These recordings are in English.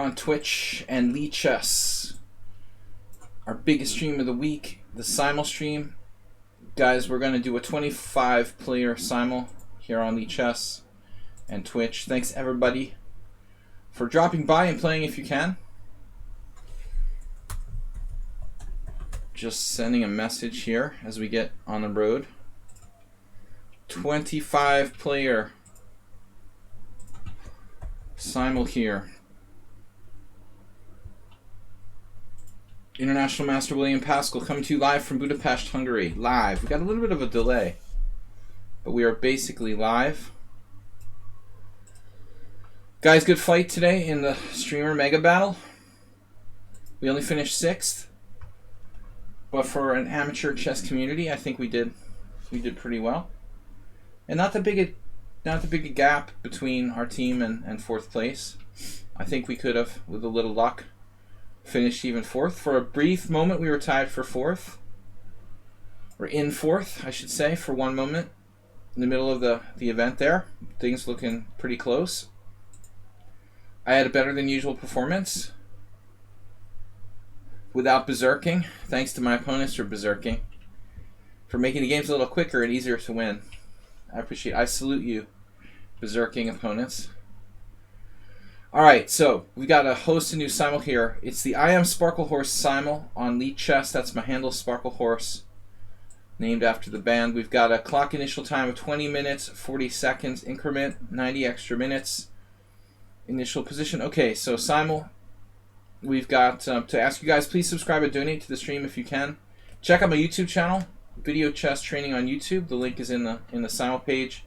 on Twitch and lichess. Our biggest stream of the week, the Simul stream. Guys, we're going to do a 25-player Simul here on lichess and Twitch. Thanks, everybody, for dropping by and playing if you can. Just sending a message here as we get on the road. 25-player Simul here. International Master William Paschall coming to you live from Budapest, Hungary. Live. We got a little bit of a delay, but we are basically live. Guys, good fight today in the streamer mega battle. We only finished 6th, but for an amateur chess community, I think we did pretty well. And not the big a gap between our team and 4th place. I think we could have, with a little luck, finished even 4th. For a brief moment, we were tied for 4th. Or in 4th, I should say, for one moment. In the middle of the event there. Things looking pretty close. I had a better than usual performance. Without berserking. Thanks to my opponents for berserking. For making the games a little quicker and easier to win. I appreciate it. I salute you, berserking opponents. Alright, so we've got to host a new Simul here. It's the I Am Sparkle Horse Simul on lichess. That's my handle, Sparkle Horse, named after the band. We've got a clock initial time of 20 minutes, 40 seconds increment, 90 extra minutes. Initial position. Okay, so Simul. We've got to ask you guys, please subscribe and donate to the stream if you can. Check out my YouTube channel, Video Chess Training on YouTube. The link is in the Simul page.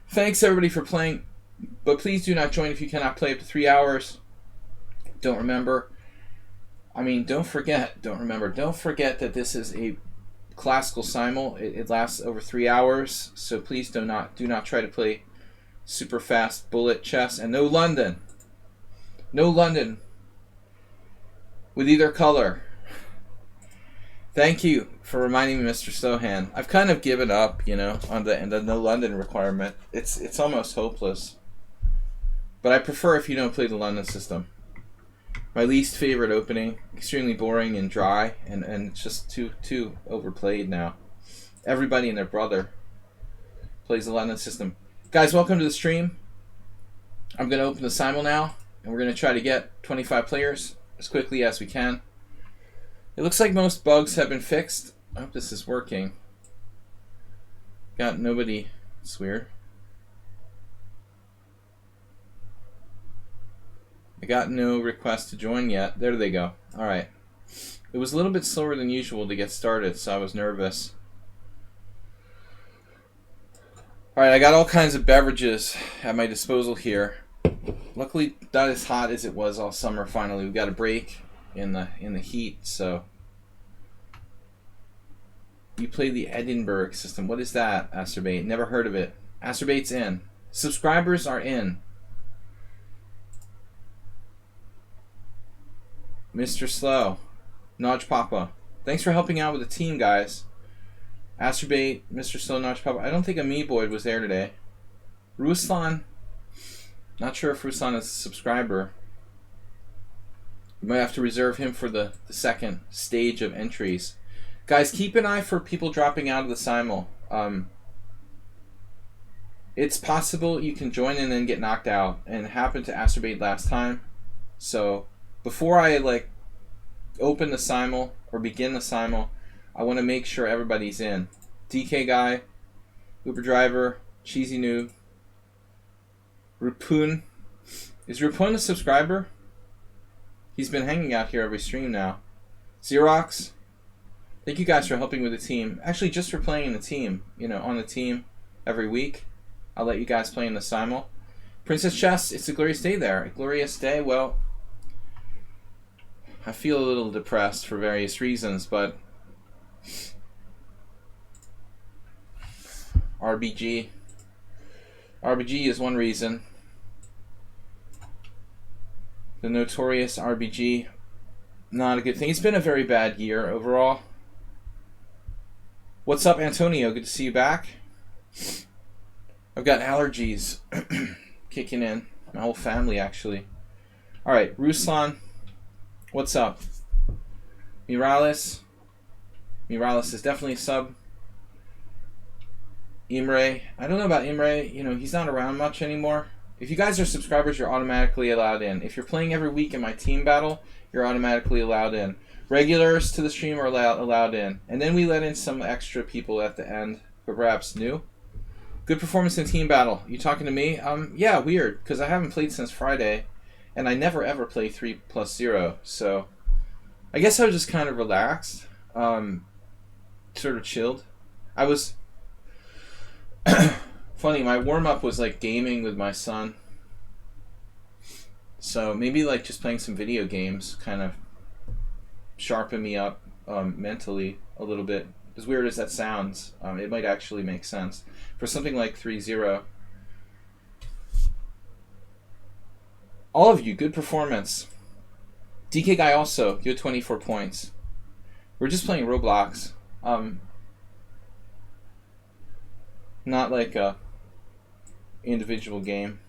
Thanks everybody for playing, but please do not join if you cannot play up to 3 hours. Don't forget that this is a classical Simul. It lasts over 3 hours, so please do not try to play super fast bullet chess. And no London with either color. Thank you for reminding me, Mr. Sohan. I've kind of given up, on the no London requirement. It's almost hopeless. But I prefer if you don't play the London system. My least favorite opening, extremely boring and dry, and it's just too overplayed now. Everybody and their brother plays the London system. Guys, welcome to the stream. I'm going to open the Simul now, and we're going to try to get 25 players as quickly as we can. It looks like most bugs have been fixed. I hope this is working. Got nobody. It's weird. I got no request to join yet. There they go. Alright. It was a little bit slower than usual to get started, so I was nervous. Alright, I got all kinds of beverages at my disposal here. Luckily, not as hot as it was all summer finally. We got a break in the heat, so you play the Edinburgh system. What is that, Asterbate? Never heard of it. Asterbate's in. Subscribers are in. Mr. Slow, Nodge Papa, thanks for helping out with the team, guys. Asterbate, Mr. Slow, Nodge Papa. I don't think Amiiboid was there today. Ruslan, not sure if Ruslan is a subscriber. You might have to reserve him for the second stage of entries. Guys, keep an eye for people dropping out of the Simul. It's possible you can join and then get knocked out, and it happened to Asterbate last time. So before I open the Simul or begin the Simul, I want to make sure everybody's in. DK Guy, Uber Driver, Cheesy Noob, Rupun. Is Rupun a subscriber? He's been hanging out here every stream now. Xerox, thank you guys for helping with the team. Actually, just for playing in the team, on the team every week. I'll let you guys play in the Simul. Princess Chess, it's a glorious day there. A glorious day? Well, I feel a little depressed for various reasons, but RBG is one reason. The notorious RBG, not a good thing. It's been a very bad year overall. What's up, Antonio? Good to see you back. I've got allergies kicking in. My whole family, actually. All right, Ruslan, what's up? Mirales is definitely a sub. Imre, I don't know about Imre. You know, he's not around much anymore. If you guys are subscribers, you're automatically allowed in. If you're playing every week in my team battle, you're automatically allowed in. Regulars to the stream are allowed in. And then we let in some extra people at the end, but perhaps new. Good performance in team battle. You talking to me? Yeah, weird, because I haven't played since Friday, and I never ever play 3+0, so I guess I was just kind of relaxed, sort of chilled. I was... Funny, my warm-up was like gaming with my son. So maybe like just playing some video games kind of sharpen me up mentally a little bit. As weird as that sounds, it might actually make sense. For something like 3-0. All of you, good performance. DK Guy also, you had 24 points. We're just playing Roblox. Not like a individual game.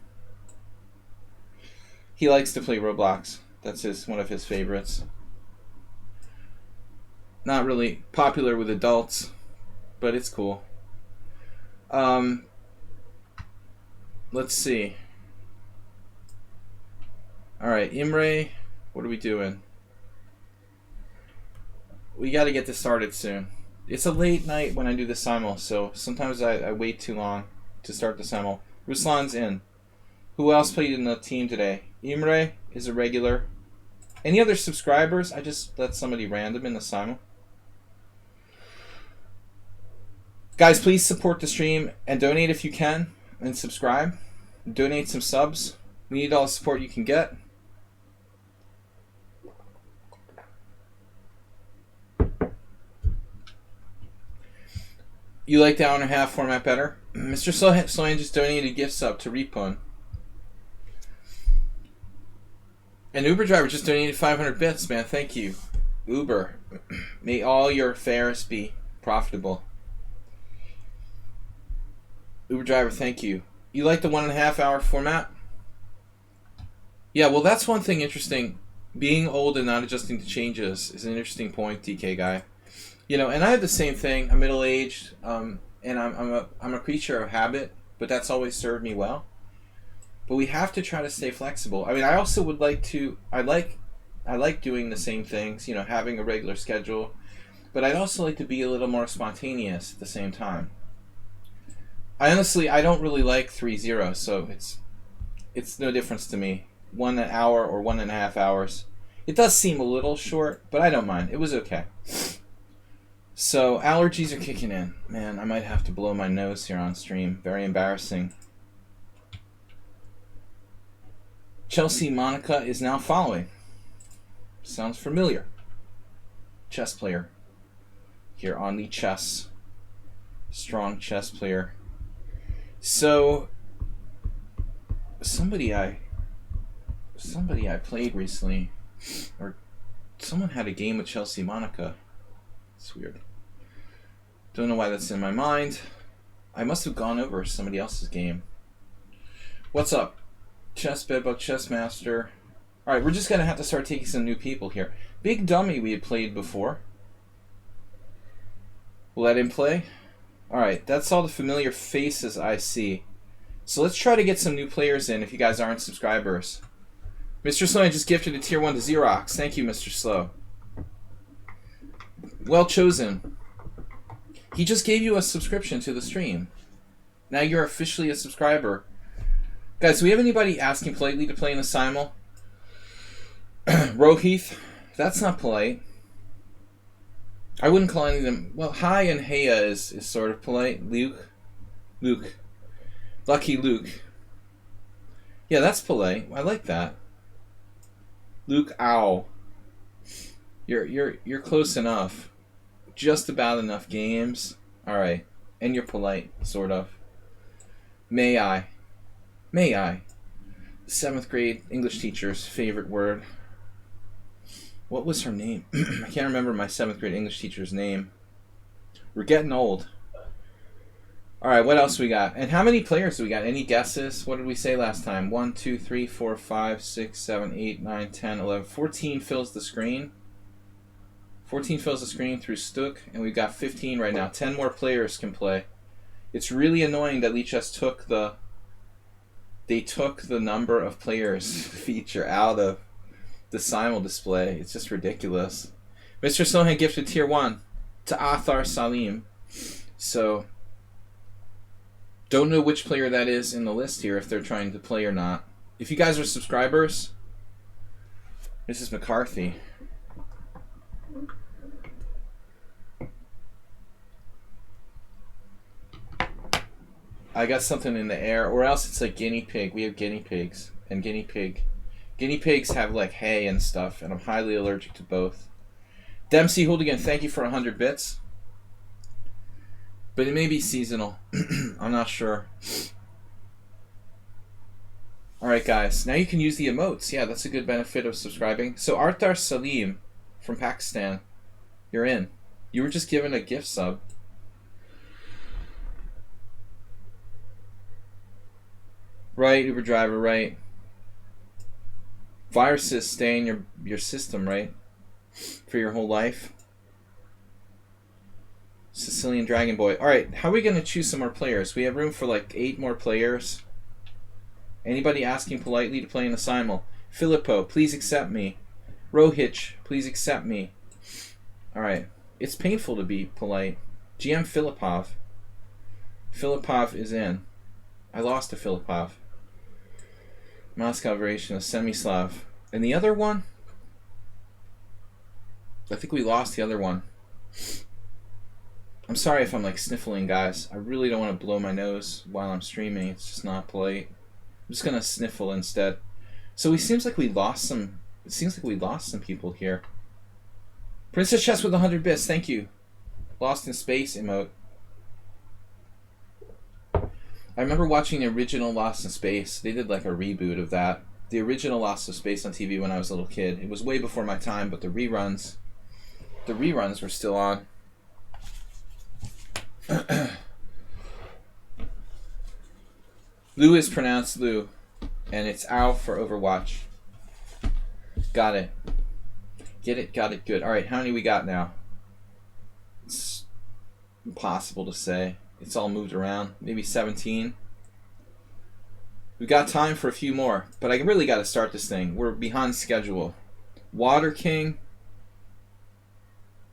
He likes to play Roblox. That's one of his favorites. Not really popular with adults, but it's cool. Let's see. Alright, Imre, what are we doing? We gotta get this started soon. It's a late night when I do the simul, so sometimes I wait too long to start the simul. Ruslan's in. Who else played in the team today? Imre is a regular. Any other subscribers? I just let somebody random in the simul. Guys, please support the stream and donate if you can, and subscribe. Donate some subs. We need all the support you can get. You like the hour and a half format better? Mr. Sloan just donated a gift sub to Repon. And Uber driver just donated 500 bits, man. Thank you. Uber. May all your fares be profitable. Uber driver, thank you. You like the 1.5 hour format? Yeah, well, that's one thing interesting. Being old and not adjusting to changes is an interesting point, DK guy. You know, and I have the same thing. I'm middle-aged, and I'm a creature of habit, but that's always served me well. But we have to try to stay flexible. I mean, I also would like to. I like doing the same things. You know, having a regular schedule, but I'd also like to be a little more spontaneous at the same time. I don't really like 3-0, so it's no difference to me. 1 hour or 1.5 hours. It does seem a little short, but I don't mind. It was okay. So, allergies are kicking in. Man, I might have to blow my nose here on stream. Very embarrassing. Chelsea Monica is now following. Sounds familiar. Chess player. Here on the chess. Strong chess player. So, somebody I played recently, or someone had a game with Chelsea Monica. It's weird. Don't know why that's in my mind. I must have gone over somebody else's game. What's up? Chess Bedbug, Chess Master. Alright, we're just going to have to start taking some new people here. Big Dummy we had played before. We'll let him play. Alright, that's all the familiar faces I see. So let's try to get some new players in if you guys aren't subscribers. Mr. Slow, I just gifted a tier 1 to Xerox. Thank you, Mr. Slow. Well chosen. He just gave you a subscription to the stream. Now you're officially a subscriber. Guys, do we have anybody asking politely to play in the simul? Rohith? That's not polite. I wouldn't call any of them... Well, hi and heya is sort of polite. Luke. Lucky Luke. Yeah, that's polite. I like that. Luke Ow. You're close enough. Just about enough games. Alright. And you're polite, sort of. May I? 7th grade English teacher's favorite word. What was her name? I can't remember my 7th grade English teacher's name. We're getting old. All right, what else we got? And how many players do we got? Any guesses? What did we say last time? 1, 2, 3, 4, 5, 6, 7, 8, 9, 10, 11. 14 fills the screen. 14 fills the screen through Stuk, and we've got 15 right now. 10 more players can play. It's really annoying that lichess took the number of players feature out of the Simul display. It's just ridiculous. Mr. Sohan gifted tier 1 to Athar Salim. So don't know which player that is in the list here, if they're trying to play or not. If you guys are subscribers, this is McCarthy. I got something in the air, or else it's like guinea pig. We have guinea pigs, and guinea pigs have like hay and stuff, and I'm highly allergic to both. Dempsey Hooligan, thank you for 100 bits. But it may be seasonal. I'm not sure. Alright guys, now you can use the emotes. Yeah, that's a good benefit of subscribing. So Artar Salim from Pakistan, you're in. You were just given a gift sub. Right, Uber driver, right. Viruses stay in your system, right? For your whole life. Sicilian Dragon Boy. Alright, how are we going to choose some more players? We have room for like 8 more players. Anybody asking politely to play in the Simul? Filippo, please accept me. Rohich, please accept me. Alright, it's painful to be polite. GM Filipov. Filipov is in. I lost to Filipov. Moscow variation of Semislav. And the other one? I think we lost the other one. I'm sorry if I'm like sniffling, guys. I really don't want to blow my nose while I'm streaming. It's just not polite. I'm just gonna sniffle instead. So it seems like we lost some. It seems like we lost some people here. Princess Chess with 100 bits. Thank you. Lost in Space emote. I remember watching the original Lost in Space. They did like a reboot of that. The original Lost in Space on TV when I was a little kid. It was way before my time, but the reruns were still on. Lou is pronounced Lou, and it's Ow for Overwatch. Got it. Get it, got it, good. Alright, how many we got now? It's impossible to say. It's all moved around. Maybe 17. We got time for a few more, but I really got to start this thing. We're behind schedule. Water King,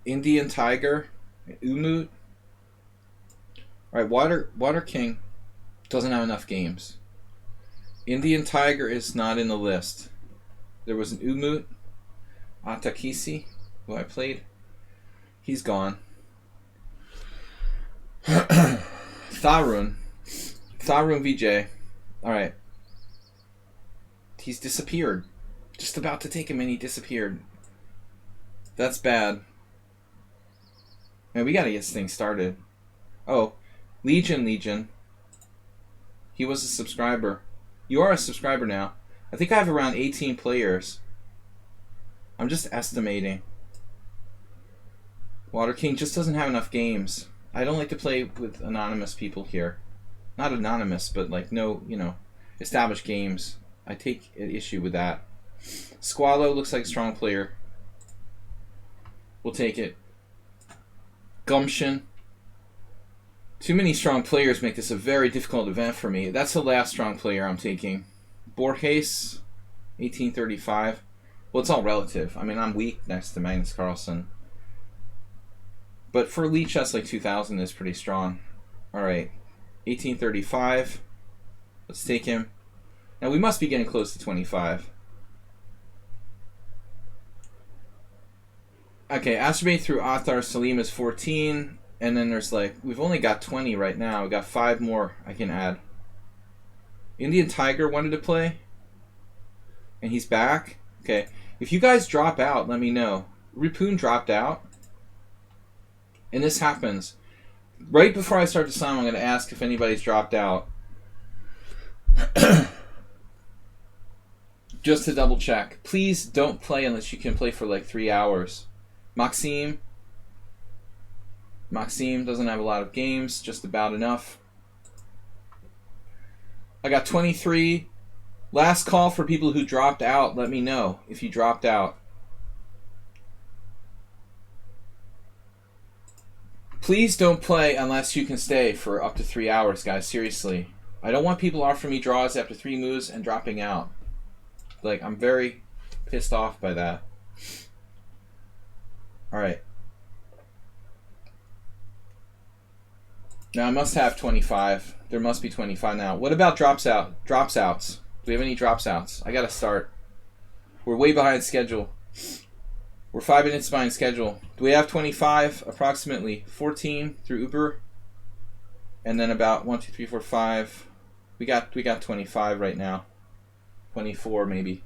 Indian Tiger, Umut. Alright, Water King doesn't have enough games. Indian Tiger is not in the list. There was an Umut, Atakisi, who I played. He's gone. Tharun VJ. Alright. He's disappeared. Just about to take him and he disappeared. That's bad. Man, we gotta get this thing started. Oh, Legion. He was a subscriber. You are a subscriber now. I think I have around 18 players. I'm just estimating. Water King just doesn't have enough games. I don't like to play with anonymous people here. Not anonymous, but like no, established games. I take an issue with that. Squallow looks like a strong player. We'll take it. Gumption. Too many strong players make this a very difficult event for me. That's the last strong player I'm taking. Borges, 1835. Well, it's all relative. I mean, I'm weak next to Magnus Carlsen. But for lichess, like 2000 is pretty strong. Alright, 1835. Let's take him. Now, we must be getting close to 25. Okay, Astrobate through Athar Salim is 14. And then there's like, we've only got 20 right now. We got 5 more I can add. Indian Tiger wanted to play. And he's back. Okay, if you guys drop out, let me know. Ripun dropped out. And this happens. Right before I start the song, I'm going to ask if anybody's dropped out. Just to double check. Please don't play unless you can play for like 3 hours. Maxime doesn't have a lot of games, just about enough. I got 23. Last call for people who dropped out. Let me know if you dropped out. Please don't play unless you can stay for up to 3 hours, guys. Seriously. I don't want people offering me draws after 3 moves and dropping out. Like, I'm very pissed off by that. Alright. Now I must have 25. There must be 25 now. What about drops outs? Do we have any drops outs? I gotta start. We're way behind schedule. We're 5 minutes behind schedule. Do we have 25? Approximately 14 through Uber. And then about 1, 2, 3, 4, 5. We got 25 right now. 24 maybe.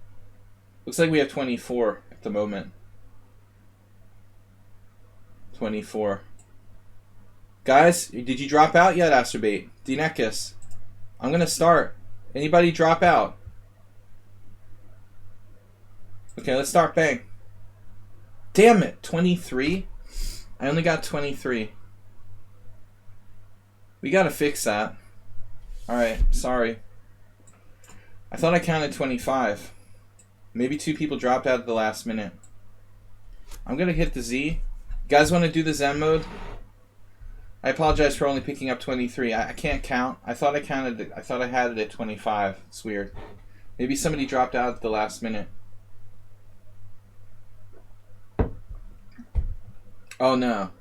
Looks like we have 24 at the moment. 24. Guys, did you drop out yet, Asterbait? Dinekis. I'm gonna start. Anybody drop out? Okay, let's start. Bang. Damn it, 23? I only got 23. We gotta fix that. Alright, sorry. I thought I counted 25. Maybe 2 people dropped out at the last minute. I'm gonna hit the Z. You guys want to do the Zen mode? I apologize for only picking up 23. I can't count. I thought I counted it. I thought I had it at 25. It's weird. Maybe somebody dropped out at the last minute. Oh no.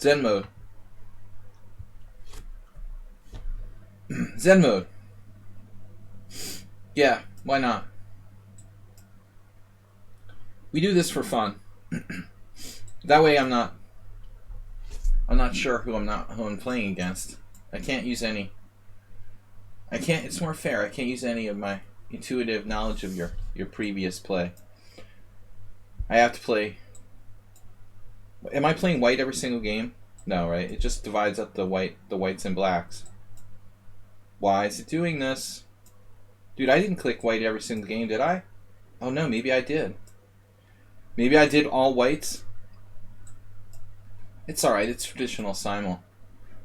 Zen mode. Zen mode. Yeah, why not? We do this for fun. That way I'm not sure who I'm playing against. I can't use any. It's more fair. I can't use any of my intuitive knowledge of your previous play. I have to play. Am I playing white every single game? No, right? It just divides up the whites and blacks. Why is it doing this? Dude, I didn't click white every single game, did I? Oh no, maybe I did. Maybe I did all whites. It's alright, it's traditional simul.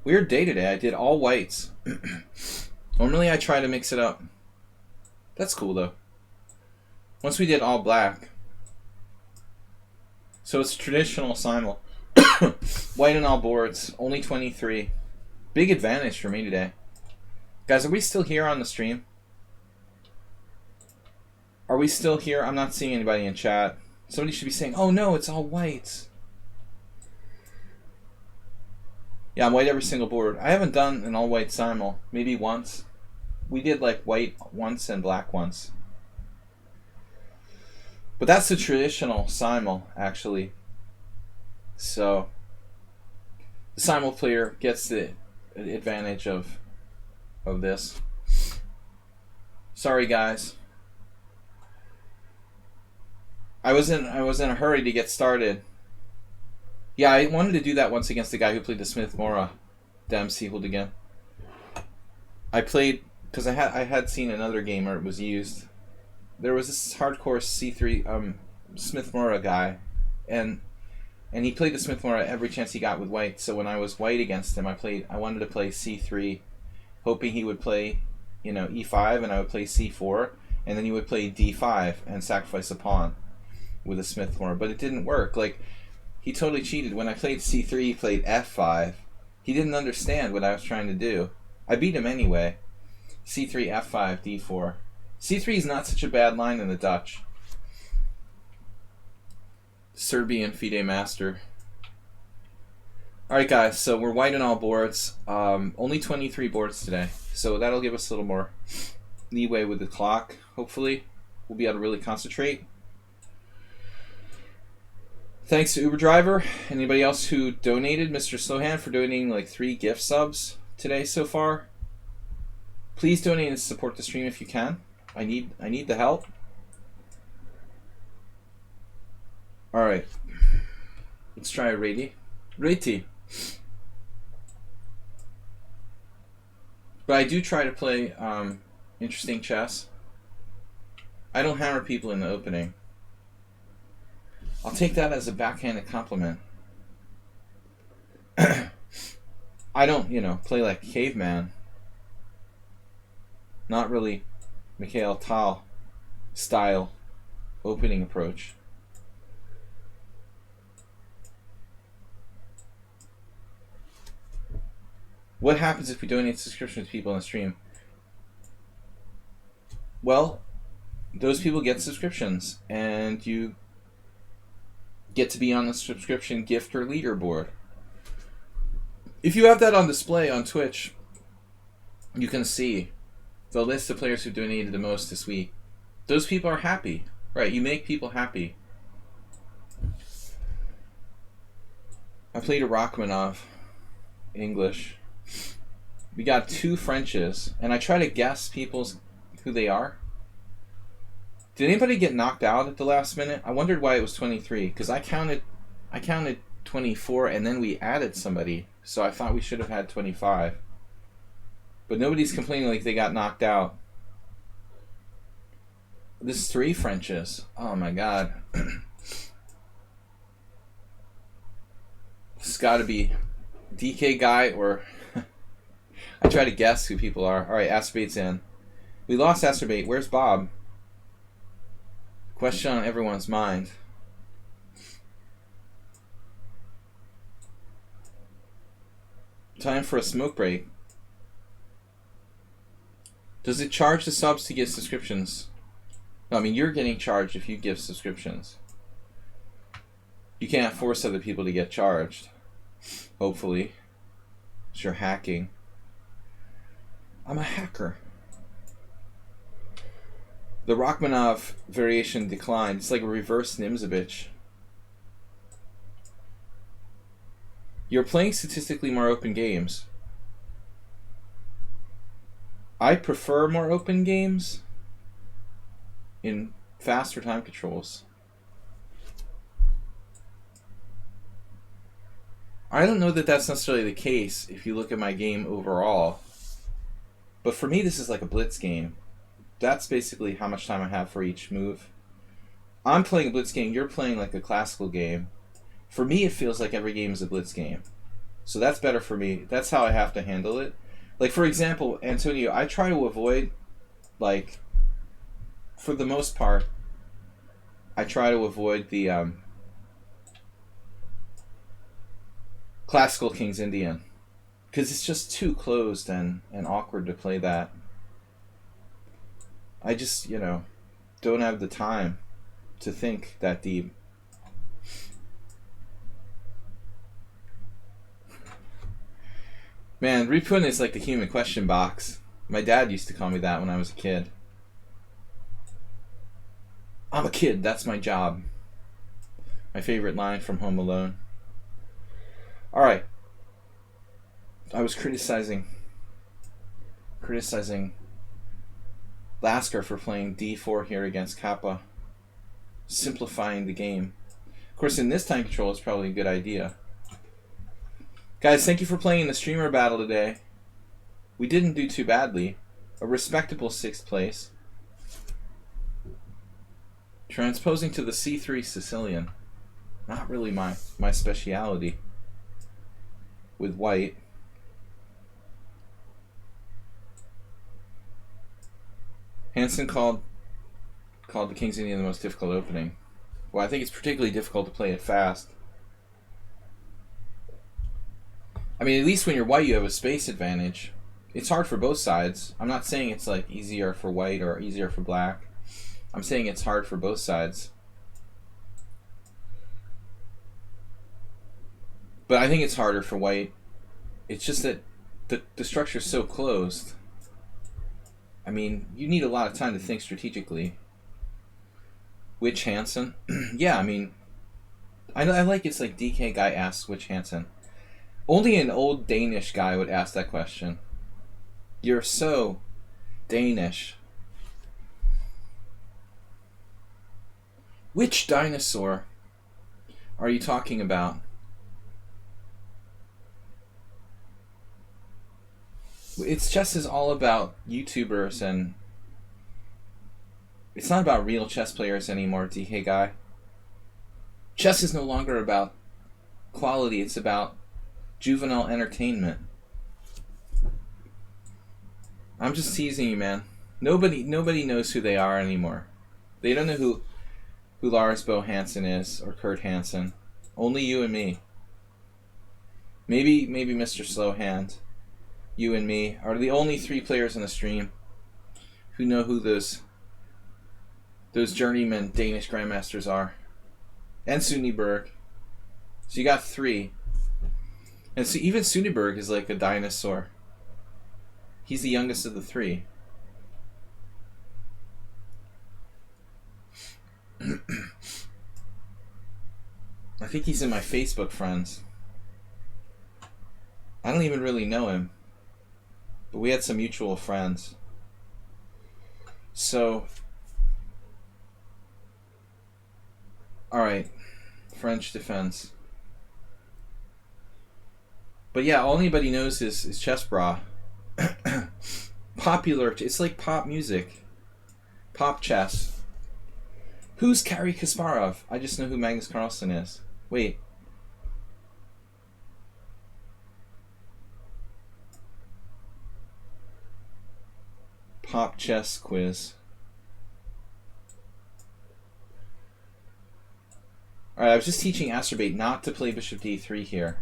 Weird day today, I did all whites. Normally I try to mix it up. That's cool though. Once we did all black. So it's traditional simul. White on all boards, only 23. Big advantage for me today. Guys, are we still here on the stream? Are we still here? I'm not seeing anybody in chat. Somebody should be saying, oh no, it's all whites. Yeah, I'm white every single board. I haven't done an all-white simul. Maybe once. We did like white once and black once. But that's the traditional simul, actually. So, the simul player gets the advantage of this. Sorry, guys. I was in a hurry to get started. Yeah, I wanted to do that once against the guy who played the Smith Mora, Dempsey again. I played because I had seen another game where it was used. There was this hardcore C3 Smith Mora guy, and he played the Smith Mora every chance he got with white. So when I was white against him, I wanted to play C3, hoping he would play, E5, and I would play C4, and then he would play D5 and sacrifice a pawn with a Smith Mora. But it didn't work. Like, he totally cheated. When I played C3, he played F5. He didn't understand what I was trying to do. I beat him anyway. C3, F5, D4. C3 is not such a bad line in the Dutch. Serbian FIDE Master. Alright guys, so we're white on all boards. Only 23 boards today. So that'll give us a little more leeway with the clock. Hopefully, we'll be able to really concentrate. Thanks to Uber driver. Anybody else who donated, Mr. Slowhand, for donating like 3 gift subs today so far. Please donate and support the stream if you can. I need the help. All right, let's try a Reti. But I do try to play interesting chess. I don't hammer people in the opening. I'll take that as a backhanded compliment. I don't, play like caveman. Not really Mikhail Tal style opening approach. What happens if we donate subscriptions to people on the stream? Well, those people get subscriptions, and you get to be on the subscription gift or leaderboard. If you have that on display on Twitch, you can see the list of players who donated the most this week. Those people are happy, right? You make people happy. I played a Rachmaninoff English. We got 2 Frenches, and I try to guess who they are. Did anybody get knocked out at the last minute? I wondered why it was 23, because I counted 24, and then we added somebody, so I thought we should have had 25. But nobody's complaining like they got knocked out. This is 3 Frenches. Oh my god. This has got to be DK guy, or I try to guess who people are. Alright, Acerbate's in. We lost Acerbate. Where's Bob? Question on everyone's mind. Time for a smoke break. Does it charge the subs to get subscriptions? No, I mean, you're getting charged if you give subscriptions. You can't force other people to get charged. Hopefully. It's your hacking. I'm a hacker. The Rachmaninoff variation declined. It's like a reverse Nimzovich. You're playing statistically more open games. I prefer more open games in faster time controls. I don't know that that's necessarily the case if you look at my game overall. But for me, this is like a blitz game. That's basically how much time I have for each move. I'm playing a blitz game, you're playing like a classical game. For me, it feels like every game is a blitz game. So that's better for me. That's how I have to handle it. Like, for example, Antonio, I try to avoid, like, for the most part, I try to avoid the classical King's Indian. Because it's just too closed and awkward to play that. I just, don't have the time to think that deep. Man, Ripun is like the human question box. My dad used to call me that when I was a kid. I'm a kid, that's my job. My favorite line from Home Alone. Alright. I was criticizing Lasker for playing d4 here against Kappa. Simplifying the game. Of course, in this time control, it's probably a good idea. Guys, thank you for playing in the streamer battle today. We didn't do too badly. A respectable 6th place. Transposing to the c3 Sicilian. Not really my speciality with white. Hansen called the King's Indian the most difficult opening. Well, I think it's particularly difficult to play it fast. I mean, at least when you're white, you have a space advantage. It's hard for both sides. I'm not saying it's like easier for white or easier for black. I'm saying it's hard for both sides. But I think it's harder for white. It's just that the structure's so closed. I mean, you need a lot of time to think strategically. Which Hansen? Yeah, I mean, I like it's like DK guy asks which Hansen. Only an old Danish guy would ask that question. You're so Danish. Which dinosaur are you talking about? It's just is all about YouTubers, and it's not about real chess players anymore, DK guy. Chess is no longer about quality, it's about juvenile entertainment. I'm just teasing you, man. Nobody knows who they are anymore. They don't know who Lars Bo Hansen is or Kurt Hansen. Only you and me. Maybe Mr. Slowhand. You and me are the only 3 players in the stream who know who those journeyman Danish grandmasters are. And Suniberg. So you got 3. And so even Suniberg is like a dinosaur. He's the youngest of the 3. I think he's in my Facebook friends. I don't even really know him. But we had some mutual friends. So, alright. French defense. But yeah, all anybody knows is Chess Bra. Popular. It's like pop music. Pop chess. Who's Garry Kasparov? I just know who Magnus Carlsen is. Wait. Pop chess quiz. Alright, I was just teaching Acerbate not to play bishop d3 here.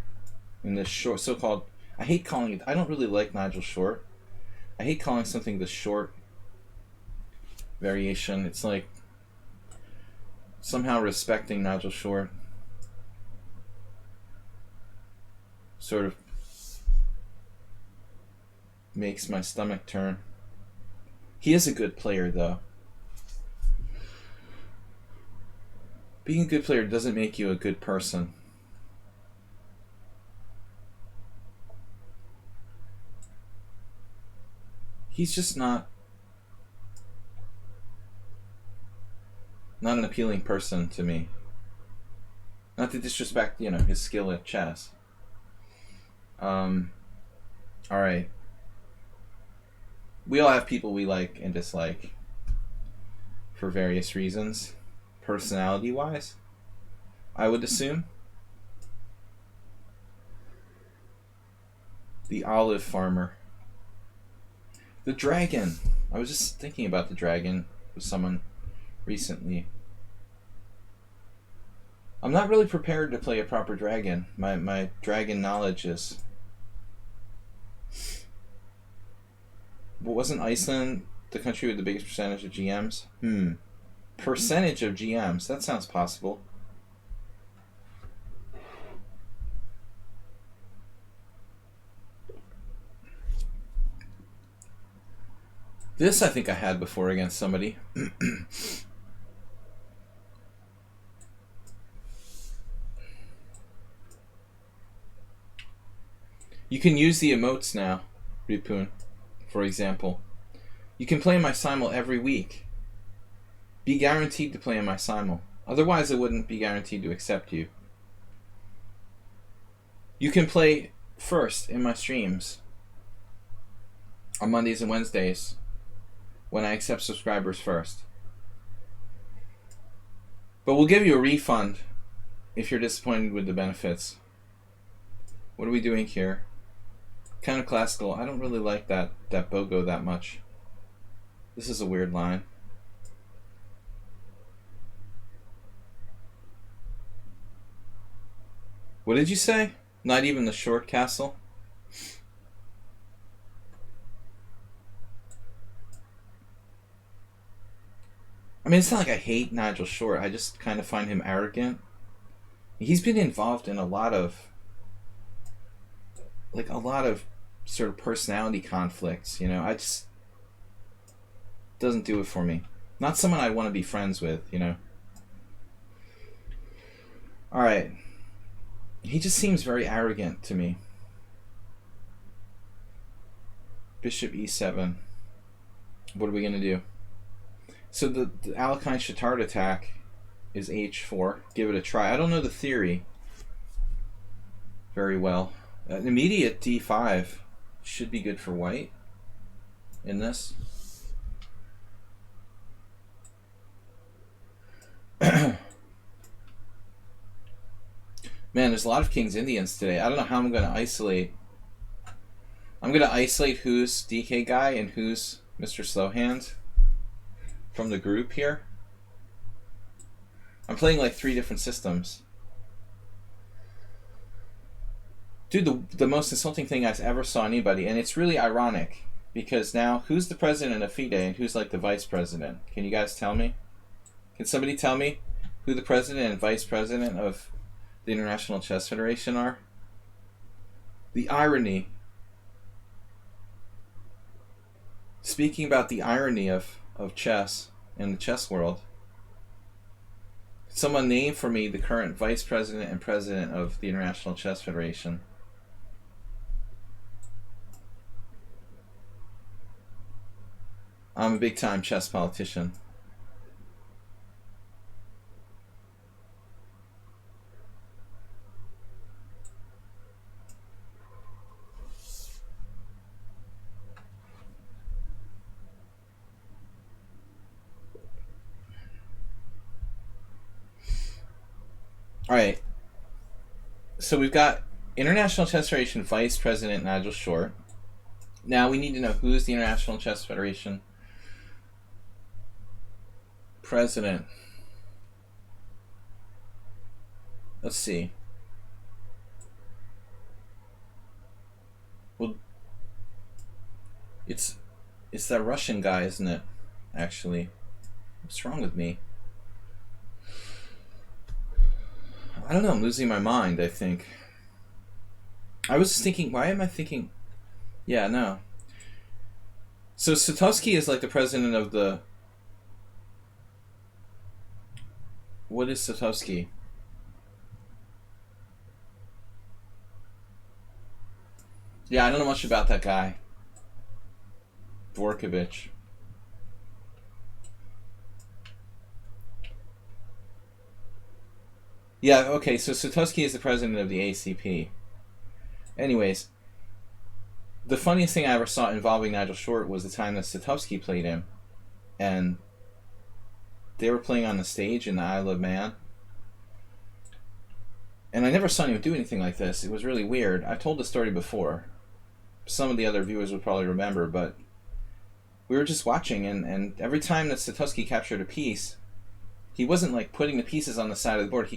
In this short, so-called... I hate calling it... I don't really like Nigel Short. I hate calling something the short variation. It's like somehow respecting Nigel Short sort of makes my stomach turn. He is a good player, though. Being a good player doesn't make you a good person. He's just not an appealing person to me. Not to disrespect, his skill at chess. Alright. We all have people we like and dislike for various reasons, personality-wise, I would assume. The olive farmer. The dragon. I was just thinking about the dragon with someone recently. I'm not really prepared to play a proper dragon. My dragon knowledge is... Well, wasn't Iceland the country with the biggest percentage of GMs? Percentage of GMs. That sounds possible. This I think I had before against somebody. You can use the emotes now, Ripun, for example. You can play in my simul every week. Be guaranteed to play in my simul. Otherwise, I wouldn't be guaranteed to accept you. You can play first in my streams on Mondays and Wednesdays when I accept subscribers first. But we'll give you a refund if you're disappointed with the benefits. What are we doing here? Kind of classical. I don't really like that BOGO that much. This is a weird line. What did you say? Not even the short castle? I mean, it's not like I hate Nigel Short. I just kind of find him arrogant. He's been involved in a lot of sort of personality conflicts, I just... doesn't do it for me. Not someone I want to be friends with, Alright. He just seems very arrogant to me. Bishop e7. What are we going to do? So the Alekhine Chattard attack is h4. Give it a try. I don't know the theory very well. An immediate d5 should be good for white in this. Man, there's a lot of King's Indians today. I don't know how I'm going to isolate. I'm going to isolate who's DK guy and who's Mr. Slowhand from the group here. I'm playing like 3 different systems. Dude, the most insulting thing I've ever saw anybody, and it's really ironic, because now, who's the president of FIDE and who's like the vice president? Can you guys tell me? Can somebody tell me who the president and vice president of the International Chess Federation are? The irony. Speaking about the irony of chess and the chess world, someone name for me the current vice president and president of the International Chess Federation. I'm a big-time chess politician. Alright. So we've got International Chess Federation Vice President Nigel Short. Now we need to know who's the International Chess Federation President. Let's see. Well, it's that Russian guy, isn't it? Actually, what's wrong with me? I don't know. I'm losing my mind. I think. I was thinking. Why am I thinking? Yeah, no. So Satovsky is like the president of the. What is Satovsky? Yeah, I don't know much about that guy. Dvorkovich. Yeah, okay, so Satovsky is the president of the ACP. Anyways, the funniest thing I ever saw involving Nigel Short was the time that Satovsky played him. And they were playing on the stage in the Isle of Man. And I never saw anyone do anything like this. It was really weird. I've told this story before. Some of the other viewers would probably remember, but we were just watching, and every time that Satovsky captured a piece, he wasn't like putting the pieces on the side of the board.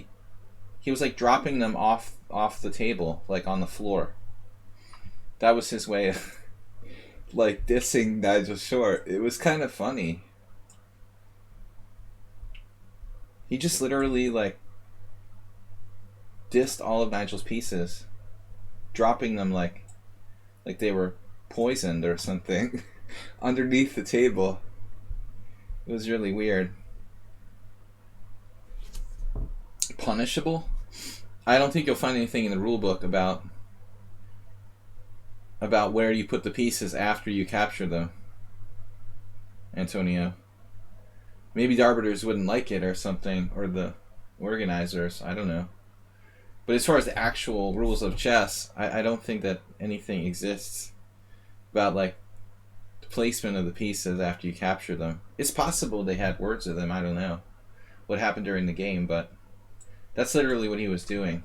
He was like dropping them off the table, like on the floor. That was his way of like dissing Nigel Short. It was kind of funny. He just literally like dissed all of Nigel's pieces, dropping them like they were poisoned or something underneath the table. It was really weird. Punishable? I don't think you'll find anything in the rule book about where you put the pieces after you capture them, Antonio. Maybe the arbiters wouldn't like it or something, or the organizers, I don't know. But as far as the actual rules of chess, I don't think that anything exists about like the placement of the pieces after you capture them. It's possible they had words of them, I don't know what happened during the game, but that's literally what he was doing.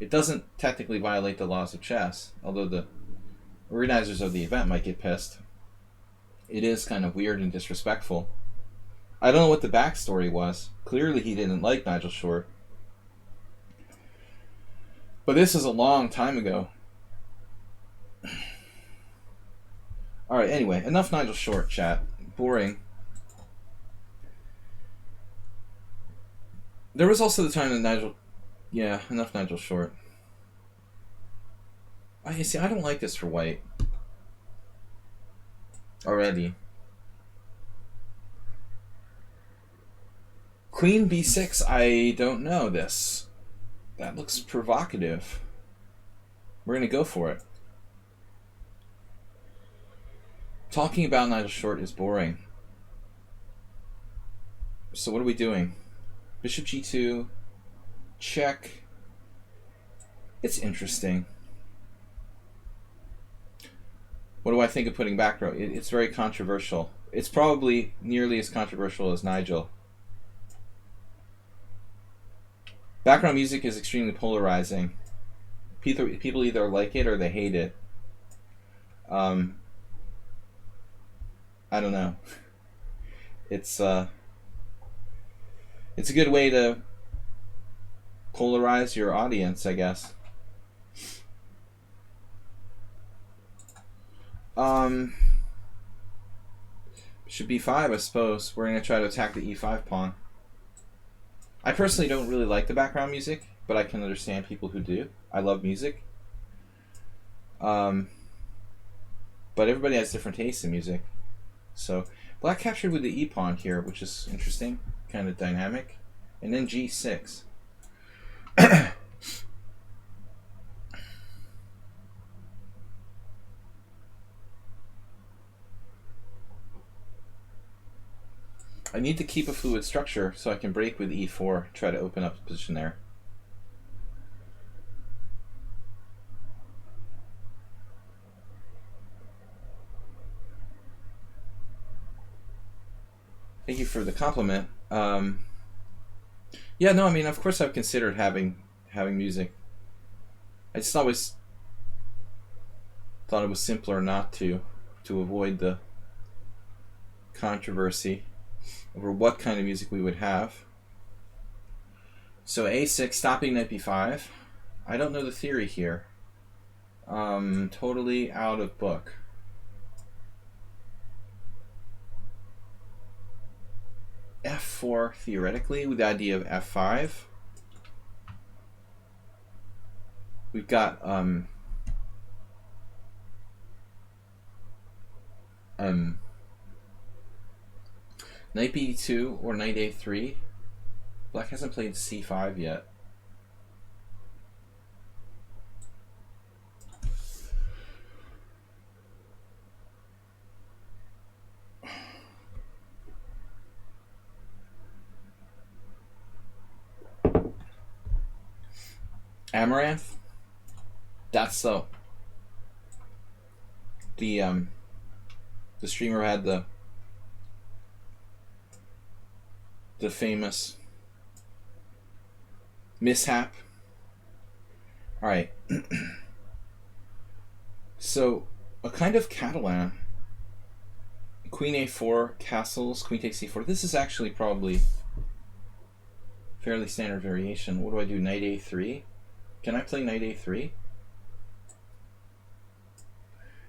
It doesn't technically violate the laws of chess, although the organizers of the event might get pissed. It is kind of weird and disrespectful. I don't know what the backstory was. Clearly he didn't like Nigel Short. But this is a long time ago. Alright, anyway, enough Nigel Short, chat. Boring. There was also the time that Nigel... Yeah, enough Nigel Short. You see, I don't like this for white. Already. Queen b6, I don't know this. That looks provocative. We're going to go for it. Talking about Nigel Short is boring. So what are we doing? Bishop g2. Check. It's interesting. What do I think of putting back row? It's very controversial. It's probably nearly as controversial as Nigel. Background music is extremely polarizing. People either like it or they hate it. I don't know. It's a good way to polarize your audience, I guess. Should be 5, I suppose. We're going to try to attack the e5 pawn. I personally don't really like the background music, but I can understand people who do. I love music. But everybody has different tastes in music. So black captured with the e-pawn here, which is interesting, kind of dynamic. And then g6. I need to keep a fluid structure so I can break with e4, try to open up the position there. Thank you for the compliment. Yeah, no, I mean, of course I've considered having music. I just always thought it was simpler not to avoid the controversy over what kind of music we would have. So a6, stopping knight b5. I don't know the theory here. Totally out of book. f4 theoretically with the idea of f5. We've got knight b2 or knight a3. Black hasn't played c5 yet. Amaranth. That's so. The streamer had the famous mishap. All right. So a kind of Catalan. Queen a4, castles, queen takes c4. This is actually probably fairly standard variation. What do I do? Knight a3. Can I play knight a3?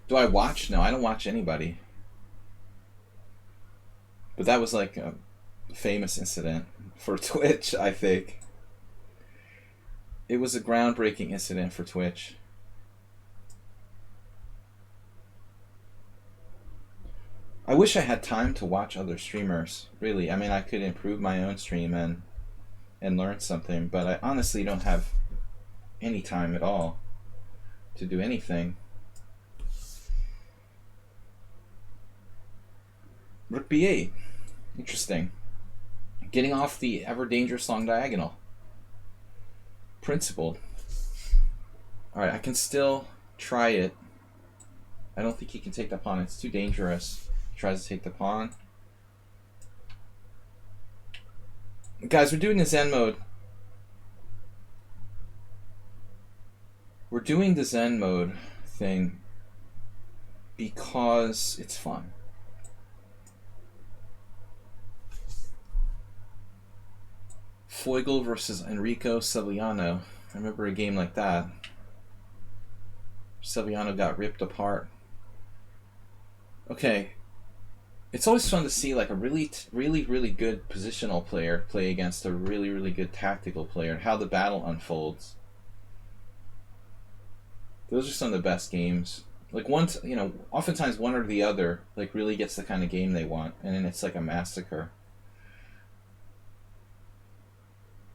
Do I watch? No, I don't watch anybody. But that was like a famous incident for Twitch, I think. It was a groundbreaking incident for Twitch. I wish I had time to watch other streamers, really. I mean, I could improve my own stream and learn something, but I honestly don't have any time at all to do anything. Rook b8. Interesting. Getting off the ever dangerous long diagonal. Principled. Alright, I can still try it. I don't think he can take the pawn. It's too dangerous. He tries to take the pawn. Guys, we're doing the Zen mode. We're doing the Zen mode thing because it's fun. Foigle versus Enrico Sevillano. I remember a game like that. Sevillano got ripped apart. Okay. It's always fun to see like a really good positional player play against a really good tactical player, how the battle unfolds. Those are some of the best games. Like once, you know, oftentimes one or the other like really gets the kind of game they want, and then it's like a massacre.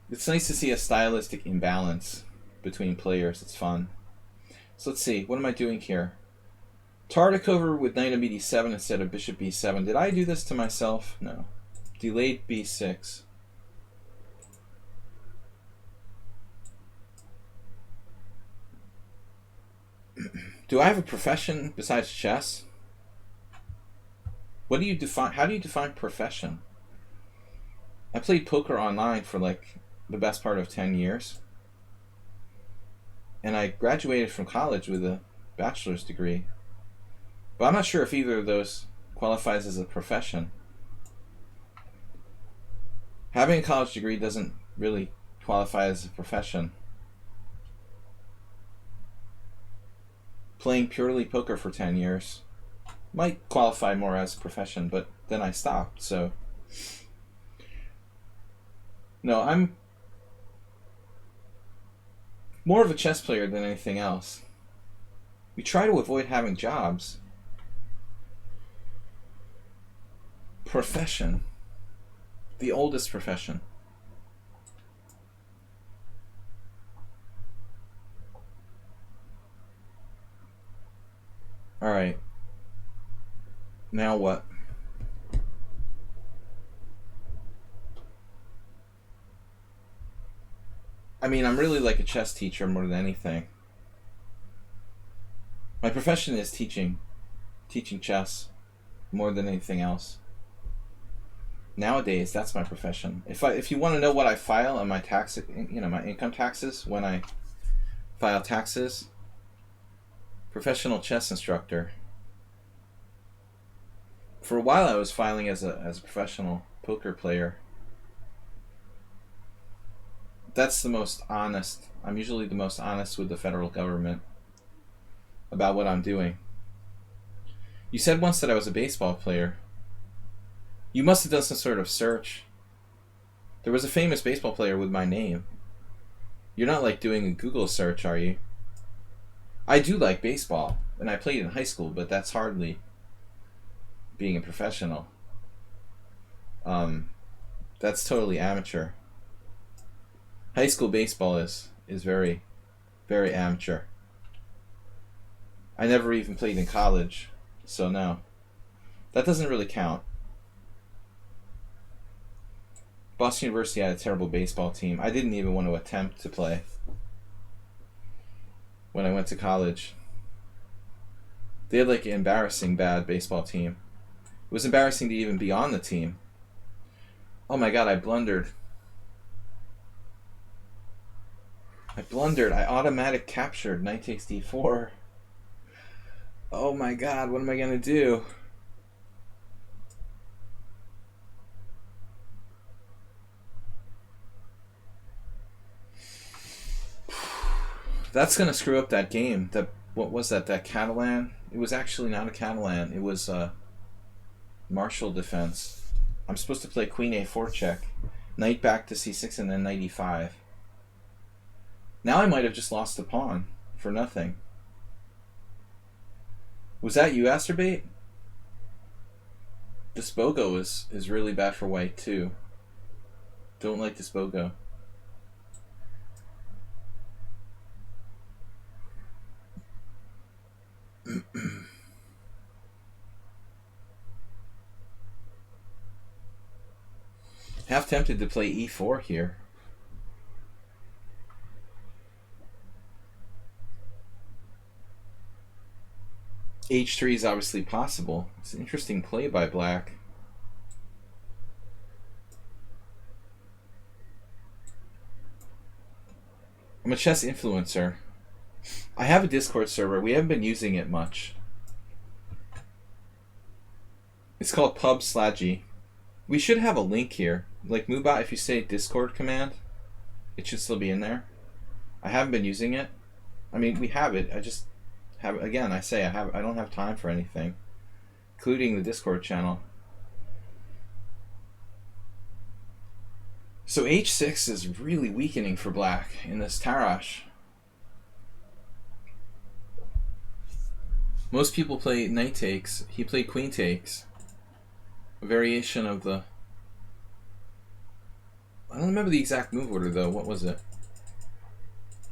It's nice to see a stylistic imbalance between players. It's fun. So let's see. What am I doing here? Tartakover with knight on bd7 instead of bishop b7. Did I do this to myself? No. Delayed b6. Do I have a profession besides chess? What do you define? How do you define profession? I played poker online for like the best part of 10 years. And I graduated from college with a bachelor's degree. But I'm not sure if either of those qualifies as a profession. Having a college degree doesn't really qualify as a profession. Playing purely poker for 10 years might qualify more as a profession, but then I stopped, so... No, I'm more of a chess player than anything else. We try to avoid having jobs. Profession. The oldest profession. Alright. Now what? I mean, I'm really like a chess teacher more than anything. My profession is teaching chess more than anything else. Nowadays, that's my profession. If you want to know what I file on my tax, my income taxes when I file taxes, professional chess instructor. For a while, I was filing as a professional poker player. That's the most honest. I'm usually the most honest with the federal government about what I'm doing. You said once that I was a baseball player. You must have done some sort of search. There was a famous baseball player with my name. You're not like doing a Google search, are you? I do like baseball, and I played in high school, but that's hardly being a professional. That's totally amateur. High school baseball is very, very amateur. I never even played in college, so no. That doesn't really count. Boston University had a terrible baseball team. I didn't even want to attempt to play when I went to college. They had like an embarrassing bad baseball team. It was embarrassing to even be on the team. Oh my god, I blundered. I automatic captured knight takes d4. Oh my god, what am I gonna do? That's gonna screw up that game. What was that? That Catalan? It was actually not a Catalan. It was Marshall defense. I'm supposed to play queen a4 check, knight back to c6, and then knight e5. Now I might have just lost the pawn for nothing. Was that you, Asterbate? Despogo is really bad for white too. Don't like Despogo. Half tempted to play e4 here. h3 is obviously possible. It's an interesting play by black. I'm a chess influencer. I have a Discord server. We haven't been using it much. It's called pub/. We should have a link here. Like Mubot, if you say Discord command, it should still be in there. I haven't been using it. I mean, we have it. I just have, again, I don't have time for anything, including the Discord channel. So h6 is really weakening for black in this Tarrasch. Most people play knight takes. He played queen takes. A variation of the... I don't remember the exact move order though. What was it?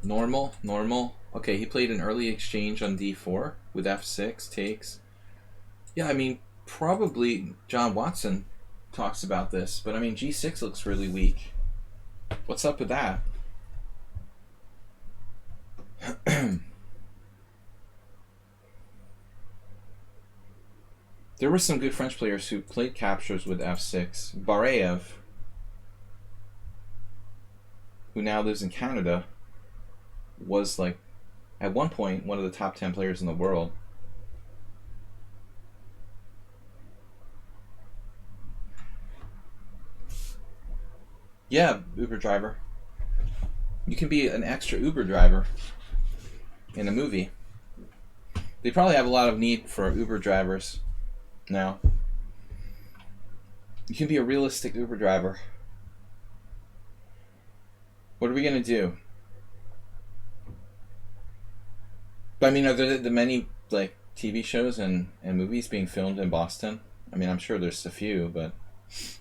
Normal? Normal? Okay, he played an early exchange on d4 with f6, takes. Yeah, I mean, probably John Watson talks about this, but I mean, g6 looks really weak. What's up with that? There were some good French players who played captures with f6. Bareev, who now lives in Canada, was like, at one point, one of the top 10 players in the world. Yeah, Uber driver. You can be an extra Uber driver in a movie. They probably have a lot of need for Uber drivers now. You can be a realistic Uber driver. What are we going to do? I mean, are there the many like TV shows and movies being filmed in Boston? I mean, I'm sure there's a few, but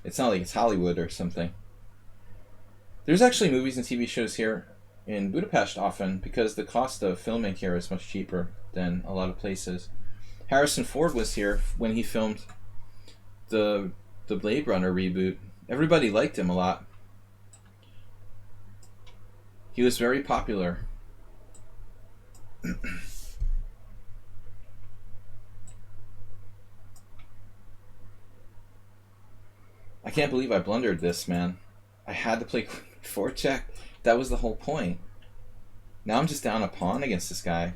it's not like it's Hollywood or something. There's actually movies and TV shows here in Budapest often because the cost of filming here is much cheaper than a lot of places. Harrison Ford was here when he filmed the Blade Runner reboot. Everybody liked him a lot. He was very popular. I can't believe I blundered this, man. I had to play four check. That was the whole point. Now I'm just down a pawn against this guy.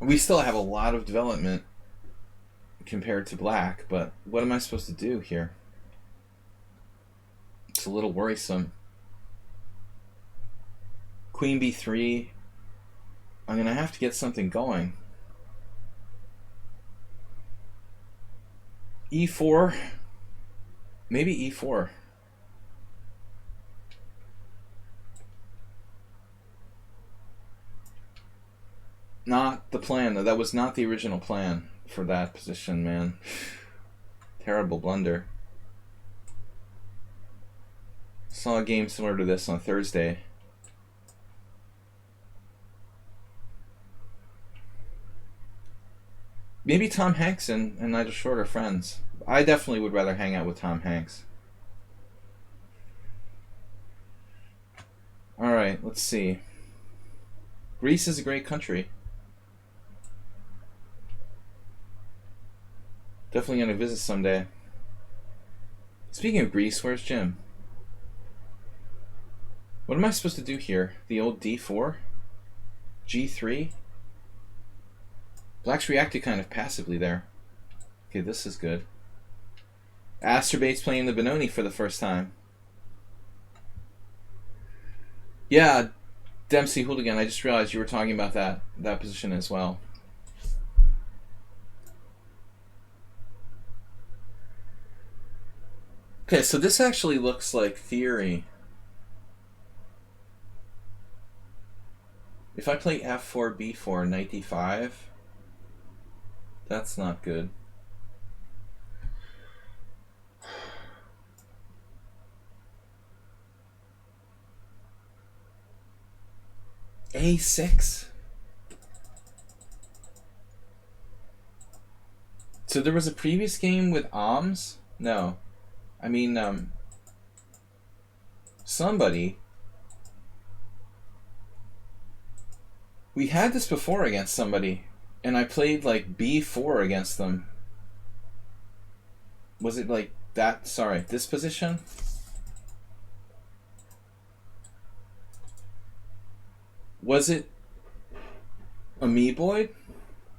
We still have a lot of development compared to black, but what am I supposed to do here? It's a little worrisome. Queen b3. I'm going to have to get something going. e4. Maybe e4. Not the plan, though. That was not the original plan for that position, man. Terrible blunder. Saw a game similar to this on Thursday. Maybe Tom Hanks and Nigel Short are friends. I definitely would rather hang out with Tom Hanks. Alright, let's see. Greece is a great country. Definitely going to visit someday. Speaking of Greece, where's Jim? What am I supposed to do here? The old d4? g3? Black's reacted kind of passively there. Okay, this is good. Asturbate's playing the Benoni for the first time. Yeah, Dempsey Hooligan, I just realized you were talking about that position as well. Okay, so this actually looks like theory. If I play f4, b4, knight d5, that's not good. a6. So there was a previous game with Alms? No. I mean, somebody. We had this before against somebody, and I played like b4 against them. Was it like that? Sorry, this position? Was it Amoeboid?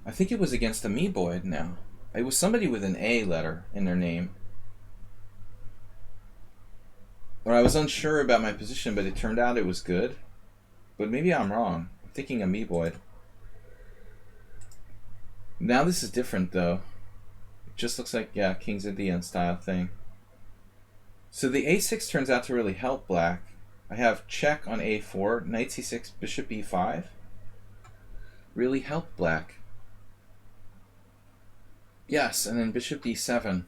I think it was against Amoeboid now. It was somebody with an A letter in their name. Or I was unsure about my position, but it turned out it was good. But maybe I'm wrong. I'm thinking Amoeboid. Now this is different, though. It just looks like, yeah, King's Indian style thing. So the a6 turns out to really help black. I have check on a4, knight c6, bishop b5. Really helped black. Yes, and then bishop d7.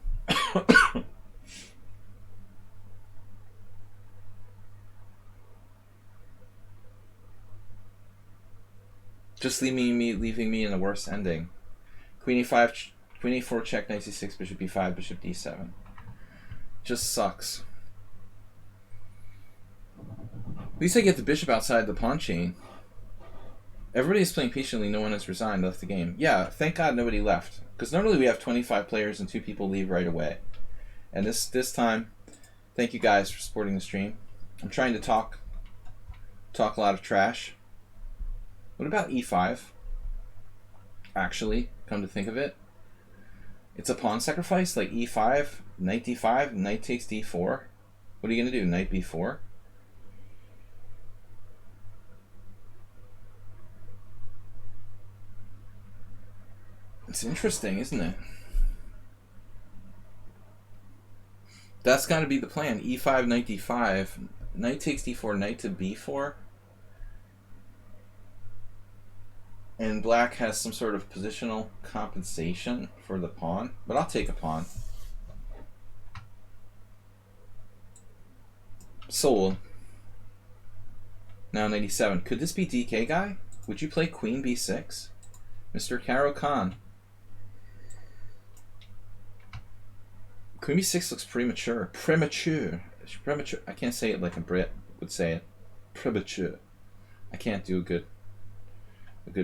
Just leaving me in the worst ending. Queen e5, queen e4 check, knight c6, bishop b5, bishop d7. Just sucks. At least I get the bishop outside the pawn chain. Everybody is playing patiently. No one has resigned, left the game. Yeah, thank God nobody left. Because normally we have 25 players and 2 people leave right away. And this time, thank you guys for supporting the stream. I'm trying to talk a lot of trash. What about e5? Actually, come to think of it. It's a pawn sacrifice, like e5, knight d5, knight takes d4. What are you going to do, knight b4? It's interesting, isn't it? That's got to be the plan. e5, knight d5, knight takes d4, knight to b4. And black has some sort of positional compensation for the pawn, but I'll take a pawn. Sold. Now 97. Could this be DK guy? Would you play queen b6? Mr. Karo Khan. Queen b6 looks premature. Premature. Premature. I can't say it like a Brit would say it. Premature. I can't do a good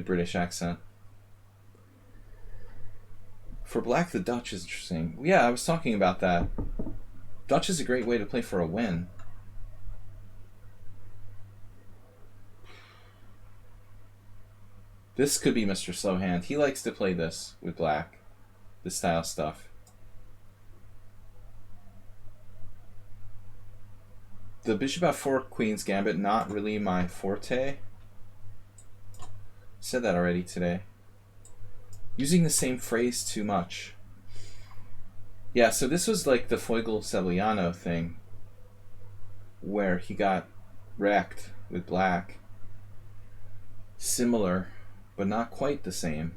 British accent. For black, the Dutch is interesting. Yeah, I was talking about that. Dutch is a great way to play for a win. This could be Mr. Slowhand. He likes to play this with black. This style stuff. The bishop f4 queen's gambit, not really my forte. Said that already today. Using the same phrase too much. Yeah, so this was like the Foigle-Sevillano thing, where he got wrecked with black. Similar, but not quite the same.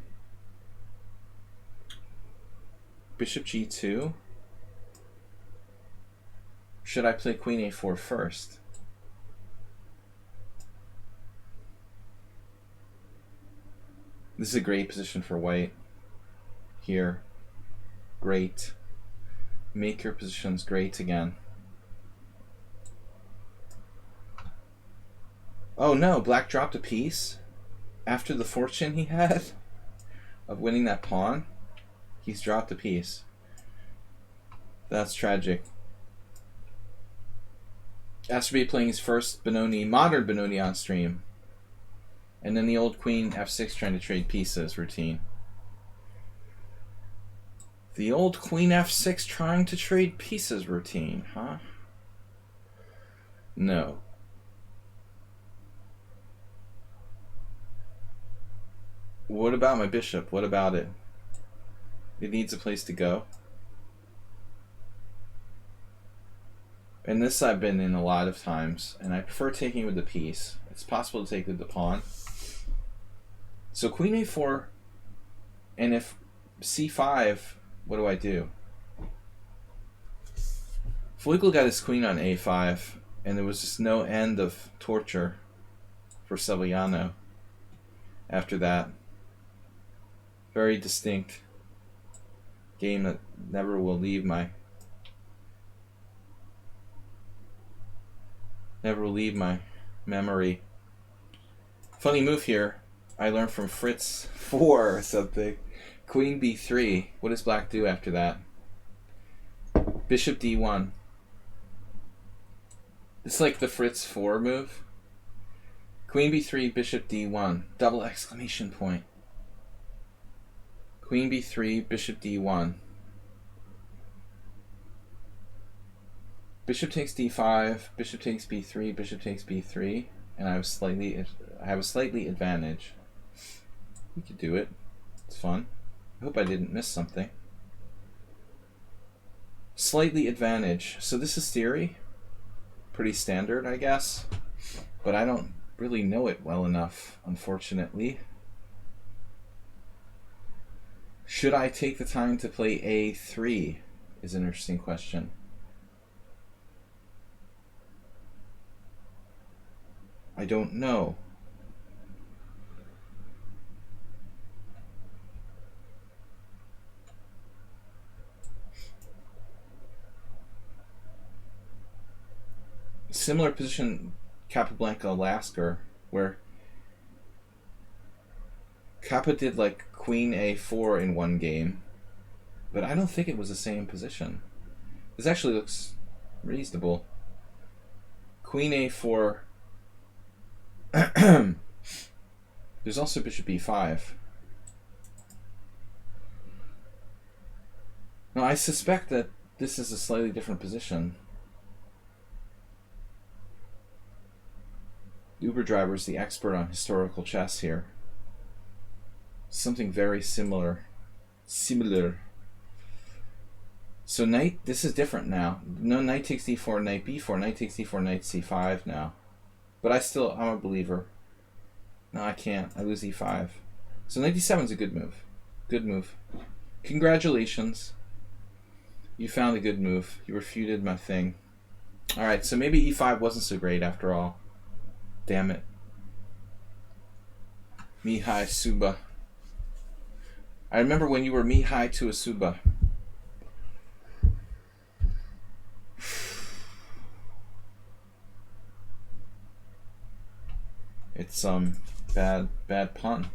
Bishop g2. Should I play queen a4 first? This is a great position for white. Here. Great. Make your positions great again. Oh no, black dropped a piece. After the fortune he had of winning that pawn, he's dropped a piece. That's tragic. Astrobay playing his first Benoni, modern Benoni on stream. And then the old queen f6 trying to trade pieces routine. The old queen f6 trying to trade pieces routine, huh? No. What about my bishop? What about it? It needs a place to go. And this I've been in a lot of times, and I prefer taking with the piece. It's possible to take with the pawn. So queen a4, and if c5, what do I do? Foigle got his queen on a5, and there was just no end of torture for Sevillano after that. Very distinct game that never will leave my memory. Funny move here. I learned from Fritz 4 or something. Queen b3. What does black do after that? Bishop d1. It's like the Fritz 4 move. Queen b3, bishop d1. Double exclamation point. Queen b3, bishop d1. Bishop takes d5, bishop takes b3, bishop takes b3, and I have a slightly advantage. We could do it. It's fun. I hope I didn't miss something. Slightly advantage. So this is theory. Pretty standard, I guess. But I don't really know it well enough, unfortunately. Should I take the time to play a3 is an interesting question. I don't know. Similar position Capablanca Lasker, where Kappa did like queen a4 in one game, but I don't think it was the same position. This actually looks reasonable. Queen a4. There's also bishop b5. No, I suspect that this is a slightly different position. Uber driver is the expert on historical chess here. Something very similar. So knight, this is different now. No, knight takes d4, knight b4, knight takes d4, knight c5 now. But I'm a believer. No, I can't. I lose e5. So knight d7 is a good move. Good move. Congratulations. You found a good move. You refuted my thing. Alright, so maybe e5 wasn't so great after all. Damn it. Mihai Suba. I remember when you were Mihai to a Suba. It's bad pun.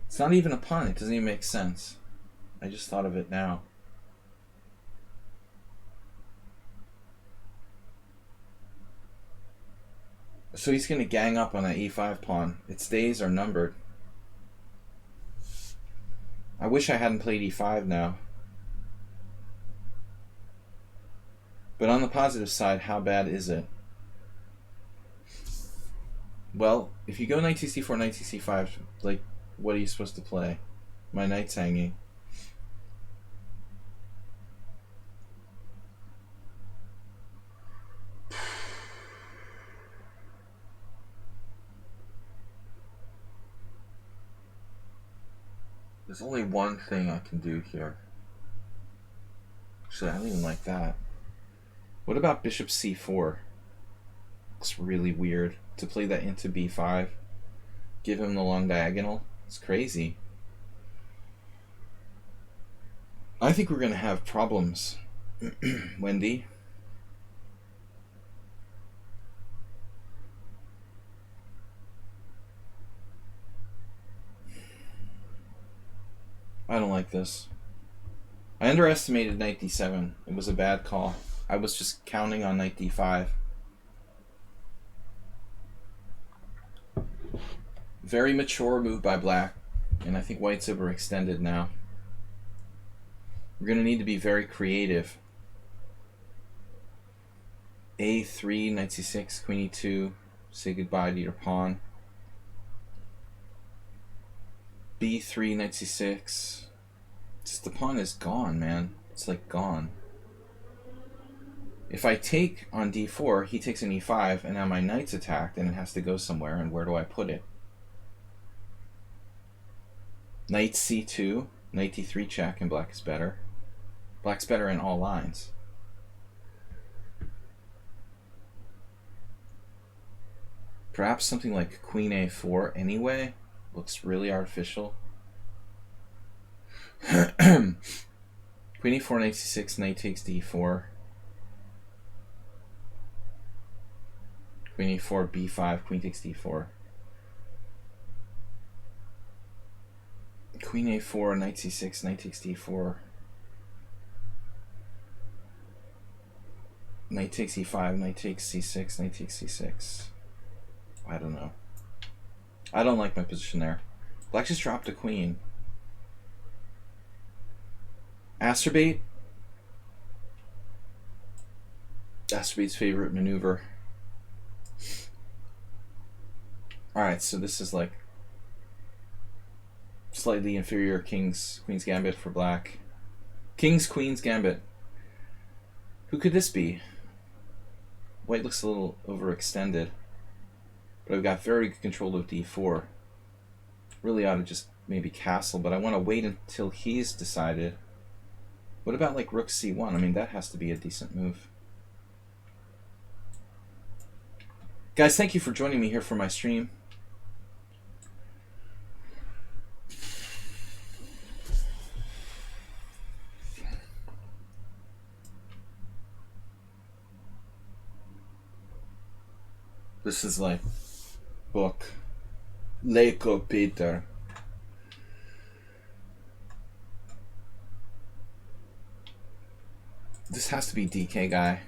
It's not even a pun. It doesn't even make sense. I just thought of it now. So he's going to gang up on that e5 pawn. Its days are numbered. I wish I hadn't played e5 now. But on the positive side, how bad is it? Well, if you go knight takes d4, knight takes c5, like, what are you supposed to play? My knight's hanging. There's only one thing I can do here. Actually, I don't even like that. What about bishop c4? Looks really weird to play that into b5. Give him the long diagonal. It's crazy. I think we're going to have problems. Wendy? I don't like this. I underestimated knight d7. It was a bad call. I was just counting on knight d5. Very mature move by black, and I think white's overextended now. We're going to need to be very creative. a3, knight c6, queen e2, say goodbye to your pawn. b3, knight c6. Just the pawn is gone, man. It's like gone. If I take on d4, he takes an e5, and now my knight's attacked, and it has to go somewhere, and where do I put it? Knight c2, knight d3 check, and black is better. Black's better in all lines. Perhaps something like queen a4 anyway. Looks really artificial. Queen e4, knight c6, knight takes d4. Queen e4, b5, queen takes d4. Queen a4, knight c6, knight takes d4. Knight takes e5, knight takes c6, knight takes c6. I don't know. I don't like my position there. Black just dropped a queen. Asterbate? Asterbate's favorite maneuver. Alright, so this is like slightly inferior Queen's Gambit for black. King's Queen's Gambit. Who could this be? White looks a little overextended, but I've got very good control of d4. Really ought to just maybe castle, but I want to wait until he's decided. What about like rook c1? I mean, that has to be a decent move. Guys, thank you for joining me here for my stream. This is like book. Leko Peter. This has to be DK guy.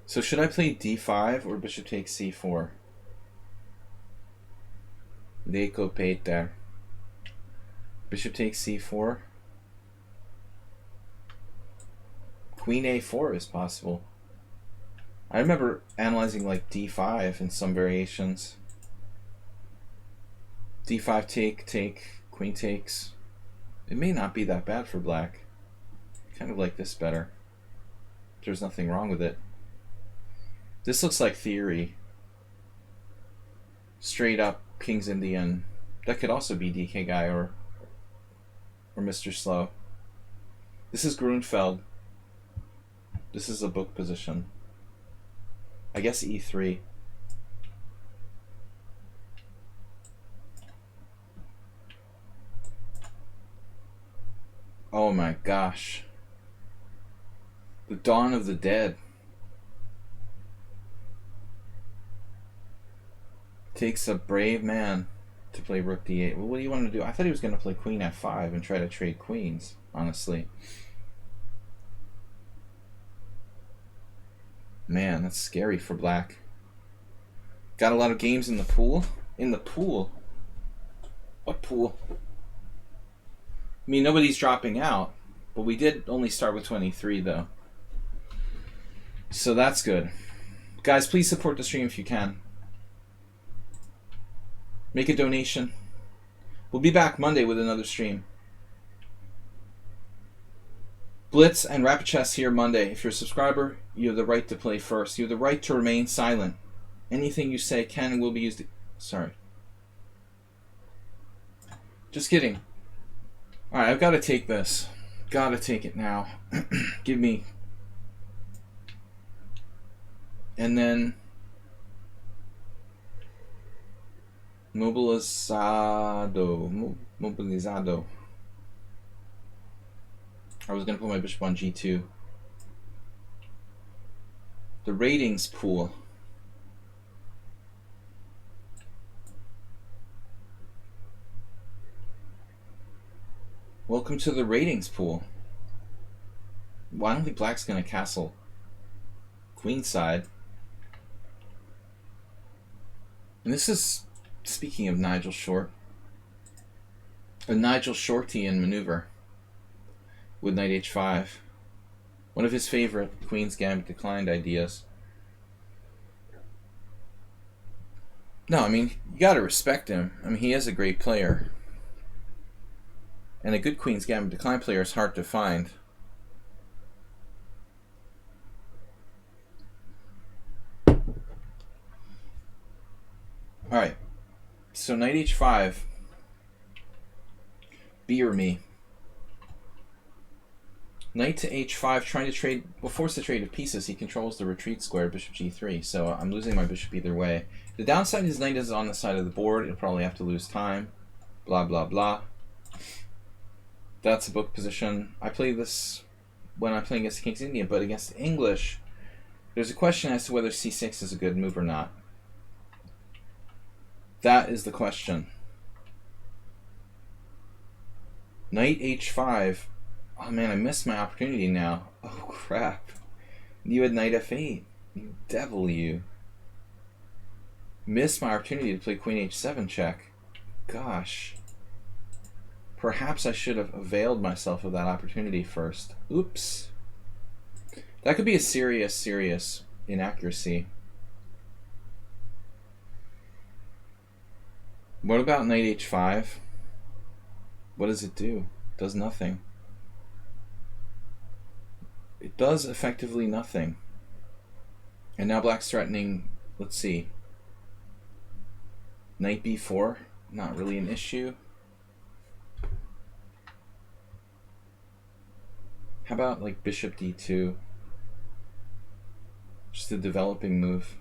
So should I play d5 or bishop takes c4? Leko Peter. Bishop takes c4. Queen a4 is possible. I remember analyzing like d5 in some variations. d5 take, queen takes. It may not be that bad for black. Kind of like this better. There's nothing wrong with it. This looks like theory. Straight up King's Indian. That could also be DK Guy or Mr. Slow. This is Grunfeld. This is a book position. I guess e3. Oh my gosh. The Dawn of the Dead. Takes a brave man to play rook d8. Well, what do you want to do? I thought he was going to play queen f5 and try to trade queens, honestly. Man, that's scary for black. Got a lot of games in the pool? In the pool? What pool? I mean, nobody's dropping out, but we did only start with 23, though. So that's good. Guys, please support the stream if you can. Make a donation. We'll be back Monday with another stream. Blitz and Rapid Chess here Monday. If you're a subscriber, you have the right to play first. You have the right to remain silent. Anything you say can and will be used. Sorry. Just kidding. Alright, I've got to take this. Gotta take it now. Give me. And then Mobilizado. I was going to put my bishop on g2. The ratings pool. Welcome to the ratings pool. Well, I don't think black's going to castle queenside. And this is, speaking of Nigel Short, a Nigel Shortian maneuver with knight h5. One of his favorite Queen's Gambit declined ideas. No, I mean, you gotta respect him. I mean, he is a great player. And a good Queen's Gambit declined player is hard to find. Alright, so knight h5, B or me. Knight to h5, trying to trade, well, force the trade of pieces. He controls the retreat square, bishop g3, so I'm losing my bishop either way. The downside is knight is on the side of the board. It'll probably have to lose time, blah, blah, blah. That's a book position. I play this when I'm playing against King's Indian, but against English, there's a question as to whether c6 is a good move or not. That is the question. Knight h5. Oh man, I missed my opportunity now. Oh crap. You had knight f8. You devil, you. Missed my opportunity to play queen h7 check. Gosh. Perhaps I should have availed myself of that opportunity first. Oops. That could be a serious, serious inaccuracy. What about knight h5? What does it do? It does nothing. It does effectively nothing. And now black's threatening, let's see. Knight b4, not really an issue. How about like bishop d2? Just a developing move.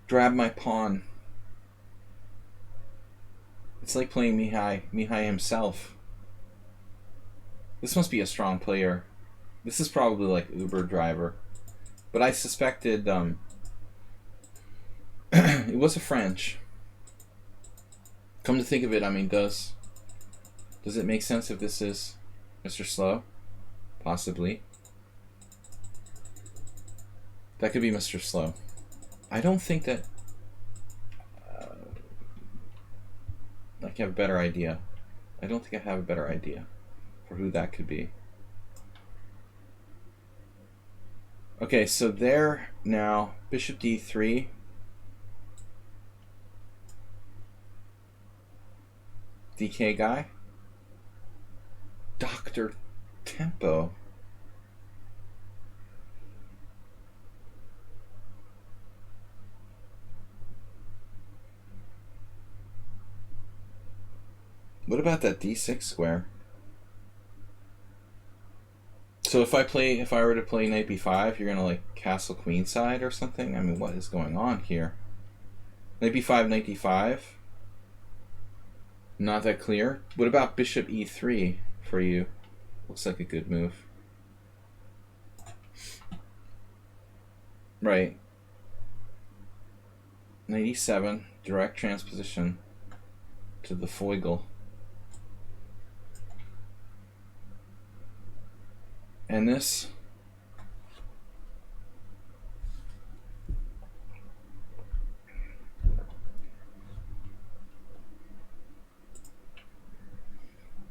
Grab my pawn. It's like playing Mihai himself. This must be a strong player. This is probably like Uber driver. But I suspected it was a French. Come to think of it, I mean, does it make sense if this is Mr. Slow? Possibly. That could be Mr. Slow. I don't think that I can have a better idea. I don't think I have a better idea for who that could be. Okay, so there now, bishop d3. DK guy. Dr. Tempo. What about that d6 square? So if I were to play knight b5, you're gonna like castle queenside or something? I mean, what is going on here? Knight b5, knight d5. Not that clear. What about bishop e3 for you? Looks like a good move. Right. Knight e7, direct transposition to the foigle. And this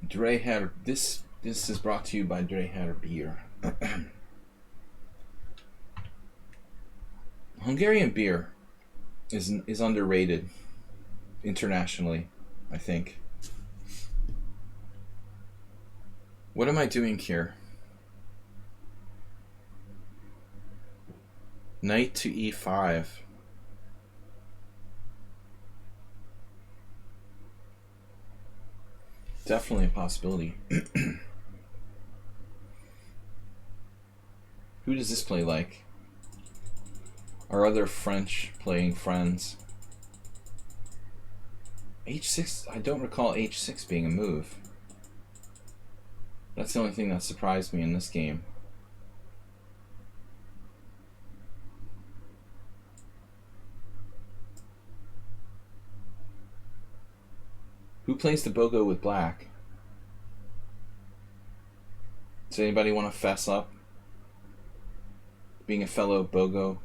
Dre had this is brought to you by Dre Hatter Beer. Hungarian beer is underrated internationally, I think. What am I doing here? Knight to e5. Definitely a possibility. Who does this play like? Our other French playing friends. h6, I don't recall h6 being a move. That's the only thing that surprised me in this game. Who plays the Bogo with black? Does anybody want to fess up? Being a fellow Bogo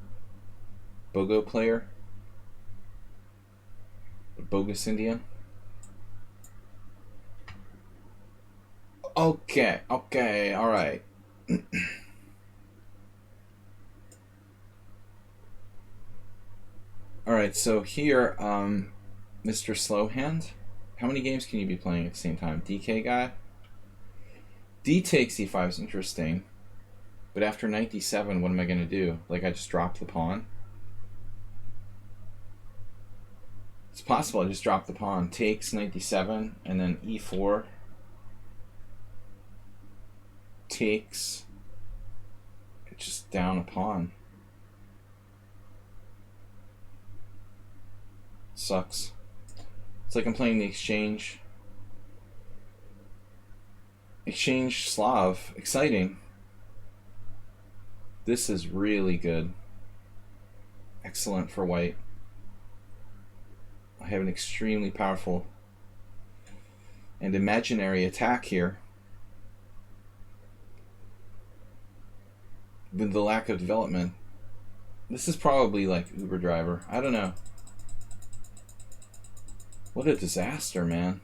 player? A bogus Indian? Okay, alright. Alright, so here, Mr. Slowhand. How many games can you be playing at the same time? DK guy? D takes e5 is interesting. But after knight d7, what am I going to do? Like, I just drop the pawn? It's possible I just drop the pawn. Takes knight d7, and then e4. Takes. It's just down a pawn. Sucks. It's like I'm playing the exchange Slav. Exciting. This is really good. Excellent for white. I have an extremely powerful and imaginary attack here. With the lack of development. This is probably like Uber driver. I don't know. What a disaster, man.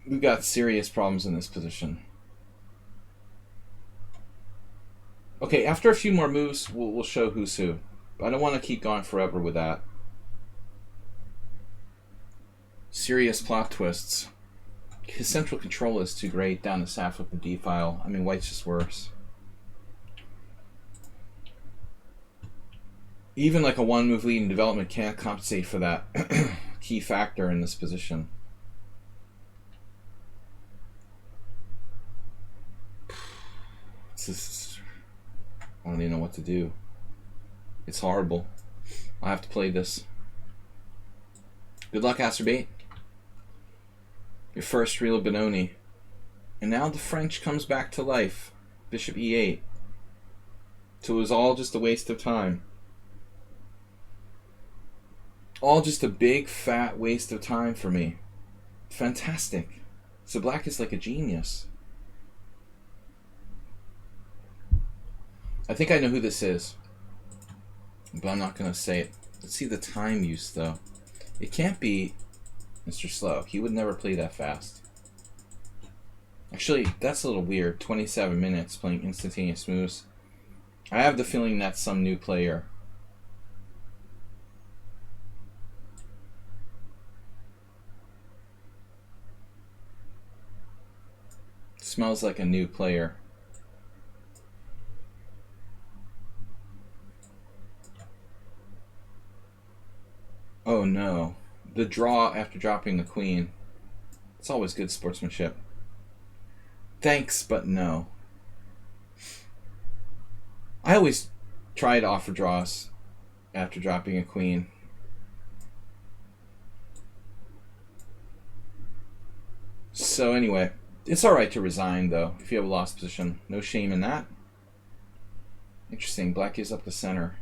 We've got serious problems in this position. Okay, after a few more moves, we'll show who's who. But I don't want to keep going forever with that. Serious plot twists. His central control is too great down the saf with the d file. I mean, white's just worse. Even like a one-move lead in development can't compensate for that key factor in this position. I don't even know what to do. It's horrible. I have to play this. Good luck, Acerbate. Your first real Benoni. And now the French comes back to life. Bishop e8. So it was all just a waste of time. All just a big fat waste of time for me. Fantastic. So black is like a genius. I think I know who this is, but I'm not going to say it. Let's see the time use, though. It can't be Mr. Slow. He would never play that fast. Actually, that's a little weird. 27 minutes playing instantaneous moves. I have the feeling that's some new player. Smells like a new player. Oh no. The draw after dropping the queen. It's always good sportsmanship. Thanks, but no. I always try to offer draws after dropping a queen. So anyway, it's alright to resign though, if you have a lost position. No shame in that. Interesting, black gives up the center.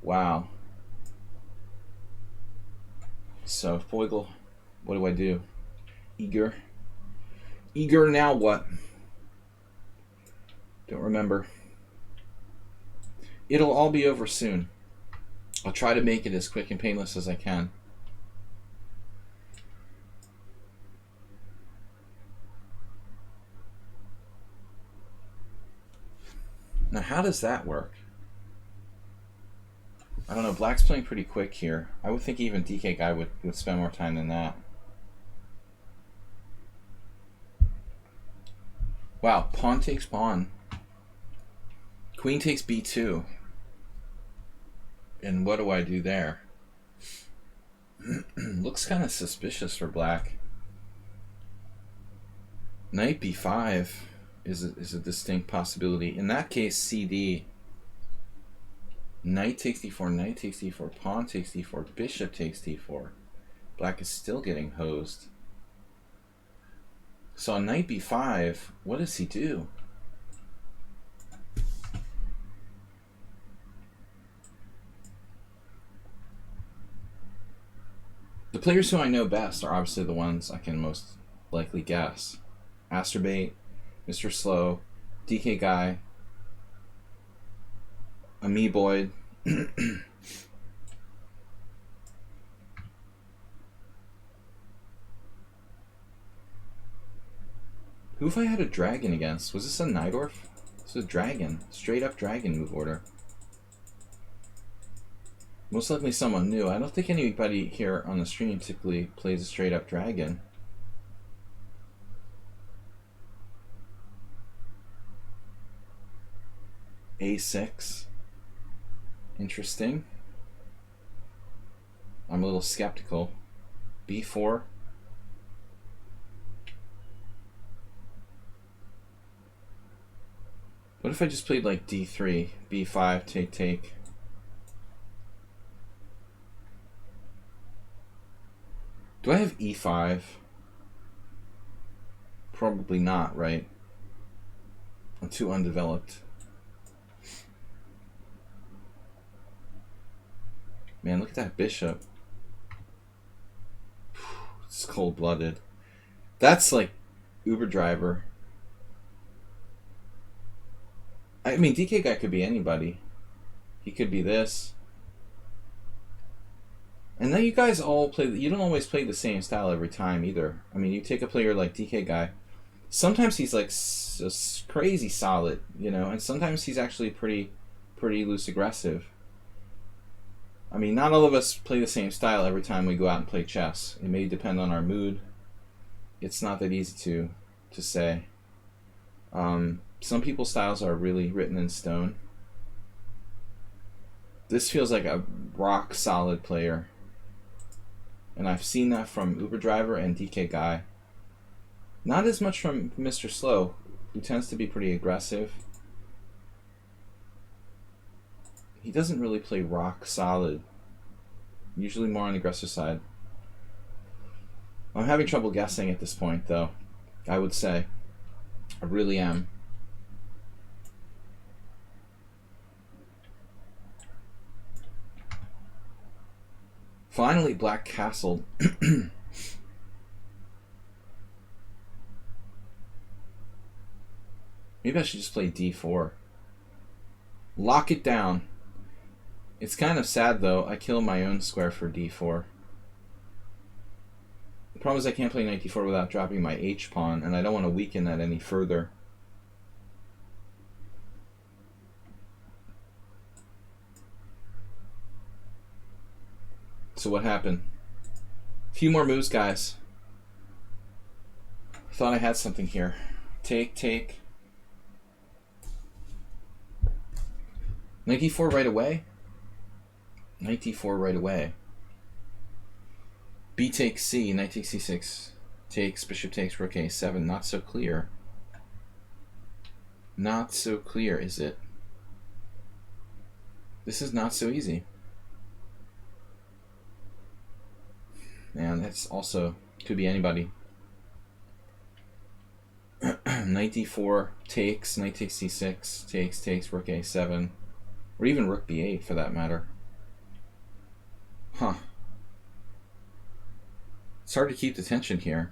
Wow. So, Foigle, what do I do? Eager. Eager, now what? Don't remember. It'll all be over soon. I'll try to make it as quick and painless as I can. Now, how does that work? I don't know. Black's playing pretty quick here. I would think even DK guy would spend more time than that. Wow, pawn takes pawn. Queen takes b2. And what do I do there? Looks kind of suspicious for black. Knight b5 is a distinct possibility. In that case, CD. Knight takes d4, knight takes d4, pawn takes d4, bishop takes d4. Black is still getting hosed. So on knight b5, what does he do? The players who I know best are obviously the ones I can most likely guess. Asterbait, Mr. Slow, DK Guy, Amoeboid. Who have I had a dragon against? Was this a Najdorf? This is a dragon. Straight up dragon move order. Most likely someone new. I don't think anybody here on the stream typically plays a straight up dragon. A6. Interesting. I'm a little skeptical. B4. What if I just played like D3, B5, take, take? Do I have E5? Probably not, right? I'm too undeveloped. Man, look at that bishop. It's cold-blooded. That's like Uber driver. I mean, DK guy could be anybody. He could be this. And then you guys all play. You don't always play the same style every time either. I mean, you take a player like DK guy. Sometimes he's like crazy solid, you know, and sometimes he's actually pretty loose aggressive. I mean, not all of us play the same style every time we go out and play chess. It may depend on our mood. It's not that easy to say. Some people's styles are really written in stone. This feels like a rock solid player. And I've seen that from Uber Driver and DK Guy. Not as much from Mr. Slow, who tends to be pretty aggressive. He doesn't really play rock solid. Usually more on the aggressive side. I'm having trouble guessing at this point, though. I would say. I really am. Finally, black castled. Maybe I should just play d4. Lock it down. It's kind of sad, though. I kill my own square for d4. The problem is I can't play knight d4 without dropping my h-pawn, and I don't want to weaken that any further. So what happened? A few more moves, guys. I thought I had something here. Take, take. Knight d4 right away? Knight d4 right away. B takes c, knight takes c6. Takes, bishop takes, rook a7. Not so clear. Not so clear, is it? This is not so easy. Man, that's also, could be anybody. Knight d4 takes, knight takes c6, takes, rook a7. Or even rook b8 for that matter. Huh. It's hard to keep the tension here.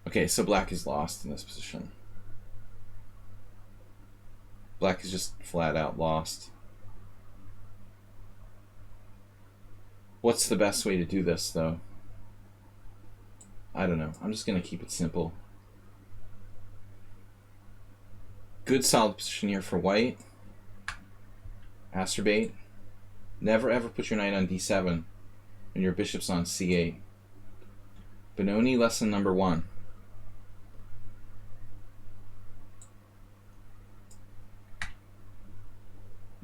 Okay, so black is lost in this position. Black is just flat out lost. What's the best way to do this, though? I don't know. I'm just going to keep it simple. Good solid position here for white. Masturbate. Never ever put your knight on d7 and your bishop's on c8. Benoni lesson number 1.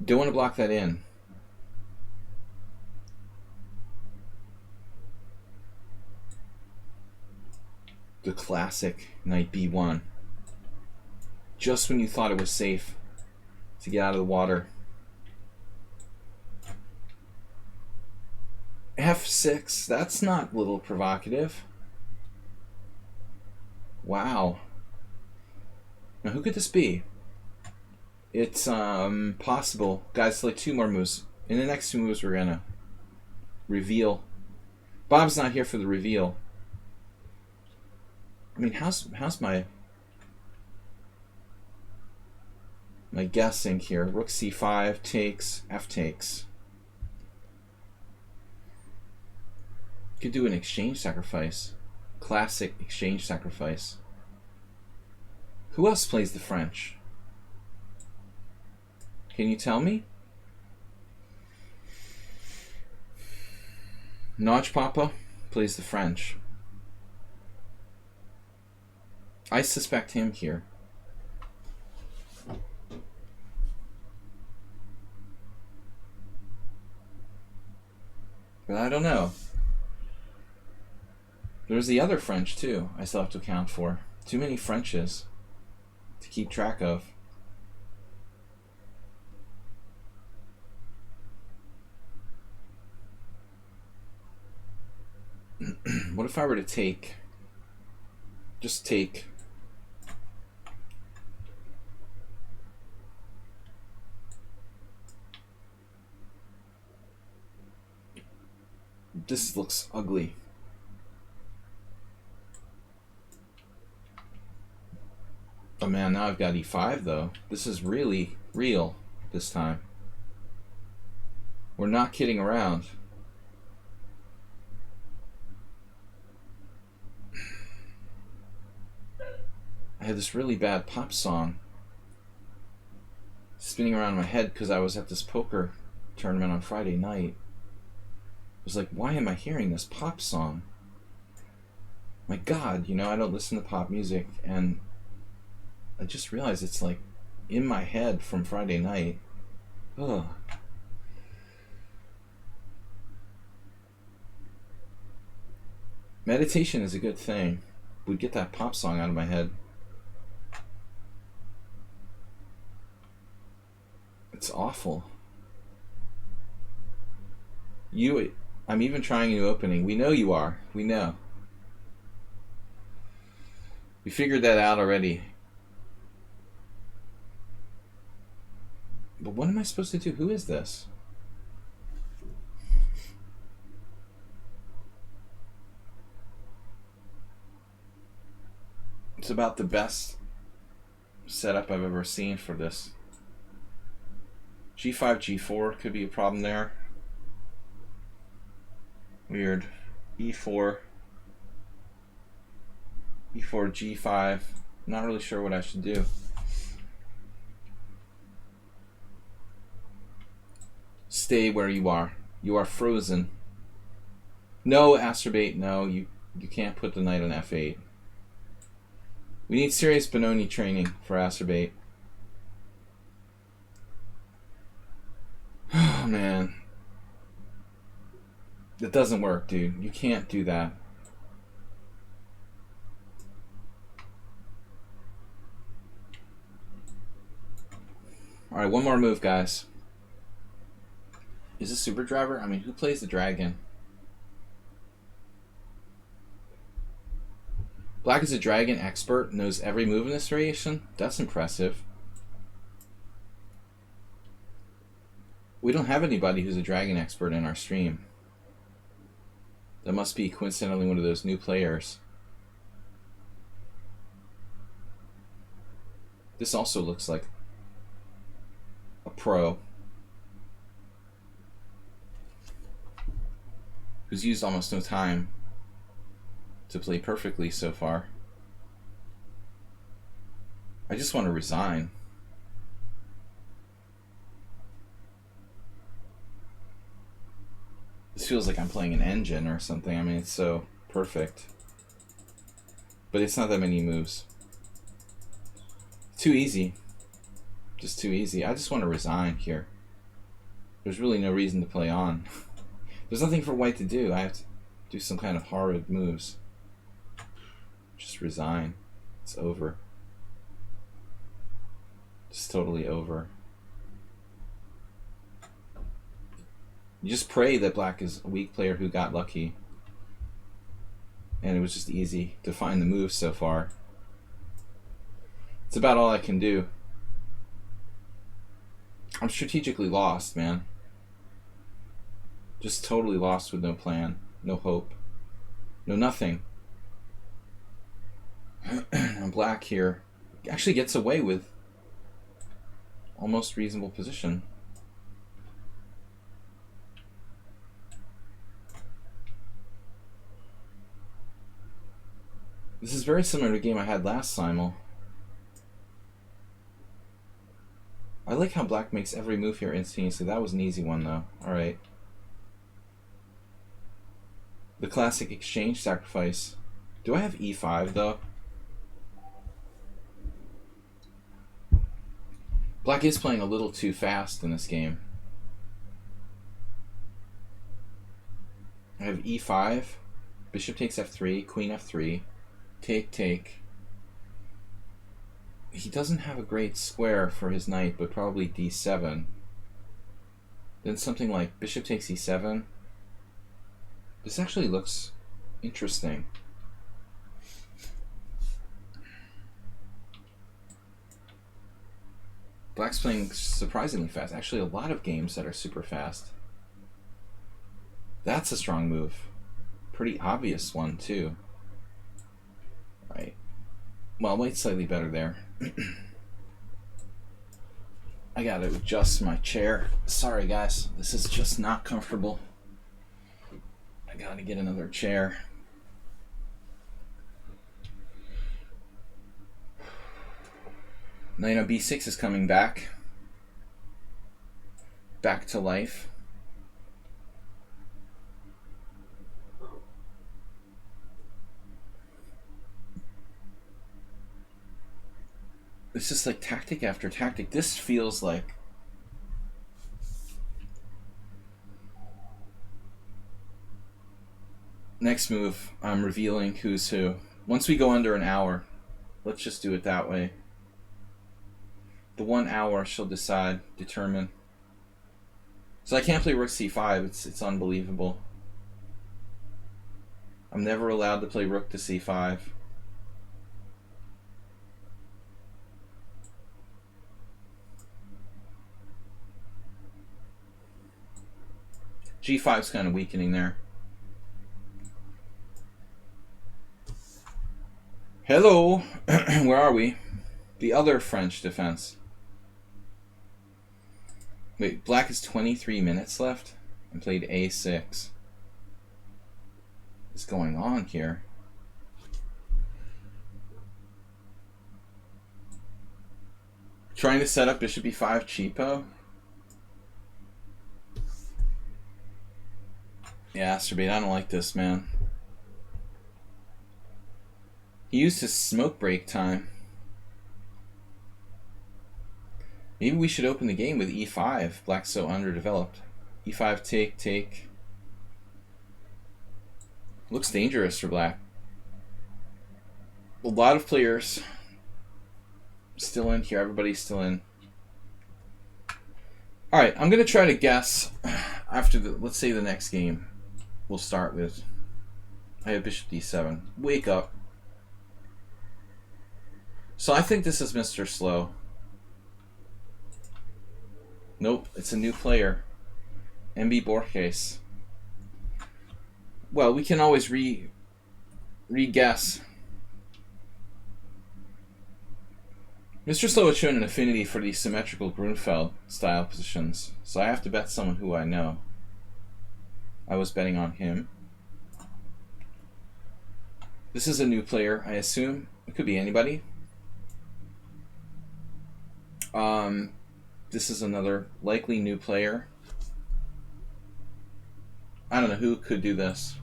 Don't want to block that in. The classic knight b1. Just when you thought it was safe to get out of the water. f6, that's not a little provocative. Wow. Now who could this be? It's possible. Guys, like 2 more moves. In the next 2 moves we're gonna reveal. Bob's not here for the reveal. I mean, how's my guessing here? Rook c5 takes, f takes. Could do an exchange sacrifice. Classic exchange sacrifice. Who else plays the French? Can you tell me? Notch Papa plays the French. I suspect him here. But I don't know. There's the other French too I still have to account for. Too many Frenches to keep track of. What if I were to take? Just take. This looks ugly. Oh man, now I've got e5 though. This is really real this time. We're not kidding around. I had this really bad pop song spinning around in my head because I was at this poker tournament on Friday night. I was like, why am I hearing this pop song? My God, you know, I don't listen to pop music, and I just realized it's like in my head from Friday night. Ugh. Meditation is a good thing. Would get that pop song out of my head. It's awful. I'm even trying a new opening. We know you are. We know. We figured that out already. But what am I supposed to do? Who is this? It's about the best setup I've ever seen for this. G5, G4 could be a problem there. Weird. E4. E4, G5. Not really sure what I should do. Stay where you are. You are frozen. No, Astrobate, no. You can't put the knight on F8. We need serious Benoni training for Astrobate. Oh, man. That doesn't work, dude. You can't do that. Alright, one more move, guys. Is this Super Driver? I mean, who plays the dragon? Black is a dragon expert, knows every move in this variation? That's impressive. We don't have anybody who's a dragon expert in our stream. That must be coincidentally one of those new players. This also looks like a pro who's used almost no time to play perfectly so far. I just want to resign. This feels like I'm playing an engine or something. I mean, it's so perfect. But it's not that many moves. Too easy. Just too easy. I just want to resign here. There's really no reason to play on. There's nothing for white to do. I have to do some kind of horrid moves. Just resign. It's over. It's totally over. You just pray that black is a weak player who got lucky. And it was just easy to find the moves so far. It's about all I can do. I'm strategically lost, man. Just totally lost with no plan, no hope, no nothing. And black here actually gets away with almost reasonable position. This is very similar to a game I had last Simul. I like how black makes every move here instantaneously. That was an easy one, though. Alright. The classic exchange sacrifice. Do I have E5, though? Black is playing a little too fast in this game. I have E5. Bishop takes F3. Queen F3. Take, take. He doesn't have a great square for his knight, but probably D7. Then something like bishop takes E7. This actually looks interesting. Black's playing surprisingly fast. Actually, a lot of games that are super fast. That's a strong move. Pretty obvious one, too. Right. Well, white's slightly better there. I gotta adjust my chair. Sorry, guys. This is just not comfortable. I gotta get another chair. Knight on B6 is coming back. Back to life. It's just like tactic after tactic. This feels like next move. I'm revealing who's who. Once we go under an hour, let's just do it that way. The 1 hour shall determine. So I can't play rook c5. It's unbelievable. I'm never allowed to play rook to c5. G5's kind of weakening there. Hello. Where are we? The other French defense. Wait, black has 23 minutes left and played a6. What's going on here? Trying to set up bishop e5 cheapo. Yeah, Asterbait, I don't like this, man. He used his smoke break time. Maybe we should open the game with e5. Black's so underdeveloped. e5 take, take. Looks dangerous for black. A lot of players still in here. Everybody's still in. Alright, I'm going to try to guess after the, let's say the next game we'll start with. I have bishop d7. Wake up. So I think this is Mr. Slow. Nope, it's a new player. MB Borges. Well, we can always re-guess. Mr. Slow has shown an affinity for these symmetrical Grunfeld style positions, so I have to bet someone who I know. I was betting on him. This is a new player, I assume. It could be anybody. This is another likely new player. I don't know who could do this.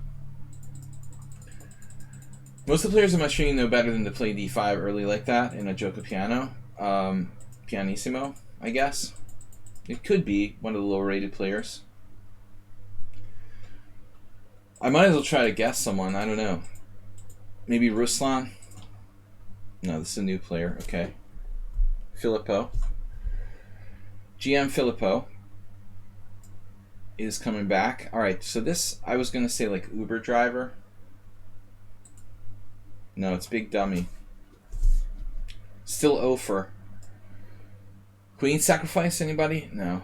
Most of the players on my stream know better than to play d5 early like that in a gioco piano. Pianissimo, I guess. It could be one of the lower rated players. I might as well try to guess someone, I don't know. Maybe Ruslan? No, this is a new player, okay. Filippo. GM Filippo is coming back. Alright, so this, I was going to say like Uber driver. No, it's Big Dummy. Still Ofer. Queen sacrifice, anybody? No.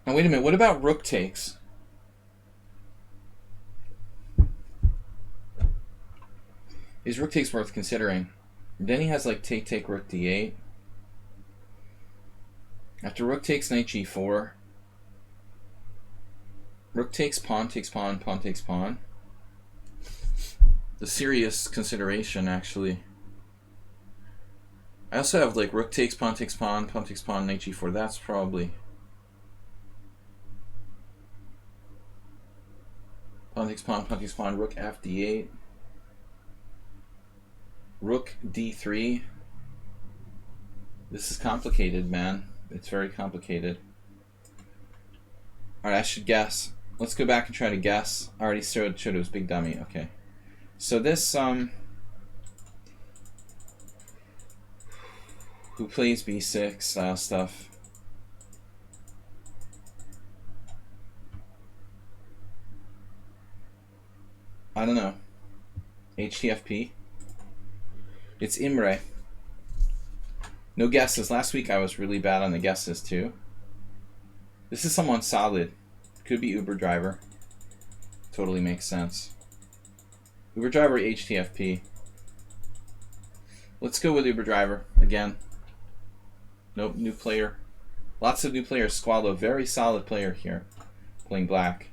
Now wait a minute, what about rook takes? Is rook takes worth considering? Then he has like take, take, rook d8. After rook takes, knight g4. Rook takes, pawn takes pawn, pawn takes pawn. The serious consideration, actually. I also have like rook takes, pawn takes pawn, pawn takes pawn, knight g4. That's probably... pawn takes pawn, rook f d8. Rook d3. This is complicated, man. It's very complicated. Alright, I should guess. Let's go back and try to guess. I already showed it was Big Dummy. Okay. So this, who plays b6 style stuff? I don't know. HTFP? It's Imre. No guesses. Last week I was really bad on the guesses too. This is someone solid. Could be Uber driver. Totally makes sense. Uber driver HTFP. Let's go with Uber driver again. Nope, new player. Lots of new players. Squalo, very solid player here. Playing black.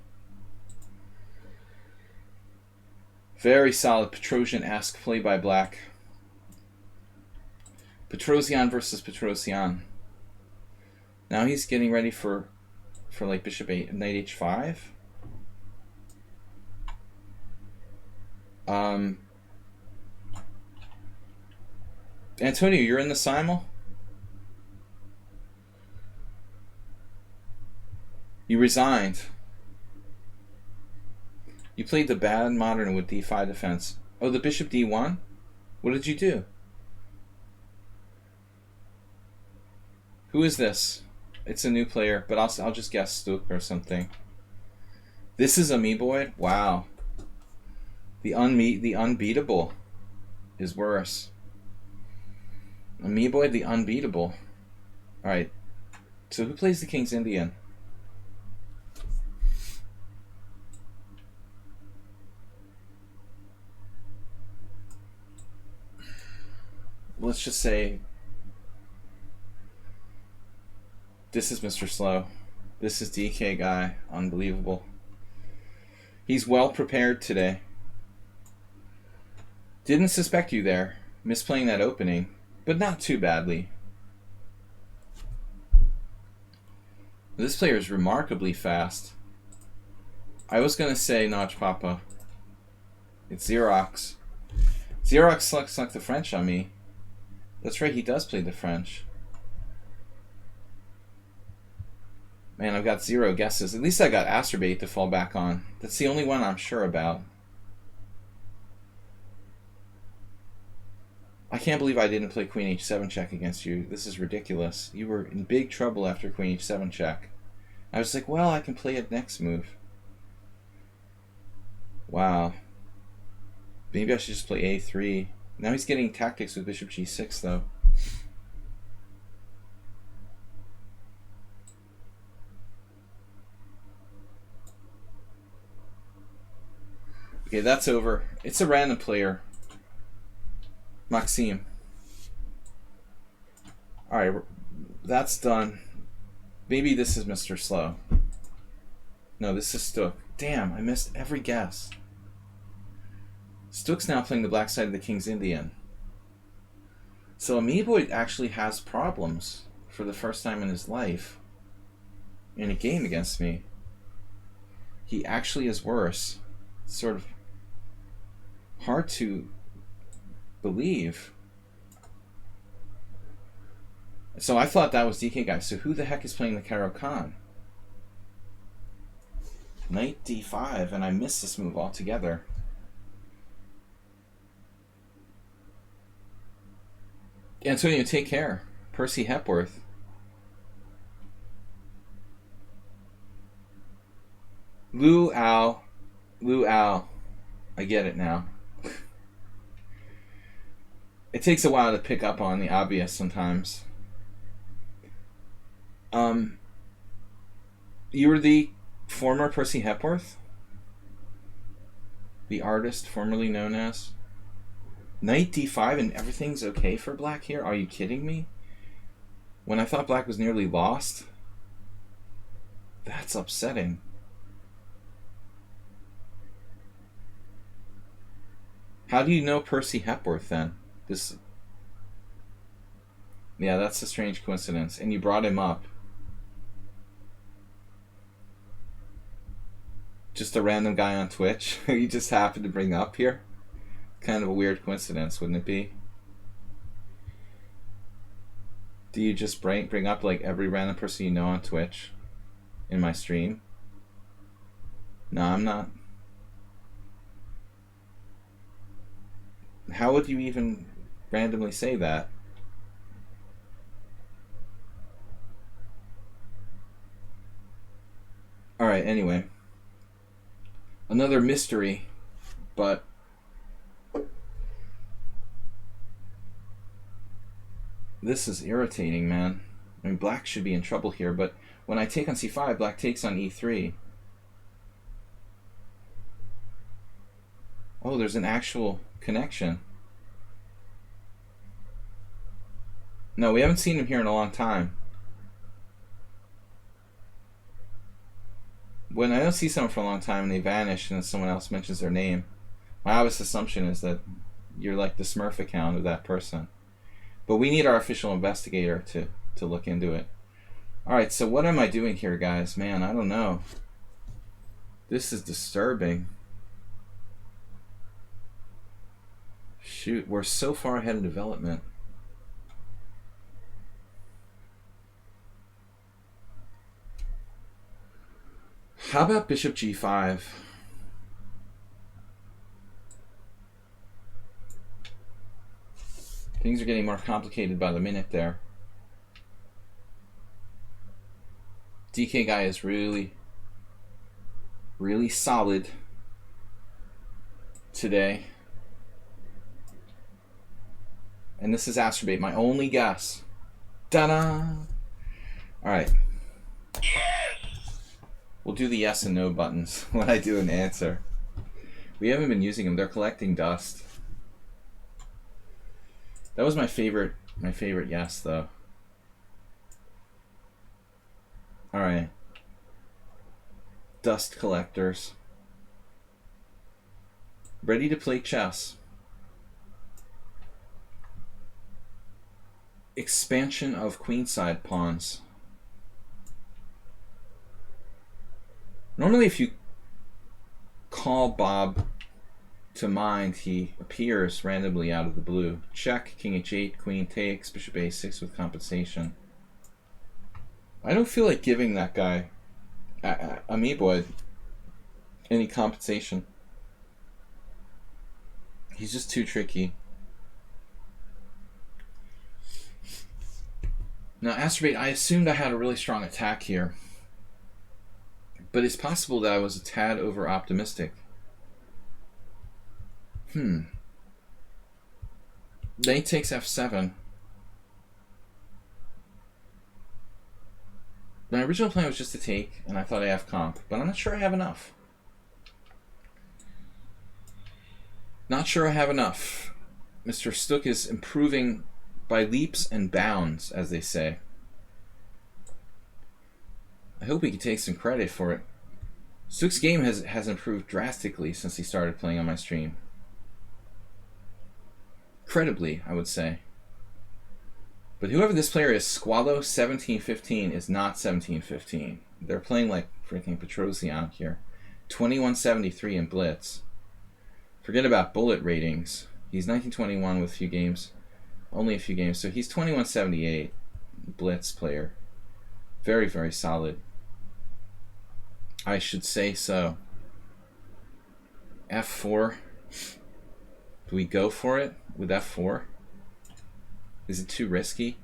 Very solid Petrosian-esque play by black. Petrosian versus Petrosian. Now he's getting ready for like bishop 8, knight h5. Antonio, you're in the simul? You resigned. You played the bad modern with d5 defense. Oh, the bishop d1? What did you do? Who is this? It's a new player, but I'll just guess Stuk or something. This is Amiiboid? Wow. The unbeatable is worse. Amiiboid, the unbeatable. Alright. So who plays the King's Indian? let's just say this is Mr. Slow. This is DK Guy. Unbelievable. He's well prepared today. Didn't suspect you there. Misplaying that opening, but not too badly. This player is remarkably fast. I was going to say Notch Papa. It's Xerox. Xerox select the French on me. That's right, he does play the French. Man, I've got 0 guesses. At least I got Astrobate to fall back on. That's the only one I'm sure about. I can't believe I didn't play Queen H7 check against you. This is ridiculous. You were in big trouble after Queen H7 check. I was like, well, I can play it next move. Wow. Maybe I should just play A3. Now he's getting tactics with Bishop G6, though. Okay, that's over. It's a random player. Maxime. Alright, that's done. Maybe this is Mr. Slow. No, this is Stook. Damn, I missed every guess. Stook's now playing the black side of the King's Indian. So Amiibo actually has problems for the first time in his life in a game against me. He actually is worse. It's sort of hard to believe. So I thought that was DK Guy. So who the heck is playing the Caro Kann? Knight D5, and I missed this move altogether. Antonio, take care. Percy Hepworth. Lu Al. Lu Al. I get it now. It takes a while to pick up on the obvious sometimes. You were the former Percy Hepworth? The artist formerly known as? Knight D5 and everything's okay for black here? Are you kidding me? When I thought black was nearly lost? That's upsetting. How do you know Percy Hepworth then? Yeah, that's a strange coincidence. And you brought him up. Just a random guy on Twitch you just happened to bring up here? Kind of a weird coincidence, wouldn't it be? Do you just bring up like every random person you know on Twitch in my stream? No, I'm not. How would you even randomly say that? Alright, anyway. Another mystery, but this is irritating, man. I mean, black should be in trouble here, but when I take on c5, black takes on e3. Oh, there's an actual connection. No, we haven't seen him here in a long time. When I don't see someone for a long time and they vanish and then someone else mentions their name, my obvious assumption is that you're like the Smurf account of that person. But we need our official investigator to look into it. Alright, so what am I doing here, guys? Man, I don't know. This is disturbing. Shoot, we're so far ahead of development. How about Bishop G5? Things are getting more complicated by the minute there. DK Guy is really solid today. And this is Astrobate, my only guess. Ta-da! Alright. We'll do the yes and no buttons when I do an answer. We haven't been using them. They're collecting dust. That was my favorite yes, though. Alright. Dust collectors. Ready to play chess. Expansion of queenside pawns. Normally if you call Bob to mind, he appears randomly out of the blue. Check, king h8, queen takes, bishop a6 with compensation. I don't feel like giving that guy, Amoeboid, any compensation. He's just too tricky. Now, Astrobate, I assumed I had a really strong attack here. But it's possible that I was a tad over-optimistic. Then he takes f7. My original plan was just to take, and I thought I have comp, but I'm not sure I have enough. Not sure I have enough. Mr. Stook is improving by leaps and bounds, as they say. I hope he can take some credit for it. Stook's game has improved drastically since he started playing on my stream. Credibly, I would say. But whoever this player is, Squallow1715 is not 1715. They're playing like freaking Petrosian here. 2173 in Blitz. Forget about bullet ratings. He's 1921 with a few games. Only a few games. So he's 2178 Blitz player. Very, very solid. I should say so. F4. Do we go for it with F4? Is it too risky?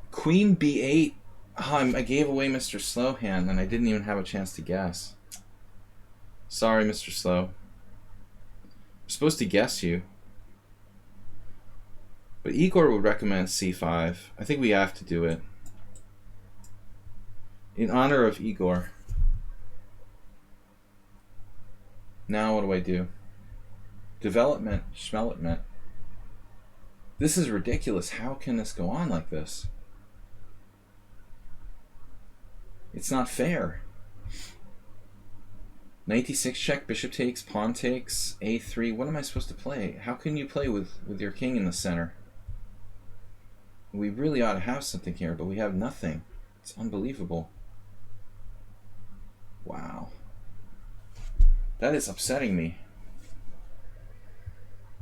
Queen B8. Oh, I gave away Mr. Slowhand and I didn't even have a chance to guess. Sorry, Mr. Slow. I'm supposed to guess you. But Igor would recommend C5. I think we have to do it. In honor of Igor. Now what do I do? Development, schmelopment. This is ridiculous. How can this go on like this? It's not fair. Knight d6 check, bishop takes, pawn takes, a3. What am I supposed to play? How can you play with your king in the center? We really ought to have something here, but we have nothing. It's unbelievable. Wow. That is upsetting me.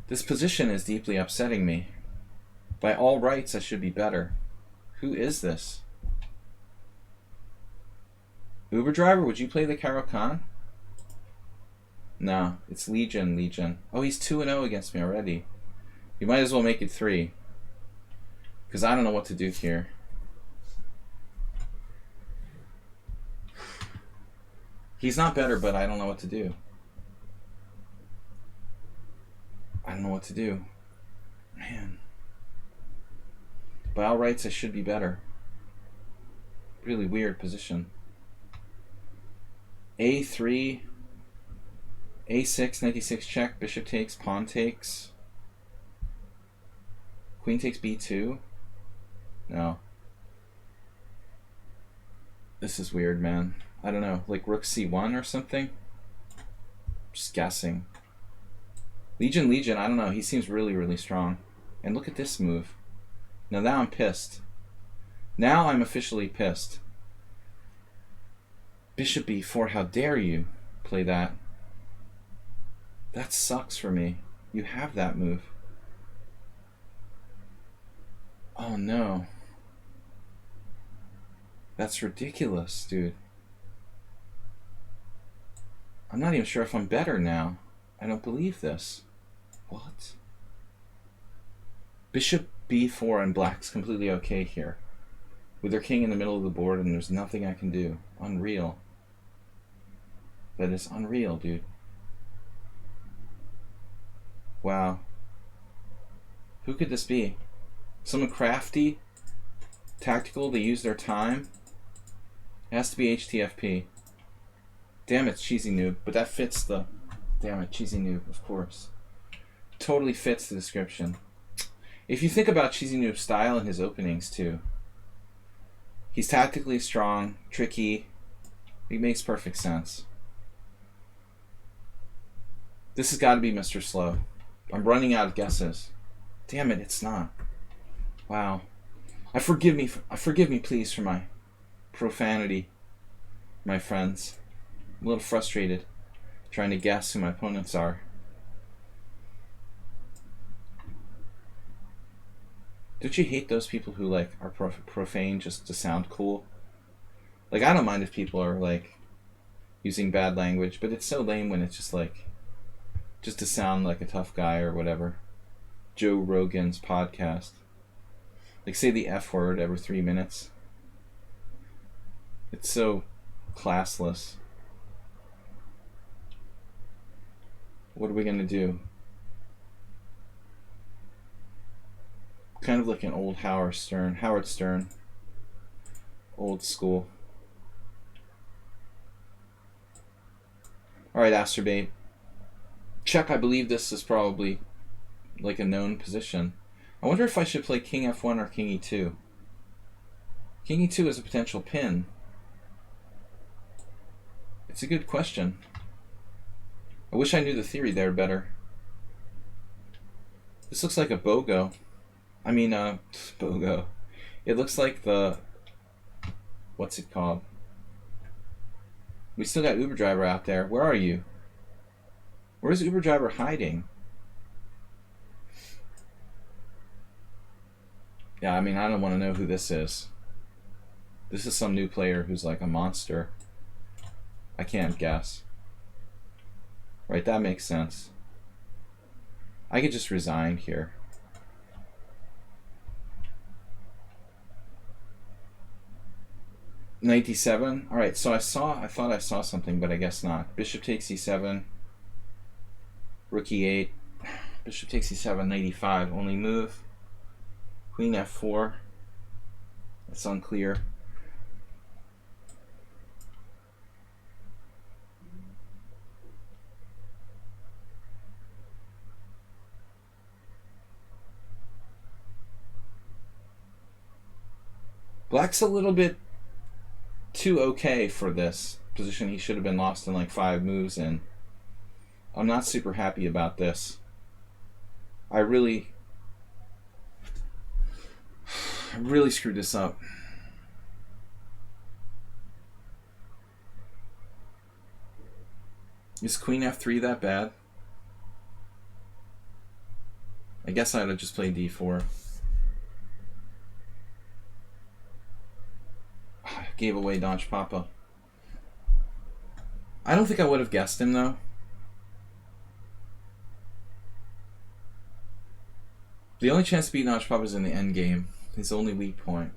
This position is deeply upsetting me. By all rights, I should be better. Who is this? Uber driver, would you play the Caro-Kann? No, it's Legion. Oh, he's 2-0 against me already. You might as well make it 3. Because I don't know what to do here. He's not better, but I don't know what to do. I don't know what to do. Man. By all rights, I should be better. Really weird position. A3, A6, 96 check, bishop takes, pawn takes. Queen takes B2. No. This is weird, man. I don't know, like rook C1 or something? Just guessing. Legion, I don't know. He seems really, really strong. And look at this move. Now I'm pissed. Now I'm officially pissed. Bishop B4, how dare you play that? That sucks for me. You have that move. Oh no. That's ridiculous, dude. I'm not even sure if I'm better now. I don't believe this. What? Bishop B4 and black's completely okay here. With their king in the middle of the board and there's nothing I can do. Unreal. That is unreal, dude. Wow. Who could this be? Someone crafty? Tactical to use their time? It has to be HTFP. Damn, it's cheesy noob, but that fits the Damn it, Cheesy Noob, of course. Totally fits the description. If you think about Cheesy Noob's style and his openings too, he's tactically strong, tricky. It makes perfect sense. This has got to be Mr. Slow. I'm running out of guesses. Damn it, it's not. Wow. Forgive me, please, for my profanity, my friends. I'm a little frustrated trying to guess who my opponents are. Don't you hate those people who like are profane just to sound cool? Like, I don't mind if people are like using bad language, but it's so lame when it's just like just to sound like a tough guy or whatever. Joe Rogan's podcast. Like, say the F word every 3 minutes. It's so classless. What are we gonna do? Kind of like an old Howard Stern. Old school. Alright, Asterbate. Check, I believe this is probably like a known position. I wonder if I should play King F1 or King E2. King E2 is a potential pin. It's a good question. I wish I knew the theory there better. This looks like a BOGO. I mean, BOGO. It looks like the... What's it called? We still got Uber Driver out there. Where are you? Where's Uber Driver hiding? Yeah, I mean, I don't want to know who this is. This is some new player who's like a monster. I can't guess. Right, that makes sense. I could just resign here. Knight d7. All right, so I thought I saw something, but I guess not. Bishop takes e7. Rook e8. Bishop takes e7. Knight e5. Only move. Queen f4. That's unclear. Black's a little bit too okay for this position. He should have been lost in like 5 moves, and I'm not super happy about this. I really screwed this up. Is Queen f3 that bad? I guess I'd have just played d4. Gave away Donch Papa. I don't think I would have guessed him though. The only chance to beat Donch Papa is in the end game. His only weak point.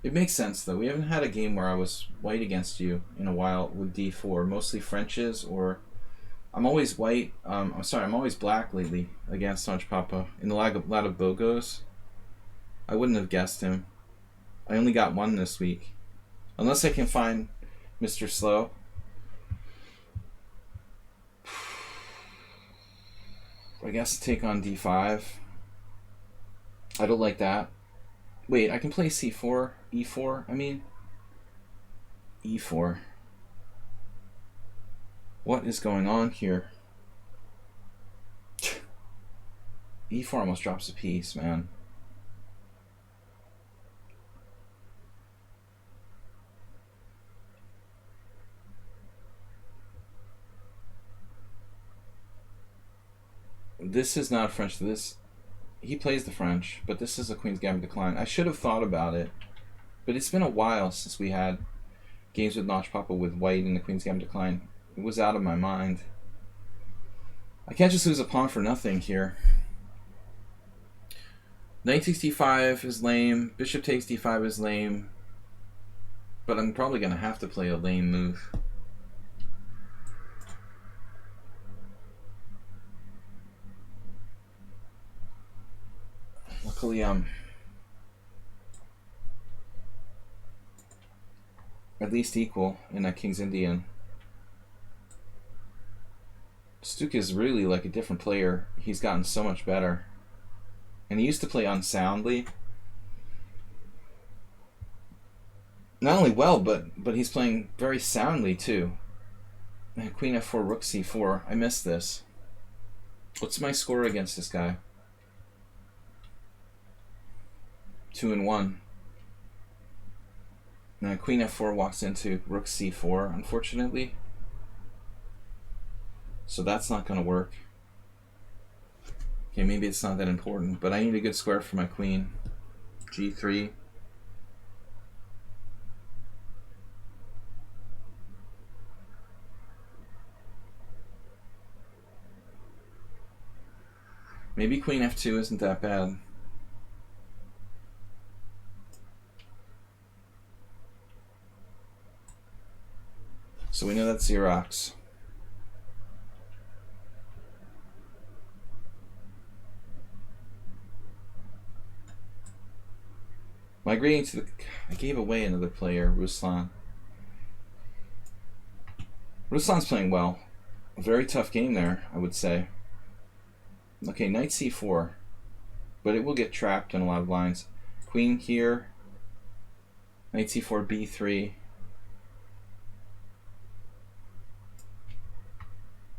It makes sense though. We haven't had a game where I was white against you in a while with d4. Mostly Frenches, or I'm always white. I'm always black lately against Donch Papa. In a lot of BOGOs, I wouldn't have guessed him. I only got 1 this week. Unless I can find Mr. Slow. I guess take on d5. I don't like that. Wait, I can play c4, e4, I mean. e4. What is going on here? e4 almost drops a piece, man. This is not French. He plays the French, but this is a Queen's Gambit decline. I should have thought about it, but it's been a while since we had games with Notch Papa with white in the Queen's Gambit decline. It was out of my mind. I can't just lose a pawn for nothing here. Knight takes d5 is lame. Bishop takes d5 is lame. But I'm probably going to have to play a lame move. Luckily, at least equal in that King's Indian. Stuka is really like a different player. He's gotten so much better. And he used to play unsoundly. Not only well, but he's playing very soundly too. Man, Queen F4, Rook C4. I missed this. What's my score against this guy? 2-1. Now Queen F4 walks into Rook C4, unfortunately. So that's not going to work. Okay, maybe it's not that important, but I need a good square for my queen. G3. Maybe Queen F2 isn't that bad. So we know that's Xerox. Migrating to the... I gave away another player, Ruslan. Ruslan's playing well. A very tough game there, I would say. Okay, knight c4. But it will get trapped in a lot of lines. Queen here. Knight c4, b3.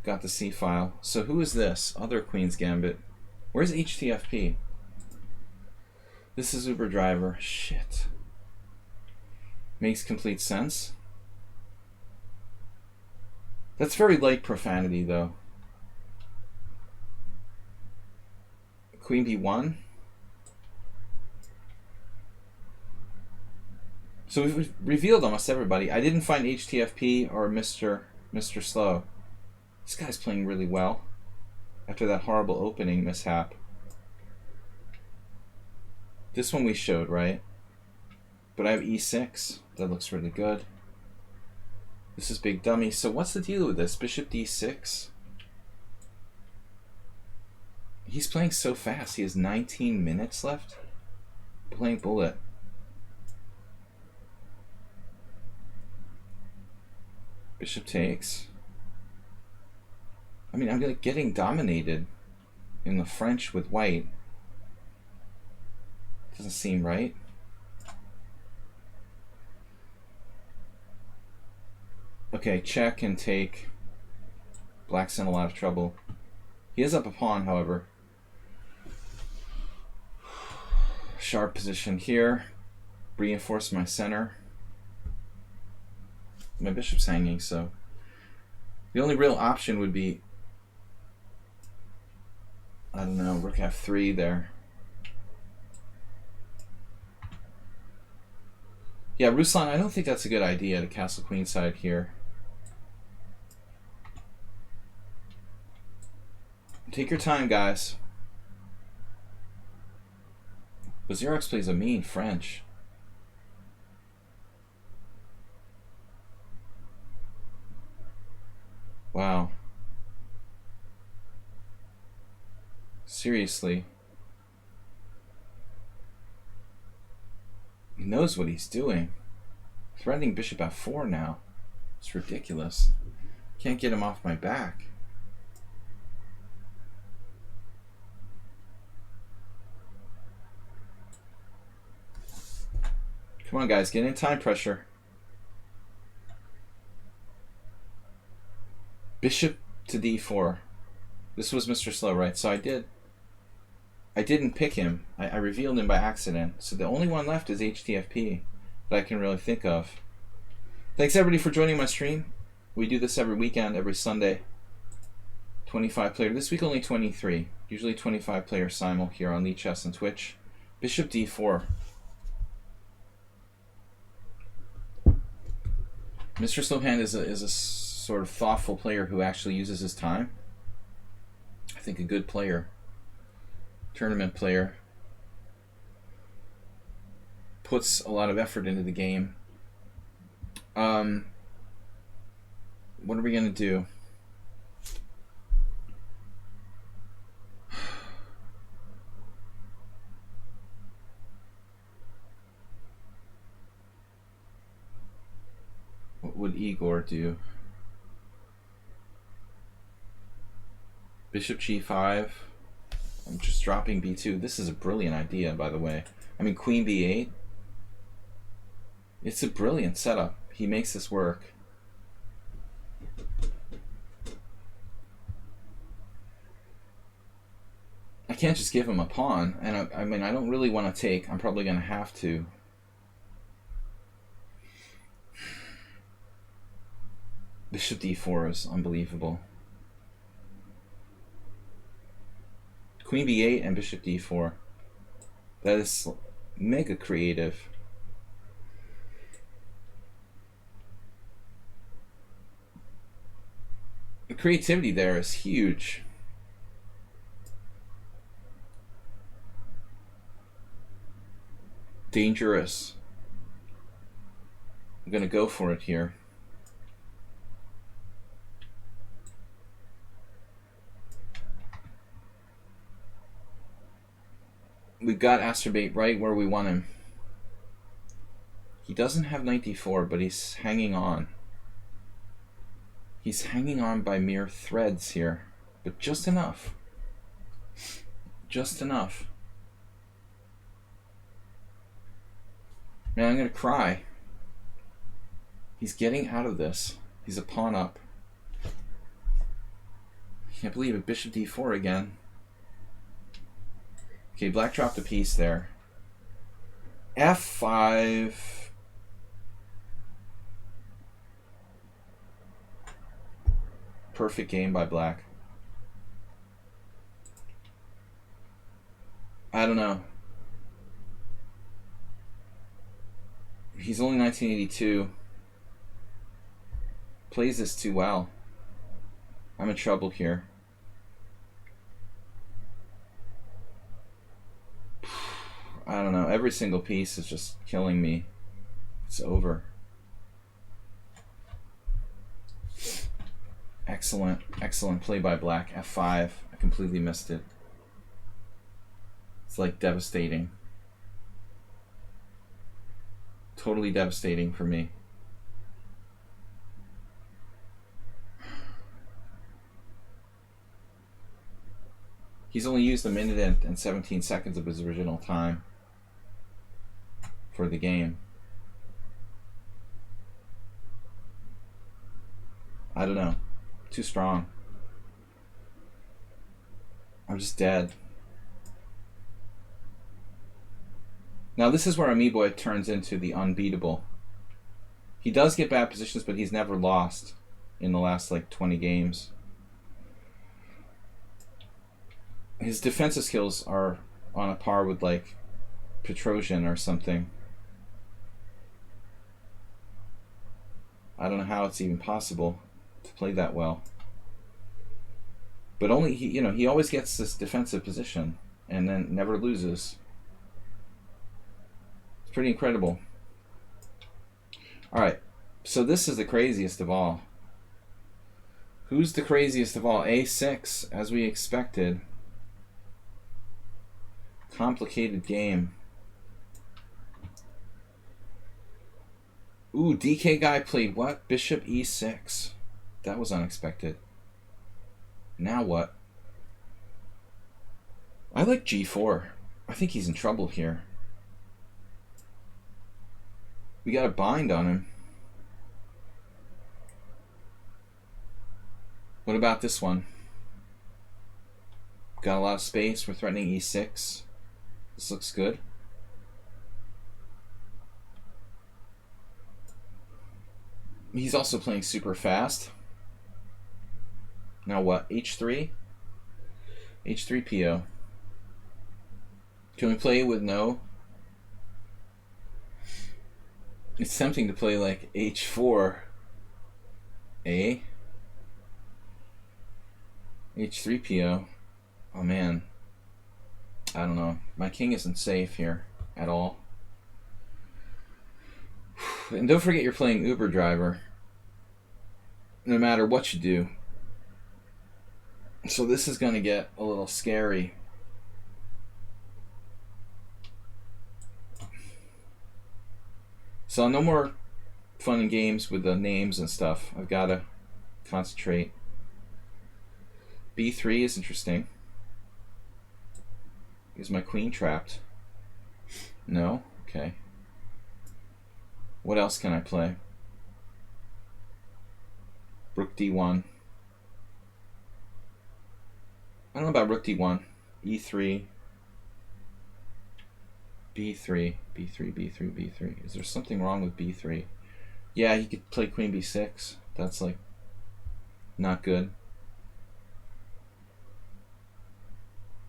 Got the c file. So who is this? Other Queen's Gambit. Where's HTFP? This is Uber Driver. Shit. Makes complete sense. That's very light profanity, though. Queen b1. So we've revealed almost everybody. I didn't find HTFP or Mr. Slow. This guy's playing really well after that horrible opening mishap. This one we showed, right? But I have e6. That looks really good. This is big dummy. So what's the deal with this? Bishop d6. He's playing so fast. He has 19 minutes left. Playing bullet. Bishop takes. I mean, I'm getting dominated in the French with white. Doesn't seem right. Okay, check and take. Black's in a lot of trouble. He is up a pawn, however. Sharp position here. Reinforce my center. My bishop's hanging, so the only real option would be, I don't know, rook f3 there. Yeah, Ruslan, I don't think that's a good idea to castle queenside here. Take your time, guys. But Xerox plays a mean French. Wow. Seriously. He knows what he's doing. Threatening bishop f4 now. It's ridiculous. Can't get him off my back. Come on, guys, get in time pressure. Bishop to d4. This was Mr. Slow, right? So I didn't pick him. I revealed him by accident. So the only one left is HTFP that I can really think of. Thanks everybody for joining my stream. We do this every weekend, every Sunday. 25 player. This week only 23. Usually 25 player simul here on lichess and Twitch. Bishop d4. Mr. Slowhand is a sort of thoughtful player who actually uses his time. I think a good player. Tournament player. Puts a lot of effort into the game. What are we going to do? What would Igor do? Bishop g5. I'm just dropping b2. This is a brilliant idea, by the way. I mean, queen b8. It's a brilliant setup. He makes this work. I can't just give him a pawn, and I mean, I don't really want to take. I'm probably going to have to. Bishop d4 is unbelievable. Queen b8 and bishop d4. That is mega creative. The creativity there is huge. Dangerous. I'm gonna go for it here. We've got Astrobate right where we want him. He doesn't have knight d4, but he's hanging on. He's hanging on by mere threads here, but just enough. Just enough. Man, I'm gonna cry. He's getting out of this. He's a pawn up. Can't believe it. Bishop d4 again. Okay, black dropped a piece there. f5. Perfect game by black. I don't know. He's only 1982. Plays this too well. I'm in trouble here. I don't know. Every single piece is just killing me. It's over. Excellent, excellent play by black. f5. I completely missed it. It's like devastating. Totally devastating for me. He's only used a minute and 17 seconds of his original time for the game. I don't know. Too strong. I'm just dead. Now this is where Amiiboy turns into the unbeatable. He does get bad positions, but he's never lost in the last like 20 games. His defensive skills are on a par with like Petrosian or something. I don't know how it's even possible to play that well. But only he, you know, he always gets this defensive position and then never loses. It's pretty incredible. All right, so this is the craziest of all. Who's the craziest of all? A6, as we expected. Complicated game. Ooh, DK guy played what? Bishop e6. That was unexpected. Now what? I like g4. I think he's in trouble here. We got a bind on him. What about this one? Got a lot of space. We're threatening e6. This looks good. He's also playing super fast. Now what? h3? h3 PO. Can we play with no? It's tempting to play like h4 A. h3 PO. Oh man. I don't know. My king isn't safe here at all. And don't forget you're playing Uber driver. No matter what you do. So this is going to get a little scary. So no more fun and games with the names and stuff. I've got to concentrate. B3 is interesting. Is my queen trapped? No? Okay. What else can I play? Rook D1. I don't know about rook D1. E3. B3. B3, B3, B3. Is there something wrong with B3? Yeah, he could play queen B6. That's like not good.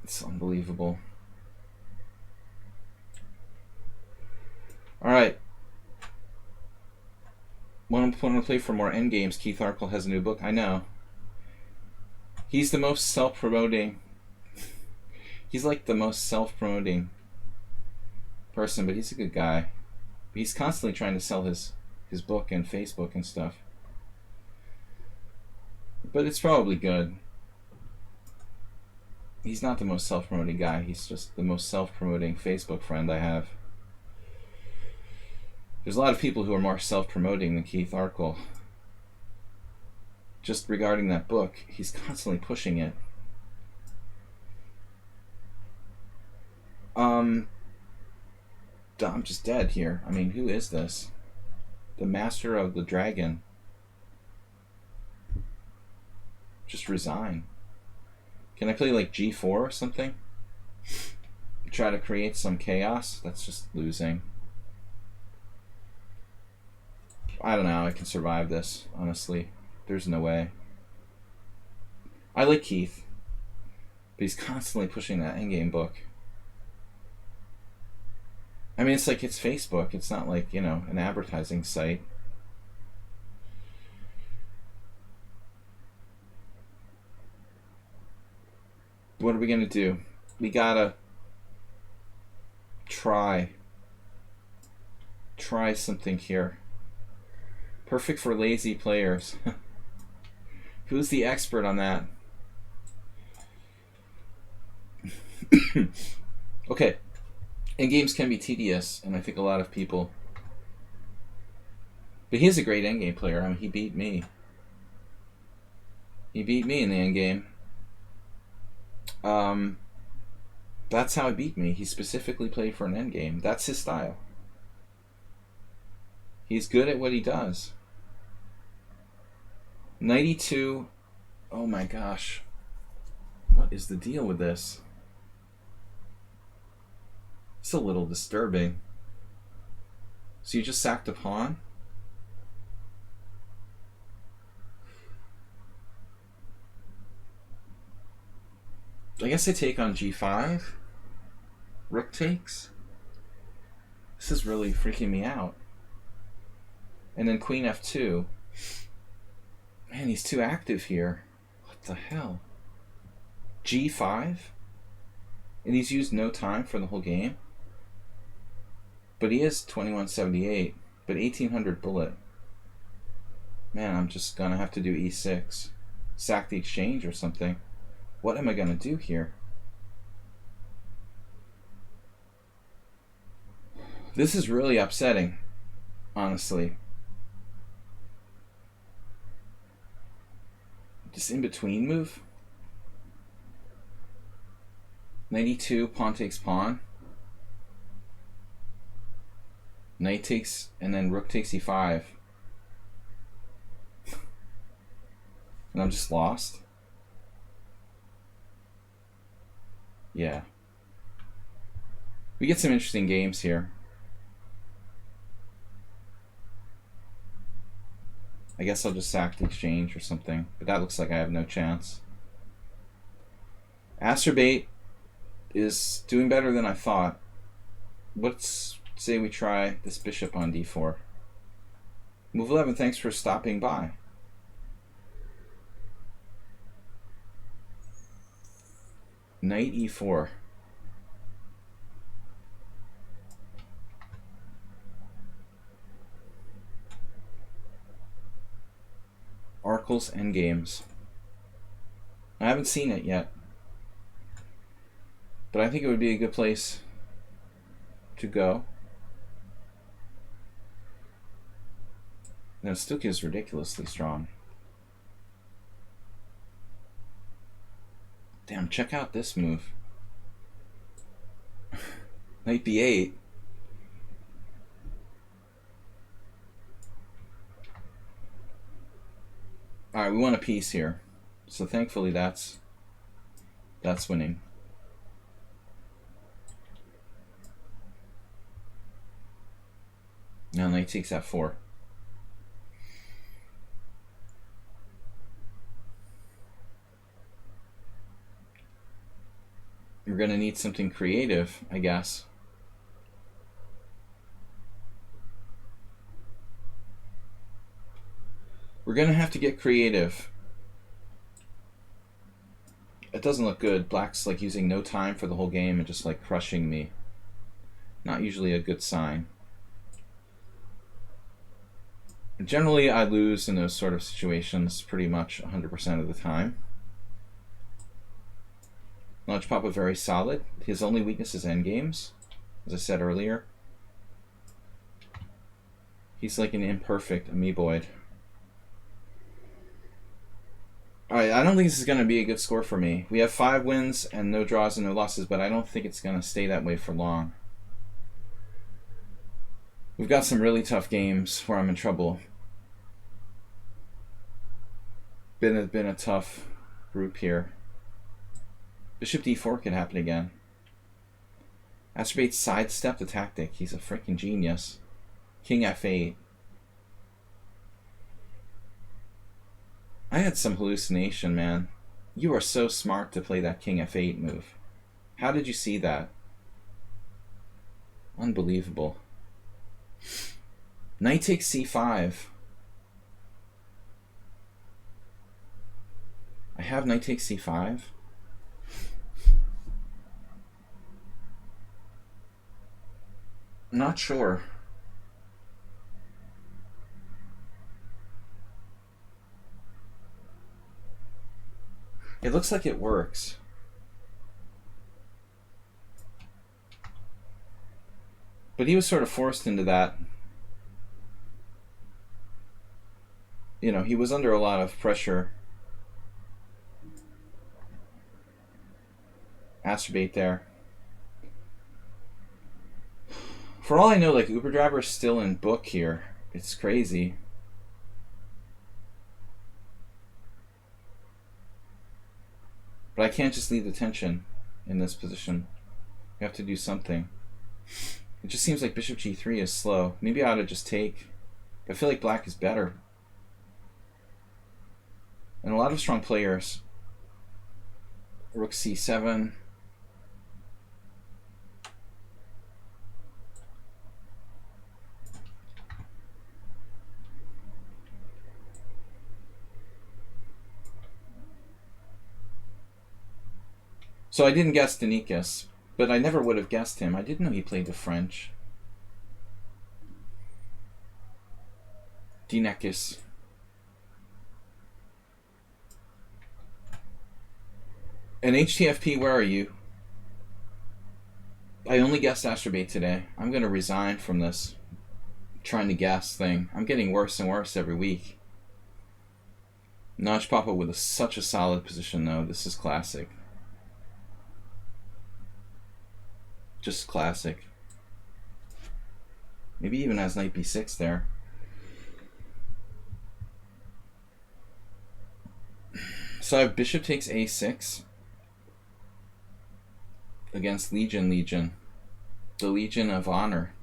It's unbelievable. Alright. Want to play for more endgames? Keith Arkell has a new book. I know. He's the most self-promoting. He's like the most self-promoting person, but he's a good guy. He's constantly trying to sell his book and Facebook and stuff. But it's probably good. He's not the most self-promoting guy. He's just the most self-promoting Facebook friend I have. There's a lot of people who are more self-promoting than Keith Arkell. Just regarding that book, he's constantly pushing it. I'm just dead here. I mean, who is this? The Master of the Dragon. Just resign. Can I play like G4 or something? Try to create some chaos? That's just losing. I don't know how I can survive this, honestly. There's no way. I like Keith, but he's constantly pushing that endgame book. I mean, it's like it's Facebook. It's not like, you know, an advertising site. What are we going to do? We gotta try something here. Perfect for lazy players. Who's the expert on that? Okay. And games can be tedious, and I think a lot of people... But he's a great endgame player. I mean, he beat me. He beat me in the endgame. That's how he beat me. He specifically played for an endgame. That's his style. He's good at what he does. 92. Oh my gosh. What is the deal with this? It's a little disturbing. So you just sacked a pawn? I guess I take on G5. Rook takes. This is really freaking me out. And then Queen F2. Man, he's too active here. What the hell? G5? And he's used no time for the whole game? But he is 2178. But 1800 bullet. Man, I'm just gonna have to do E6. Sack the exchange or something. What am I gonna do here? This is really upsetting, honestly. This in-between move? 92, pawn takes pawn. Knight takes, and then rook takes E5. And I'm just lost? Yeah. We get some interesting games here. I guess I'll just sack the exchange or something, but that looks like I have no chance. Asterbait is doing better than I thought. Let's say we try this bishop on D4. Move 11, thanks for stopping by. Knight E4. Arkell's Endgames. I haven't seen it yet, but I think it would be a good place to go. Now, Stuka is ridiculously strong. Damn, check out this move. Knight b8. Alright, we want a piece here. So thankfully that's winning. Now knight takes f4. We're going to need something creative, I guess. We're going to have to get creative. It doesn't look good. Black's like using no time for the whole game and just like crushing me. Not usually a good sign. Generally, I lose in those sort of situations pretty much 100% of the time. Launch Papa very solid. His only weakness is endgames, as I said earlier. He's like an imperfect amoeboid. Alright, I don't think this is going to be a good score for me. We have 5 wins and no draws and no losses, but I don't think it's going to stay that way for long. We've got some really tough games where I'm in trouble. Been a tough group here. Bishop d4 could happen again. Astrobate sidestepped the tactic. He's a freaking genius. King f8. I had some hallucination, man. You are so smart to play that king f8 move. How did you see that? Unbelievable. Knight takes c5. I have knight takes c5. I'm not sure. It looks like it works. But he was sort of forced into that. You know, he was under a lot of pressure. Astrobate there. For all I know, like, Uber Driver's still in book here. It's crazy. But I can't just leave the tension in this position. You have to do something. It just seems like bishop g3 is slow. Maybe I ought to just take. I feel like black is better. And a lot of strong players. Rook c7. So I didn't guess Danikas, but I never would have guessed him. I didn't know he played the French. Danikas. And HTFP, where are you? I only guessed Astrobate today. I'm going to resign from this trying to guess thing. I'm getting worse and worse every week. Notch Papa with such a solid position, though. This is classic. Just classic. Maybe even has knight b6 there. So I have bishop takes a6 against Legion. The Legion of Honor.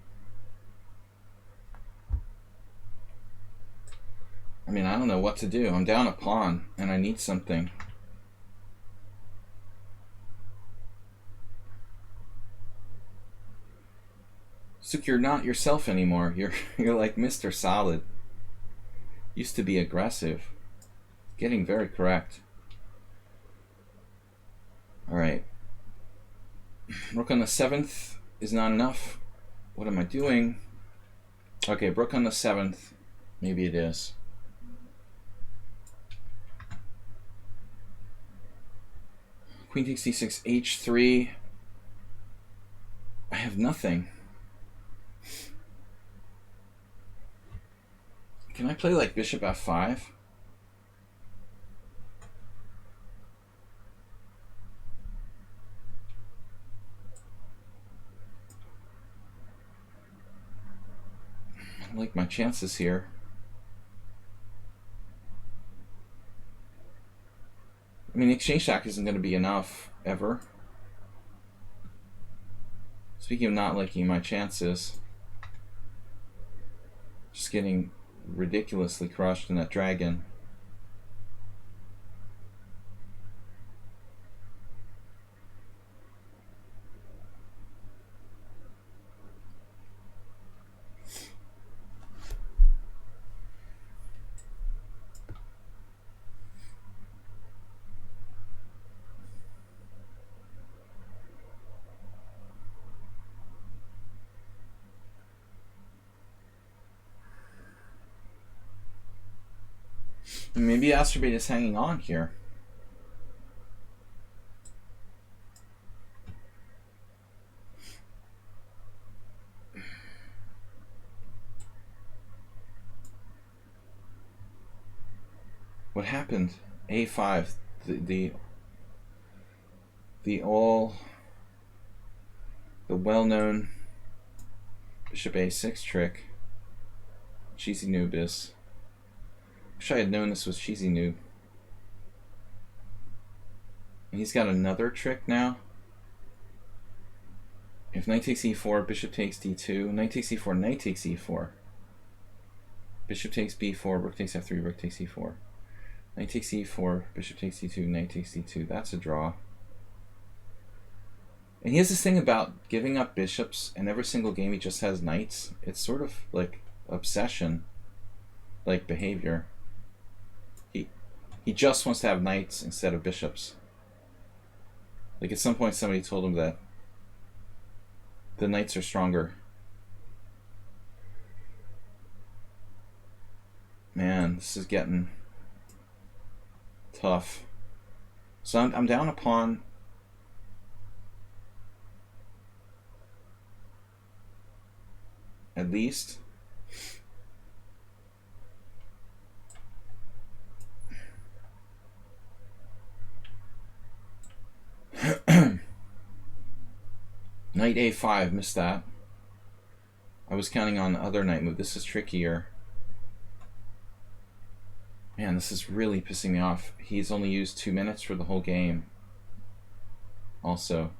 I mean, I don't know what to do. I'm down a pawn and I need something. Suk, you're not yourself anymore. You're like Mr. Solid. Used to be aggressive. Getting very correct. Alright. Rook on the 7th is not enough. What am I doing? Okay, rook on the 7th. Maybe it is. Queen takes d6, h3. I have nothing. Can I play like bishop f5? I like my chances here. I mean, exchange stack isn't going to be enough, ever. Speaking of not liking my chances, just getting ridiculously crushed in that dragon. Maybe Astrobate is hanging on here. What happened? A5, the well-known bishop A6 trick. Cheesy noob is. Wish I had known this was cheesy noob. And he's got another trick now. If knight takes e4, bishop takes d2, knight takes e4, knight takes e4. Bishop takes b4, rook takes f3, rook takes e4. Knight takes e4, bishop takes d2, knight takes d2. That's a draw. And he has this thing about giving up bishops, and every single game he just has knights. It's sort of like obsession-like behavior. He just wants to have knights instead of bishops. Like at some point somebody told him that the knights are stronger. Man, this is getting tough. So I'm down a pawn. At least. Knight a5, missed that. I was counting on the other knight move. This is trickier. Man, this is really pissing me off. He's only used 2 minutes for the whole game. Also.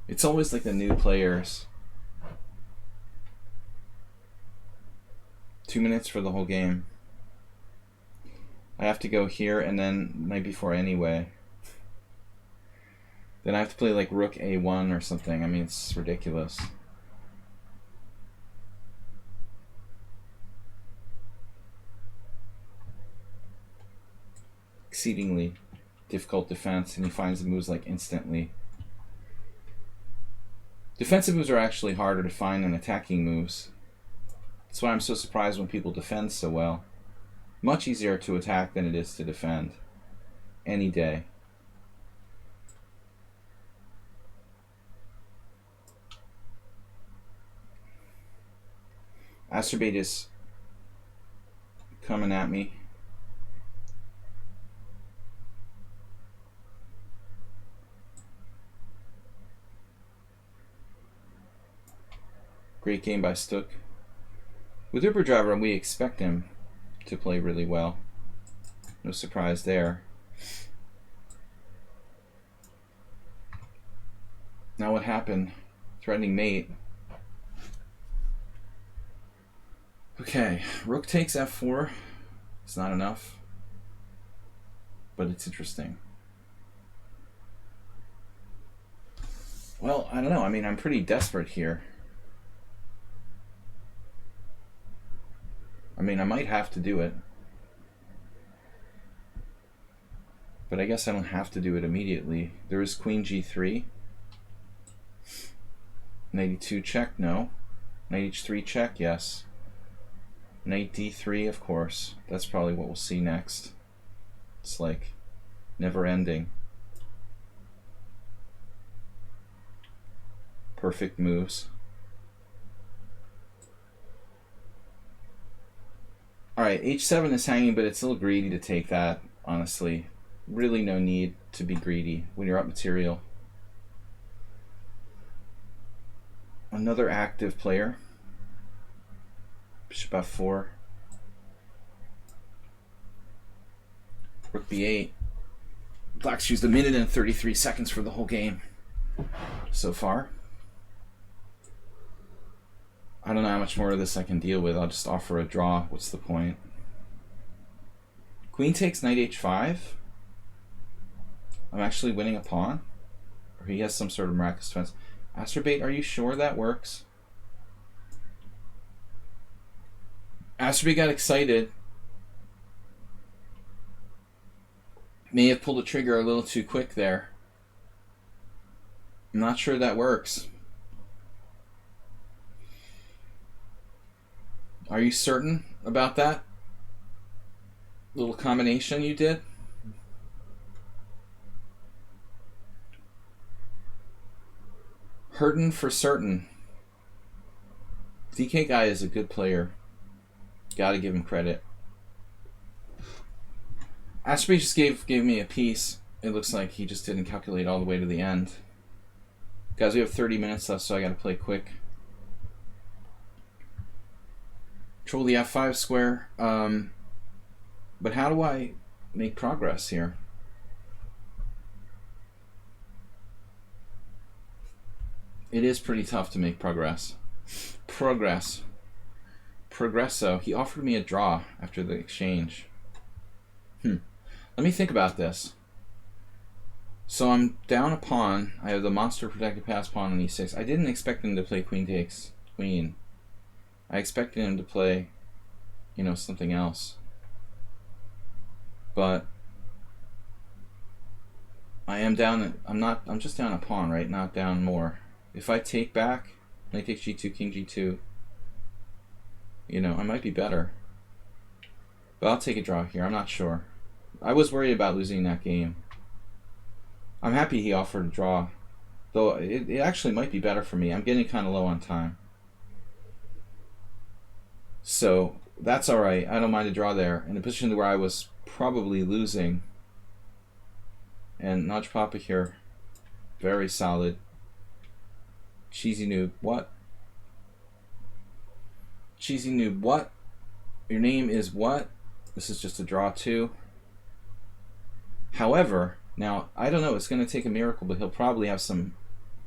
It's always like the new players. 2 minutes for the whole game. I have to go here and then knight b4 anyway. Then I have to play like rook a1 or something. I mean, it's ridiculous. Exceedingly difficult defense, and he finds the moves like instantly. Defensive moves are actually harder to find than attacking moves. That's why I'm so surprised when people defend so well. Much easier to attack than it is to defend. Any day. Astrobate is coming at me. Great game by Stook. With Uber Driver, we expect him to play really well. No surprise there. Now what happened? Threatening mate. Okay, rook takes f4. It's not enough, but it's interesting. Well, I don't know. I mean, I'm pretty desperate here. I mean, I might have to do it. But I guess I don't have to do it immediately. There is queen g3. Knight e2 check, no. Knight h3 check, yes. Knight d3, of course. That's probably what we'll see next. It's like never ending. Perfect moves. Alright, h7 is hanging, but it's a little greedy to take that, honestly. Really no need to be greedy when you're up material. Another active player. Bishop f4. Rook b8. Black's used 1 minute and 33 seconds for the whole game so far. I don't know how much more of this I can deal with. I'll just offer a draw. What's the point? Queen takes knight h5. I'm actually winning a pawn. Or he has some sort of miraculous defense. Astrobait, are you sure that works? Astrobait got excited. May have pulled the trigger a little too quick there. I'm not sure that works. Are you certain about that little combination you did? Hurtin for certain. DK guy is a good player. Gotta give him credit. Ashby just gave me a piece. It looks like he just didn't calculate all the way to the end. Guys, we have 30 minutes left, so I gotta play quick. Control the F5 square. But how do I make progress here? It is pretty tough to make progress. Progresso. He offered me a draw after the exchange. Let me think about this. So I'm down a pawn. I have the monster protected pass pawn on e6. I didn't expect him to play queen takes queen. I expected him to play, something else. But I am down. I'm just down a pawn, right? Not down more. If I take back, knight takes g2, king g2, I might be better. But I'll take a draw here. I'm not sure. I was worried about losing that game. I'm happy he offered a draw, though it actually might be better for me. I'm getting kind of low on time. So that's all right. I don't mind a draw there. In a position where I was probably losing. And Notch Papa here, very solid. Cheesy noob, what? Cheesy noob, what? Your name is what? This is just a draw too. However, now, I don't know, it's going to take a miracle, but he'll probably have some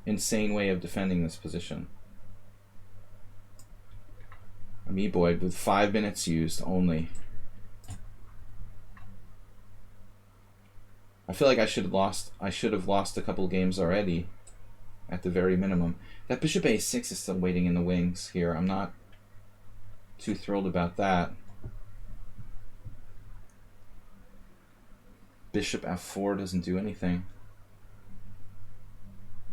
insane way of defending this position. Ameboid with 5 minutes used only. I feel like I should have lost a couple games already, at the very minimum. That bishop a6 is still waiting in the wings here. I'm not too thrilled about that. Bishop f4 doesn't do anything.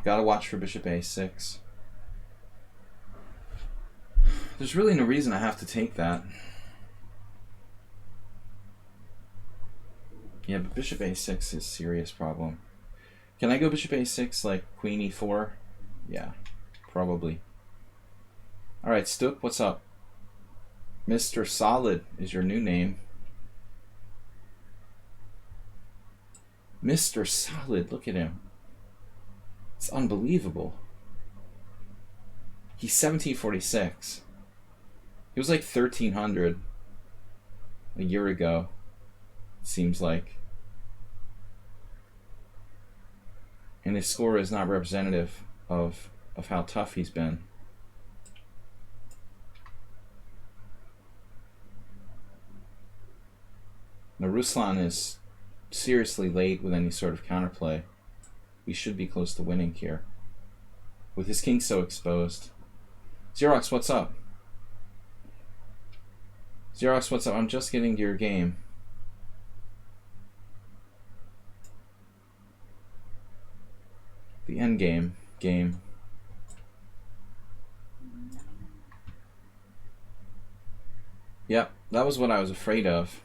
Gotta watch for bishop a6. There's really no reason I have to take that. Yeah, but bishop a6 is a serious problem. Can I go bishop a6 like queen e4? Yeah, probably. Alright, Stook, what's up? Mr. Solid is your new name. Mr. Solid, look at him. It's unbelievable. He's 1746. He was like 1300 a year ago, it seems like. And his score is not representative of how tough he's been. Now Ruslan is seriously late with any sort of counterplay. We should be close to winning here. With his king so exposed. Xerox, what's up? Xerox, what's up? I'm just getting to your game. The end game. Yep, that was what I was afraid of.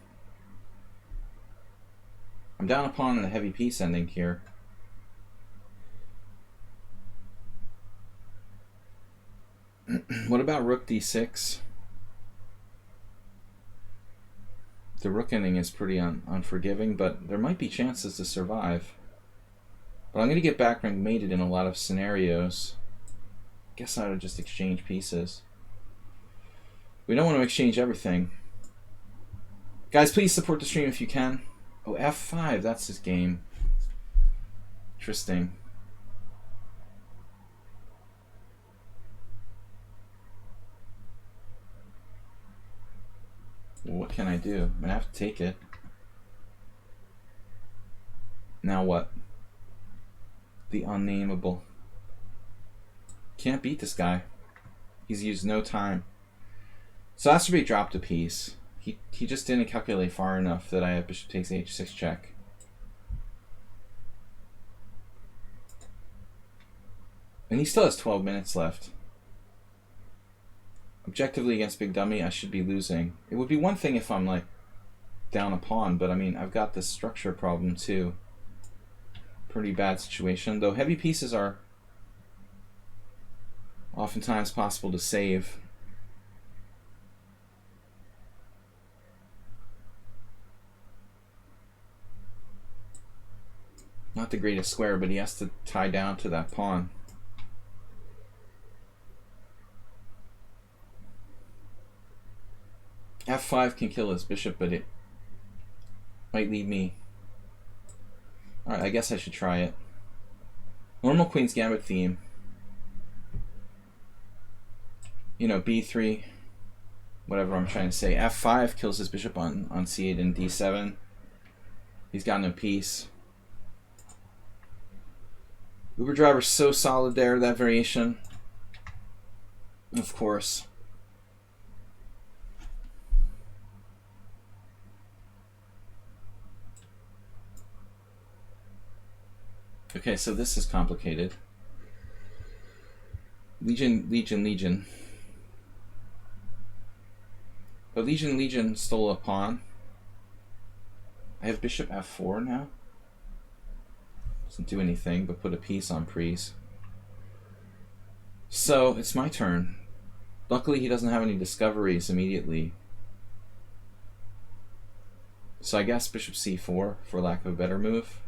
I'm down a pawn and a heavy piece ending here. What about rook d6? The rook ending is pretty unforgiving, but there might be chances to survive. But I'm going to get back rank mated in a lot of scenarios. Guess I would just exchange pieces. We don't want to exchange everything. Guys, please support the stream if you can. Oh, F5, that's his game. Interesting. Well, what can I do? I'm gonna have to take it. Now what? The unnameable. Can't beat this guy. He's used no time. So Astrobate dropped a piece. He just didn't calculate far enough that I have bishop takes h6 check. And he still has 12 minutes left. Objectively against Big Dummy, I should be losing. It would be one thing if I'm like down a pawn, but I mean, I've got this structure problem too. Pretty bad situation, though heavy pieces are oftentimes possible to save. Not the greatest square, but he has to tie down to that pawn. F5 can kill his bishop, but it might leave me. Alright, I guess I should try it. Normal Queen's Gambit theme. You know, B3, whatever I'm trying to say. F5 kills his bishop on C8 and D7. He's got no piece. Uber Driver's so solid there, that variation. Of course. Okay, so this is complicated. Legion, Legion, Legion. But Legion, Legion stole a pawn. I have bishop f4 now. Doesn't do anything but put a piece on Pries. So it's my turn. Luckily he doesn't have any discoveries immediately. So I guess bishop c4 for lack of a better move.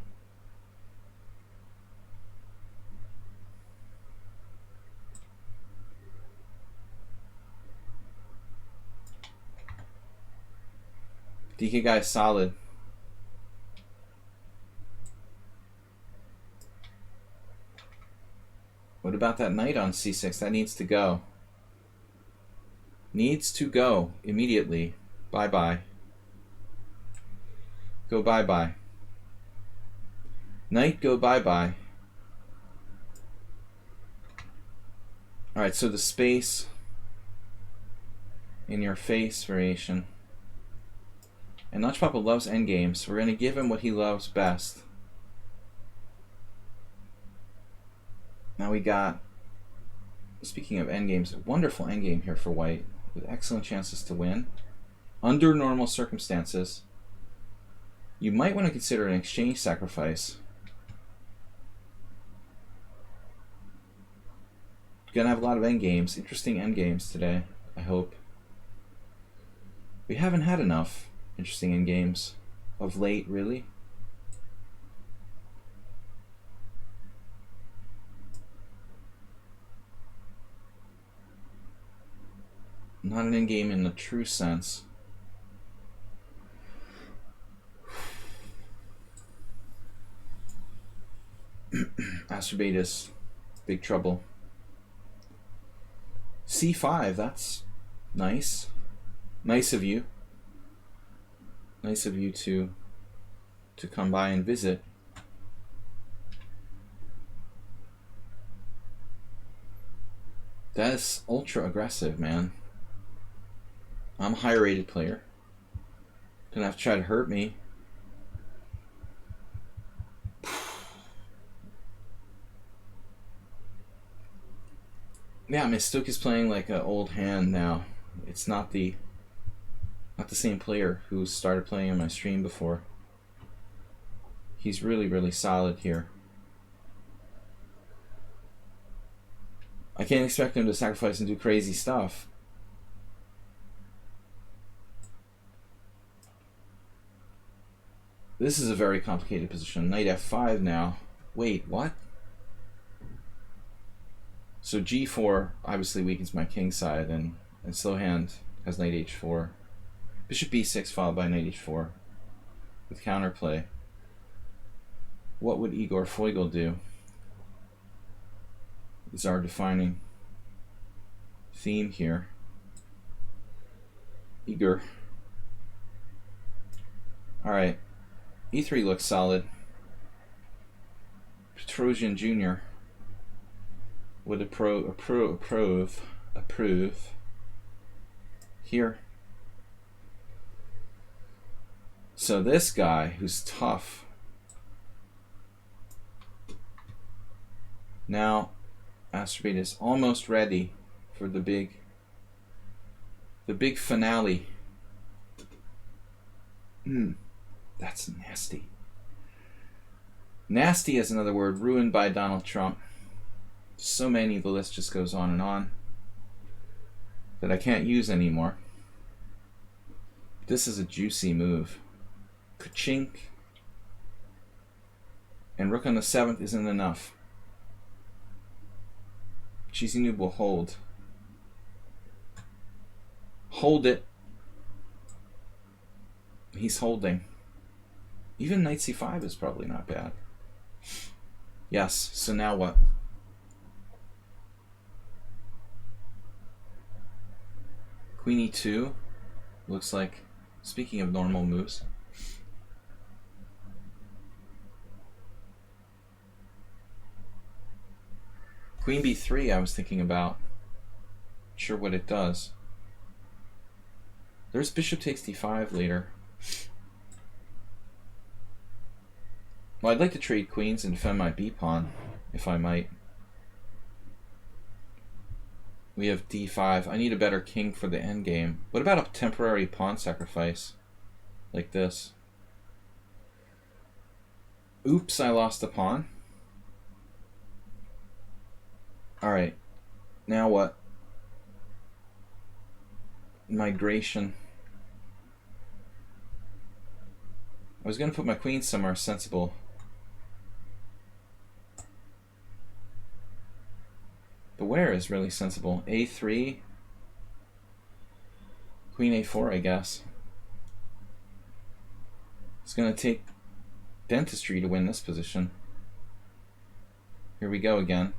DK guy is solid. What about that knight on c6? That needs to go. Needs to go immediately. Bye-bye. Go bye-bye. Knight, go bye-bye. Alright, so the space in your face variation. And Notch Papa loves endgames, so we're going to give him what he loves best. Now we got, speaking of endgames, a wonderful endgame here for white, with excellent chances to win. Under normal circumstances, you might want to consider an exchange sacrifice. Gonna have a lot of endgames, interesting endgames today, I hope. We haven't had enough interesting endgames of late, really. Not an endgame in the true sense. Astrobate is big trouble. C5, that's nice. Nice of you. Nice of you to come by and visit. That is ultra aggressive, man. I'm a higher rated player. Gonna have to try to hurt me. Yeah, Mistook is playing like an old hand now. It's not the same player who started playing on my stream before. He's really, really solid here. I can't expect him to sacrifice and do crazy stuff. This is a very complicated position. Knight f5 now. Wait, what? So g4 obviously weakens my king side, and slow hand has knight h4. Bishop b6 followed by knight h4 with counterplay. What would Igor Foigle do? Is our defining theme here. Igor. Alright. E3 looks solid. Petrosian Jr. would approve here. So this guy who's tough now, Astrobate is almost ready for the big finale. That's nasty. Nasty is another word. Ruined by Donald Trump. So many, the list just goes on and on that I can't use anymore. This is a juicy move. Ka-chink. And rook on the 7th isn't enough. Cheesy Noob will hold. Hold it. He's holding. Even knight c5 is probably not bad. Yes, so now what? Queen e2 looks like, speaking of normal moves, Queen b3 I was thinking about. Not sure what it does. There's bishop takes d5 later. Well, I'd like to trade queens and defend my b-pawn, if I might. We have d5. I need a better king for the endgame. What about a temporary pawn sacrifice? Like this. Oops, I lost a pawn. Alright. Now what? Migration. I was going to put my queen somewhere sensible. But where is really sensible? a3, queen a4, I guess. It's going to take dentistry to win this position. Here we go again.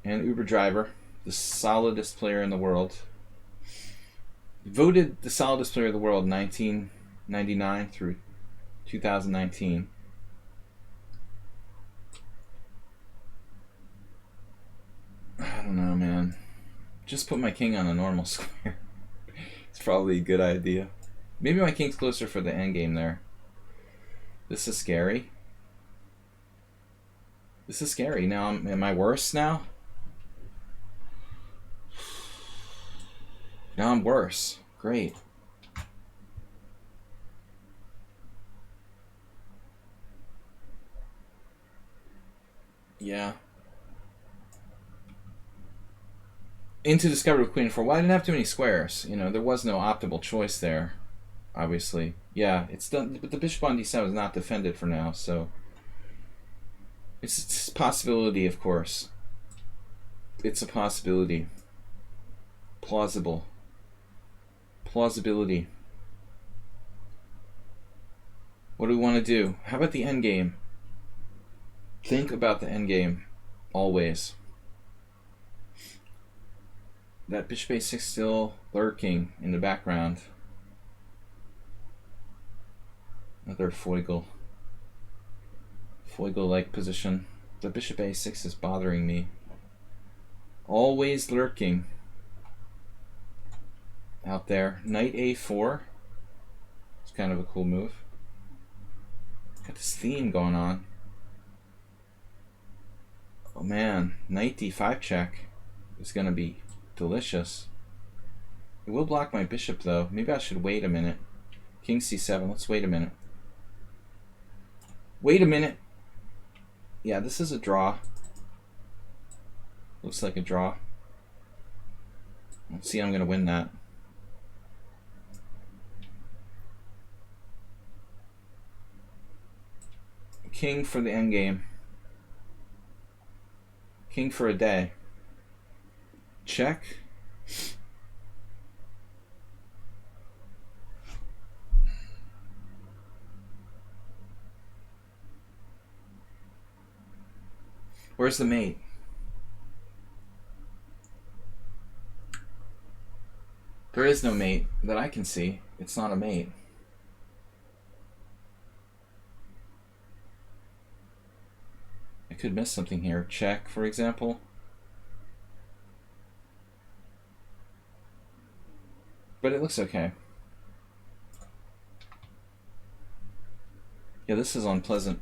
And Uber Driver, the solidest player in the world. Voted the solidest player of the world 1999 through 2019. I don't know, man. Just put my king on a normal square. It's probably a good idea. Maybe my king's closer for the endgame there. This is scary. This is scary. Now, am I worse now? Now I'm worse. Great. Yeah. Into discovery with queen 4. Well, I didn't have too many squares. You know, there was no optimal choice there, obviously. Yeah, it's done, but the bishop on d7 is not defended for now, so it's a possibility, of course. It's a possibility. Plausible. Plausibility. What do we want to do? How about the endgame? Think about the endgame always. That bishop a6 still lurking in the background. Another Foigle-like position. The bishop a6 is bothering me. Always lurking out there. Knight a4. It's kind of a cool move. Got this theme going on. Oh man, knight d5 check is going to be delicious. It will block my bishop though. Maybe I should wait a minute. King c7. Let's wait a minute. Wait a minute. Yeah, this is a draw. Looks like a draw. Let's see, I'm going to win that. King for the endgame. King for a day. Check. Where's the mate? There is no mate that I can see. It's not a mate. I could miss something here. Check, for example. But it looks okay. Yeah, this is unpleasant.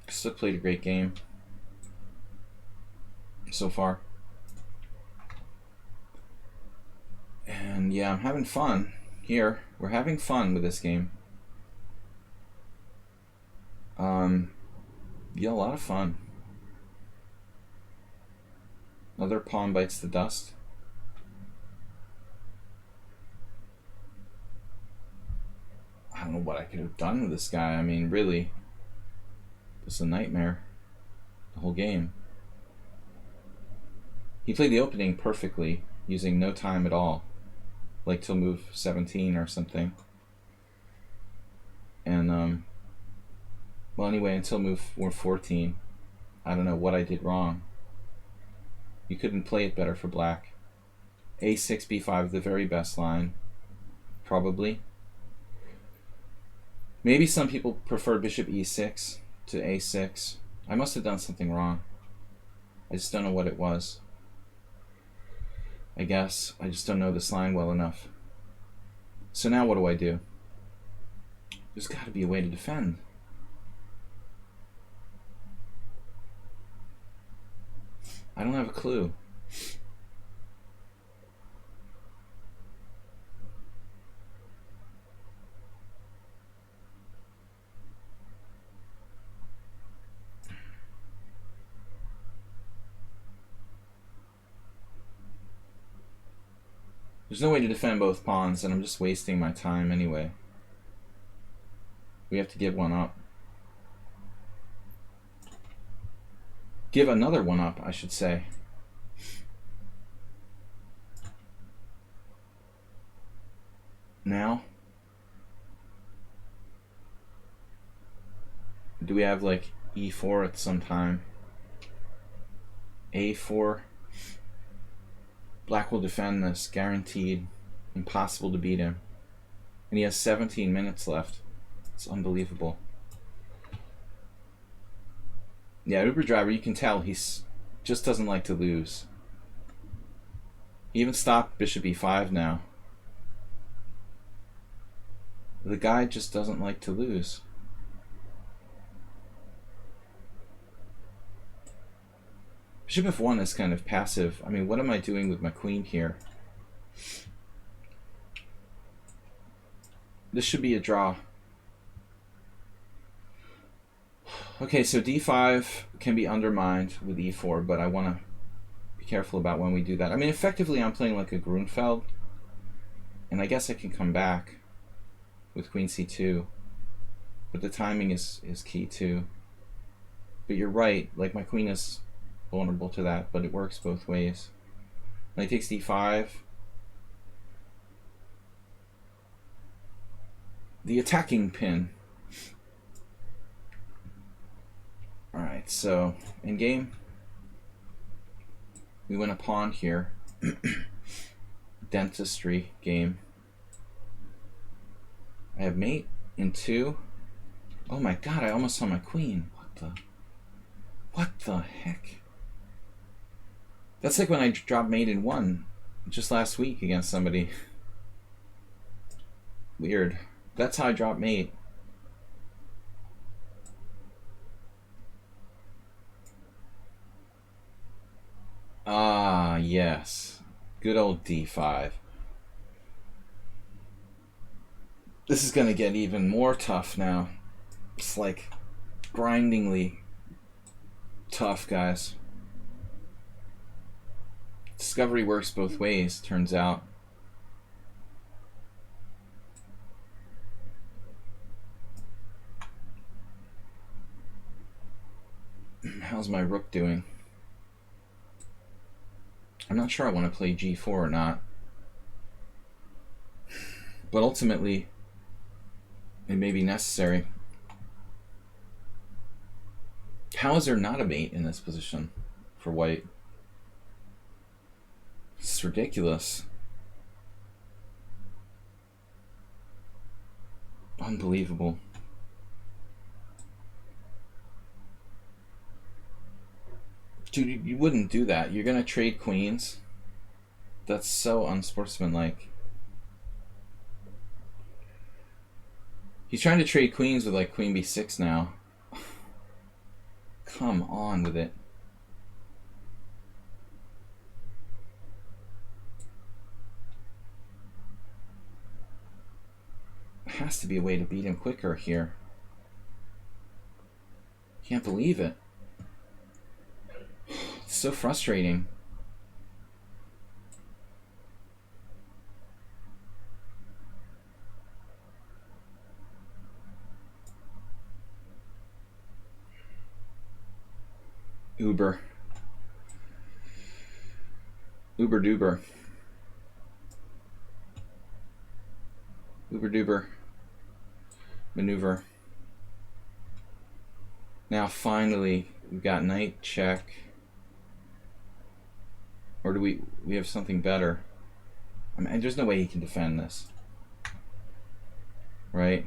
Still played a great game so far. And yeah, I'm having fun here. We're having fun with this game. Yeah, a lot of fun. Another pawn bites the dust. I don't know what I could have done with this guy. I mean, really, it's a nightmare. The whole game. He played the opening perfectly, using no time at all, like till move 17 or something. And well, anyway, until move 14, I don't know what I did wrong. You couldn't play it better for black. A6, B5, the very best line, probably. Maybe some people prefer bishop E6 to A6. I must have done something wrong. I just don't know what it was. I guess I just don't know this line well enough. So now what do I do? There's got to be a way to defend. I don't have a clue. There's no way to defend both pawns, and I'm just wasting my time anyway. We have to give one up. Give another one up, I should say. Now? Do we have like E4 at some time? A4? Black will defend this, guaranteed. Impossible to beat him. And he has 17 minutes left. It's unbelievable. Yeah, Uber Driver, you can tell he's just doesn't like to lose. He even stopped bishop E5 now. The guy just doesn't like to lose. Bishop F1 is kind of passive. I mean, what am I doing with my queen here? This should be a draw. Okay, so D5 can be undermined with E4, but I want to be careful about when we do that. I mean, effectively, I'm playing like a Grunfeld, and I guess I can come back with Queen C2, but the timing is key too. But you're right, like my queen is vulnerable to that, but it works both ways. When he takes D5, the attacking pin. Alright, so in game, we win a pawn here. Dentistry game. I have mate in 2. Oh my god, I almost saw my queen. What the heck? That's like when I dropped mate in 1 just last week against somebody. Weird. That's how I dropped mate. Ah, yes. Good old D5. This is going to get even more tough now. It's like grindingly tough, guys. Discovery works both ways, turns out. How's my rook doing? I'm not sure I want to play g4 or not. But ultimately, it may be necessary. How is there not a mate in this position for white? It's ridiculous. Unbelievable. Dude, you wouldn't do that. You're gonna trade queens? That's so unsportsmanlike. He's trying to trade queens with like queen b6 now. Come on with it. There has to be a way to beat him quicker here. Can't believe it. It's so frustrating. Uber. Uber duber. Uber duber. Maneuver. Now finally we've got knight check. Or do we have something better? I mean, there's no way he can defend this. Right?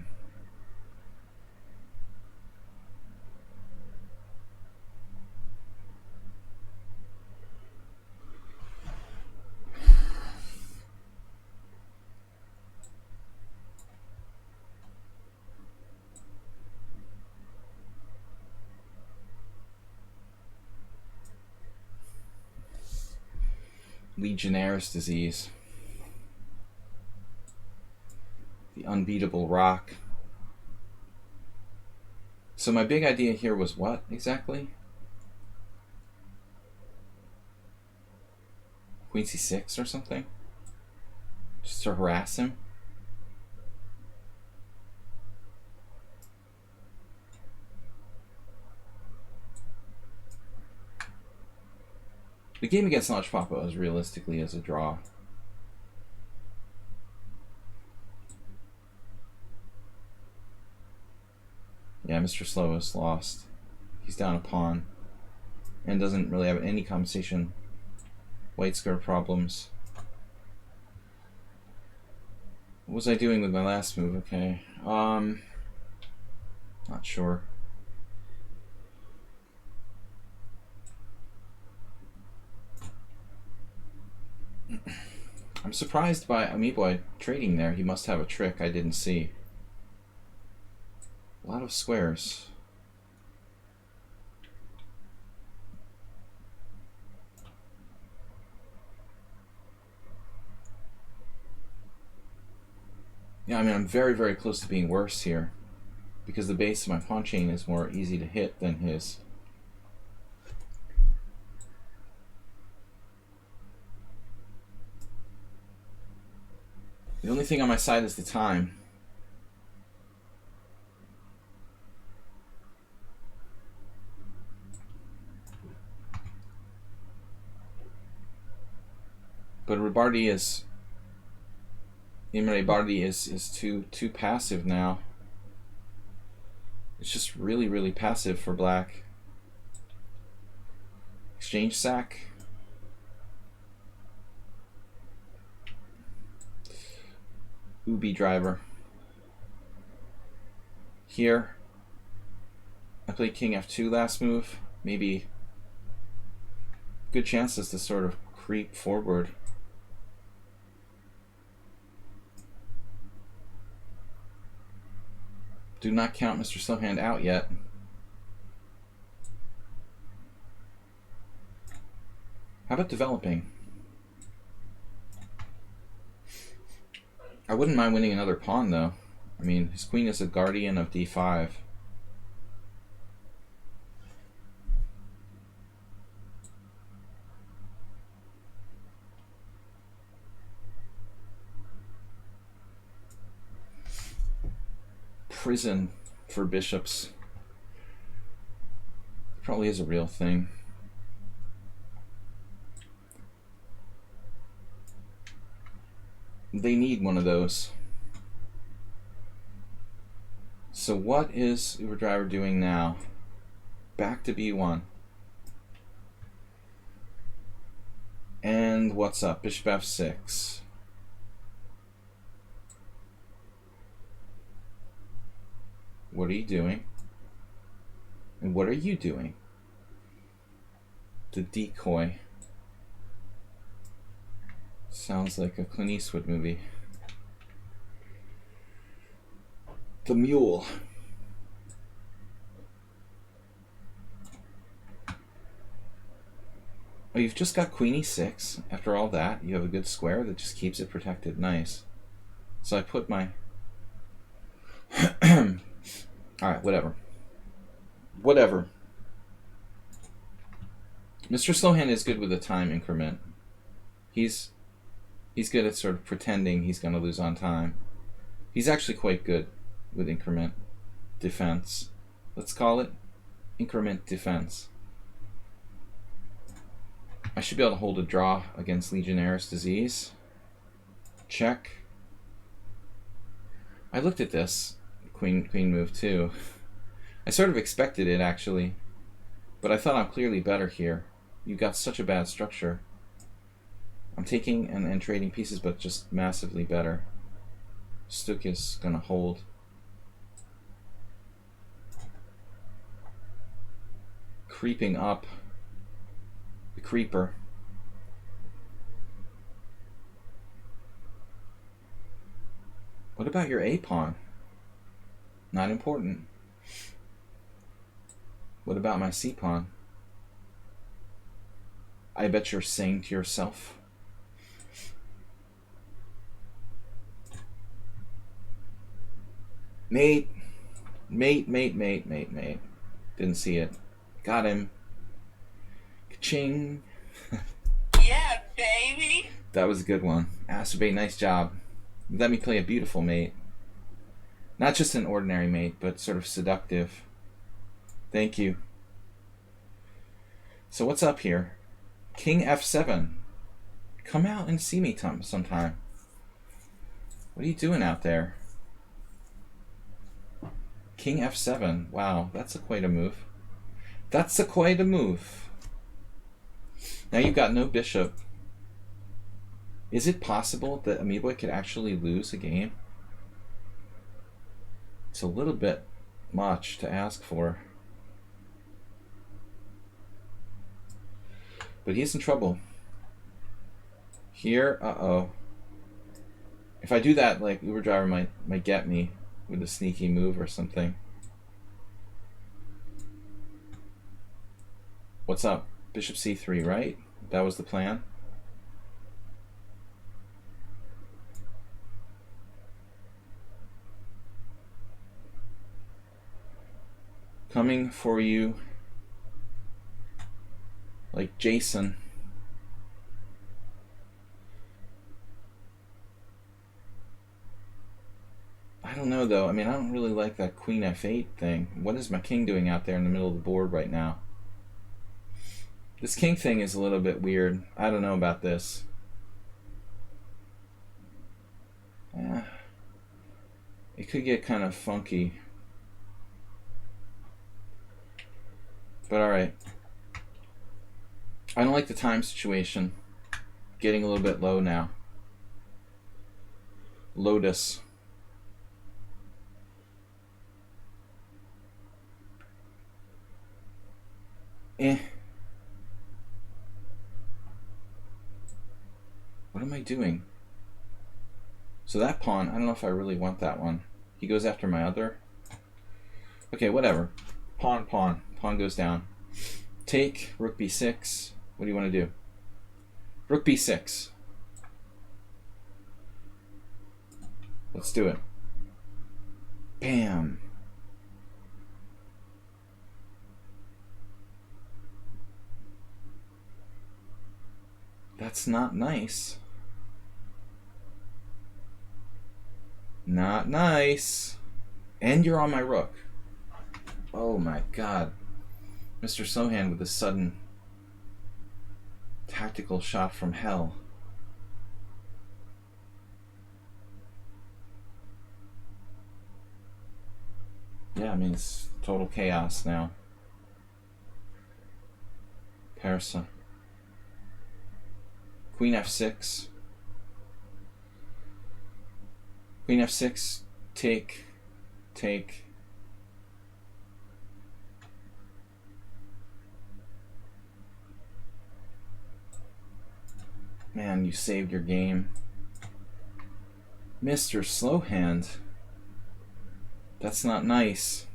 Legionnaire's disease. The unbeatable rock. So my big idea here was what exactly? Queen c6 or something? Just to harass him? The game against Notch Papa was realistically as a draw. Yeah, Mr. Slow is lost. He's down a pawn and doesn't really have any compensation. White square problems. What was I doing with my last move? Okay. Not sure. I'm surprised by Amiiboy trading there. He must have a trick I didn't see. A lot of squares. Yeah, I mean, I'm very, very close to being worse here because the base of my pawn chain is more easy to hit than his. The only thing on my side is the time. But Ribardi is Imre Bardi is too passive now. It's just really, really passive for black. Exchange sack. Ubi driver. Here, I played king f2 last move. Maybe good chances to sort of creep forward. Do not count Mr. Slowhand out yet. How about developing? I wouldn't mind winning another pawn, though. I mean, his queen is a guardian of d5. Prison for bishops. Probably is a real thing. They need one of those. So what is Uber Driver doing now? Back to B1. And what's up? Bishop F6. What are you doing? And what are you doing? The decoy. Sounds like a Clint Eastwood movie. The mule. Oh, you've just got Queen E6. After all that, you have a good square that just keeps it protected. Nice. So I put my... Alright, whatever. Whatever. Mr. Slowhand is good with the time increment. He's good at sort of pretending he's going to lose on time. He's actually quite good with increment defense. Let's call it increment defense. I should be able to hold a draw against Legionnaire's disease. Check. I looked at this queen move too. I sort of expected it actually, but I thought I'm clearly better here. You got such a bad structure. I'm taking and trading pieces, but just massively better. Stuk is gonna hold. Creeping up. The creeper. What about your A pawn? Not important. What about my C pawn? I bet you're saying to yourself, mate, mate, mate, mate, mate, mate. Didn't see it. Got him. Ka-ching. Yeah, baby. That was a good one. Acerbate, nice job. Let me play a beautiful mate. Not just an ordinary mate, but sort of seductive. Thank you. So what's up here? King F7. Come out and see me sometime. What are you doing out there? King F7. Wow, that's quite a move. That's quite a move. Now you've got no bishop. Is it possible that Amiiboy could actually lose a game? It's a little bit much to ask for. But he's in trouble. Here, uh-oh. If I do that, like, Uber Driver might get me with a sneaky move or something. What's up? Bishop C3, right? That was the plan? Coming for you like Jason. I don't know though. I mean, I don't really like that Queen F8 thing. What is my king doing out there in the middle of the board right now? This king thing is a little bit weird. I don't know about this. Yeah. It could get kind of funky. But alright. I don't like the time situation. Getting a little bit low now. Lotus. What am I doing? So that pawn, I don't know if I really want that one. He goes after my other. Okay, whatever. Pawn, pawn. Pawn goes down. Take, rook b6. What do you want to do? Rook b6. Let's do it. Bam. That's not nice. Not nice. And you're on my rook. Oh my god. Mr. Slowhand with a sudden tactical shot from hell. Yeah, I mean, it's total chaos now. Persa. Queen f6. Queen f6. Take. Take. Man, you saved your game. Mr. Slowhand. That's not nice.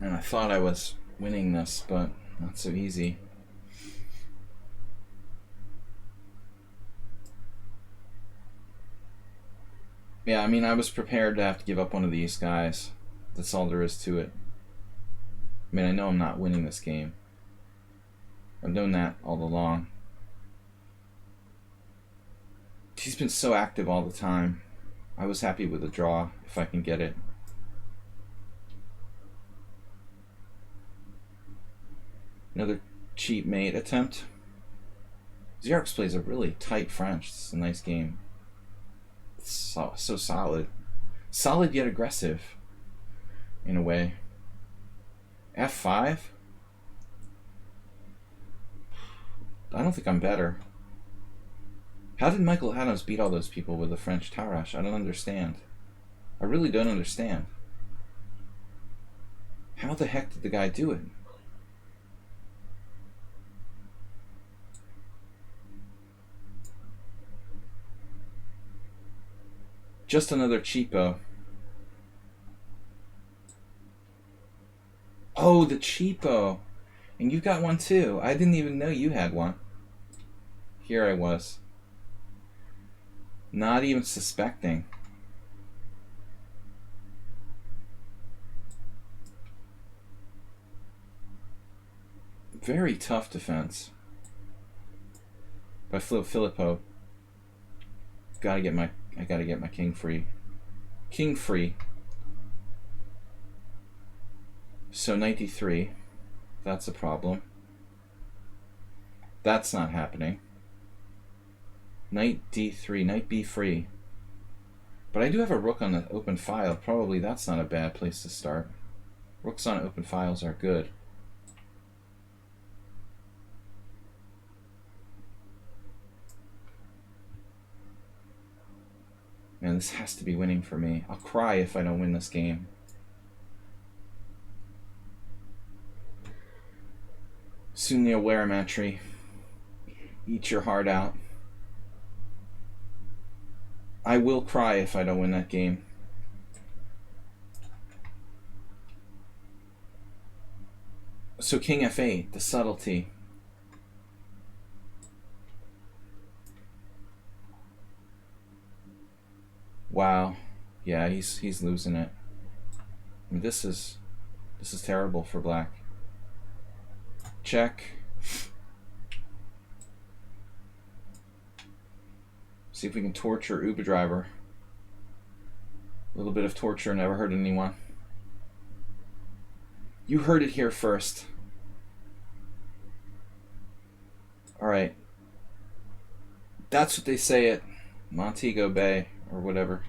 And I thought I was winning this, but not so easy. Yeah, I mean, I was prepared to have to give up one of these guys. That's all there is to it. I mean, I know I'm not winning this game. I've known that all along. He's been so active all the time. I was happy with a draw, if I can get it. Another cheap mate attempt. Xerox plays a really tight French. It's a nice game. It's so solid. Solid yet aggressive, in a way. F5? I don't think I'm better. How did Michael Adams beat all those people with the French Tarrasch? I don't understand. I really don't understand. How the heck did the guy do it? Just another cheapo. Oh, the cheapo. And you've got one too. I didn't even know you had one. Here I was. Not even suspecting. Very tough defense by Filippo. I gotta get my king free. King free. So 93. That's a problem. That's not happening. Knight d3, knight b free. But I do have a rook on the open file. Probably that's not a bad place to start. Rooks on open files are good. Man, this has to be winning for me. I'll cry if I don't win this game. Sunya Waramatri. Eat your heart out. I will cry if I don't win that game. So King f8, the subtlety. Wow. Yeah, he's losing it. I mean, this is terrible for black. Check. See if we can torture Uber Driver. A little bit of torture never hurt anyone. You heard it here first. Alright. That's what they say at Montego Bay or whatever.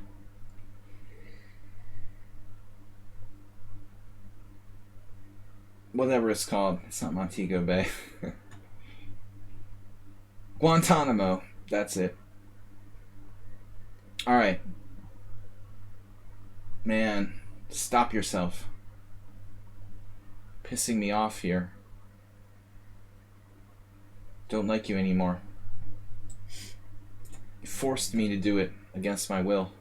Whatever it's called. It's not Montego Bay. Guantanamo. That's it. Alright. Man, stop yourself. Pissing me off here. Don't like you anymore. You forced me to do it against my will.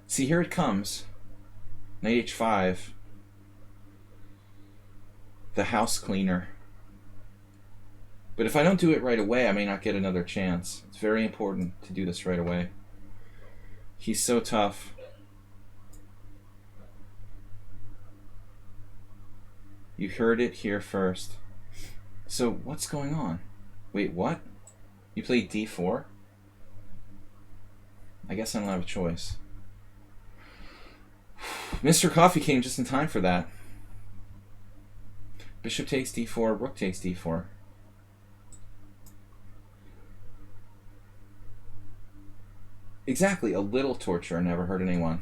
See, here it comes. Knight h5. The house cleaner. But if I don't do it right away, I may not get another chance. It's very important to do this right away. He's so tough. You heard it here first. So what's going on? Wait, what? You played d4? I guess I don't have a choice. Mr. Coffee came just in time for that. Bishop takes d4, rook takes d4. Exactly, a little torture never hurt anyone.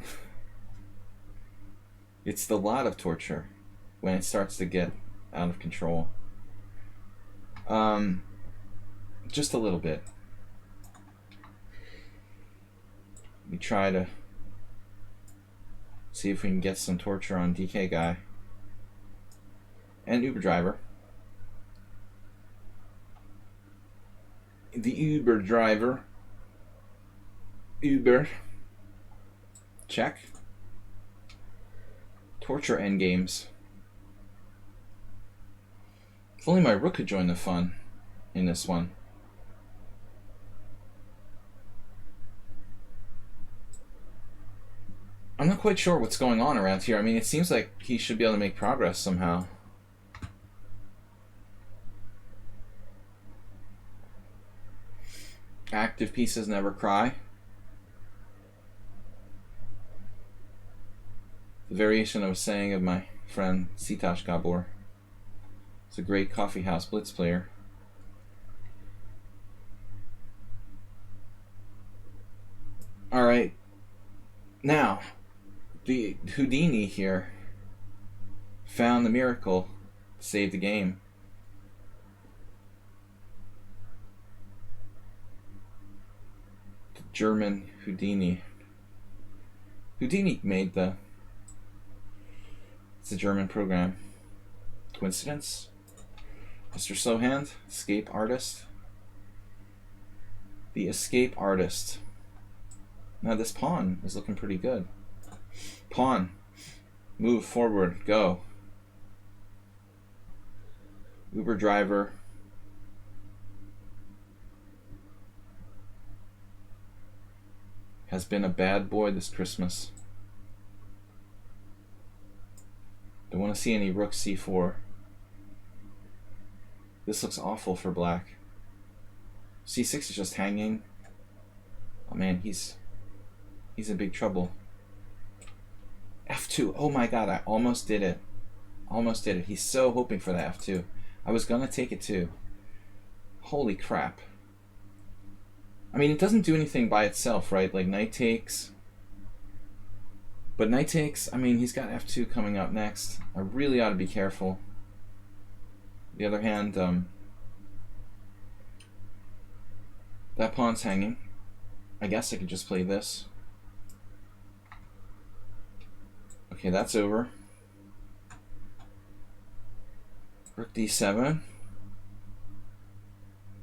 It's the lot of torture when it starts to get out of control. Just a little bit. We try to see if we can get some torture on DK guy and Uber driver. The Uber driver. Uber. Check. Torture endgames. If only my rook could join the fun in this one. I'm not quite sure what's going on around here. I mean, it seems like he should be able to make progress somehow. Active pieces never cry. The variation I was saying of my friend Sitash Gabor. He's a great coffee house blitz player. All right. Now, the Houdini here found the miracle to save the game. The German Houdini. Houdini made the... It's a German program. Coincidence? Mr. Slowhand, escape artist. The escape artist. Now this pawn is looking pretty good. Pawn. Move forward. Go. Uber driver. Has been a bad boy this Christmas. Don't want to see any rook c4. This looks awful for black. c6 is just hanging. Oh man, he's in big trouble. f2. Oh my god, I almost did it. Almost did it. He's so hoping for that f2. I was gonna take it too. Holy crap. I mean, it doesn't do anything by itself, right? Like knight takes. But knight takes, I mean, he's got f2 coming up next. I really ought to be careful. On the other hand, that pawn's hanging. I guess I could just play this. Okay, that's over. Rook d7.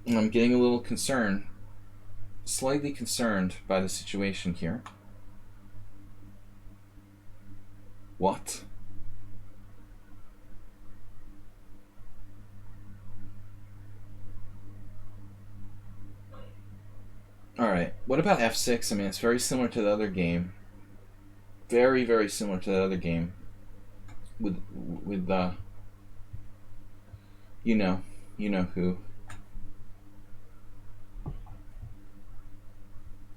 And I'm getting a little concerned. Slightly concerned by the situation here. What? Alright, what about f6? I mean, it's very similar to the other game. Very, very similar to the other game. With the... You know who.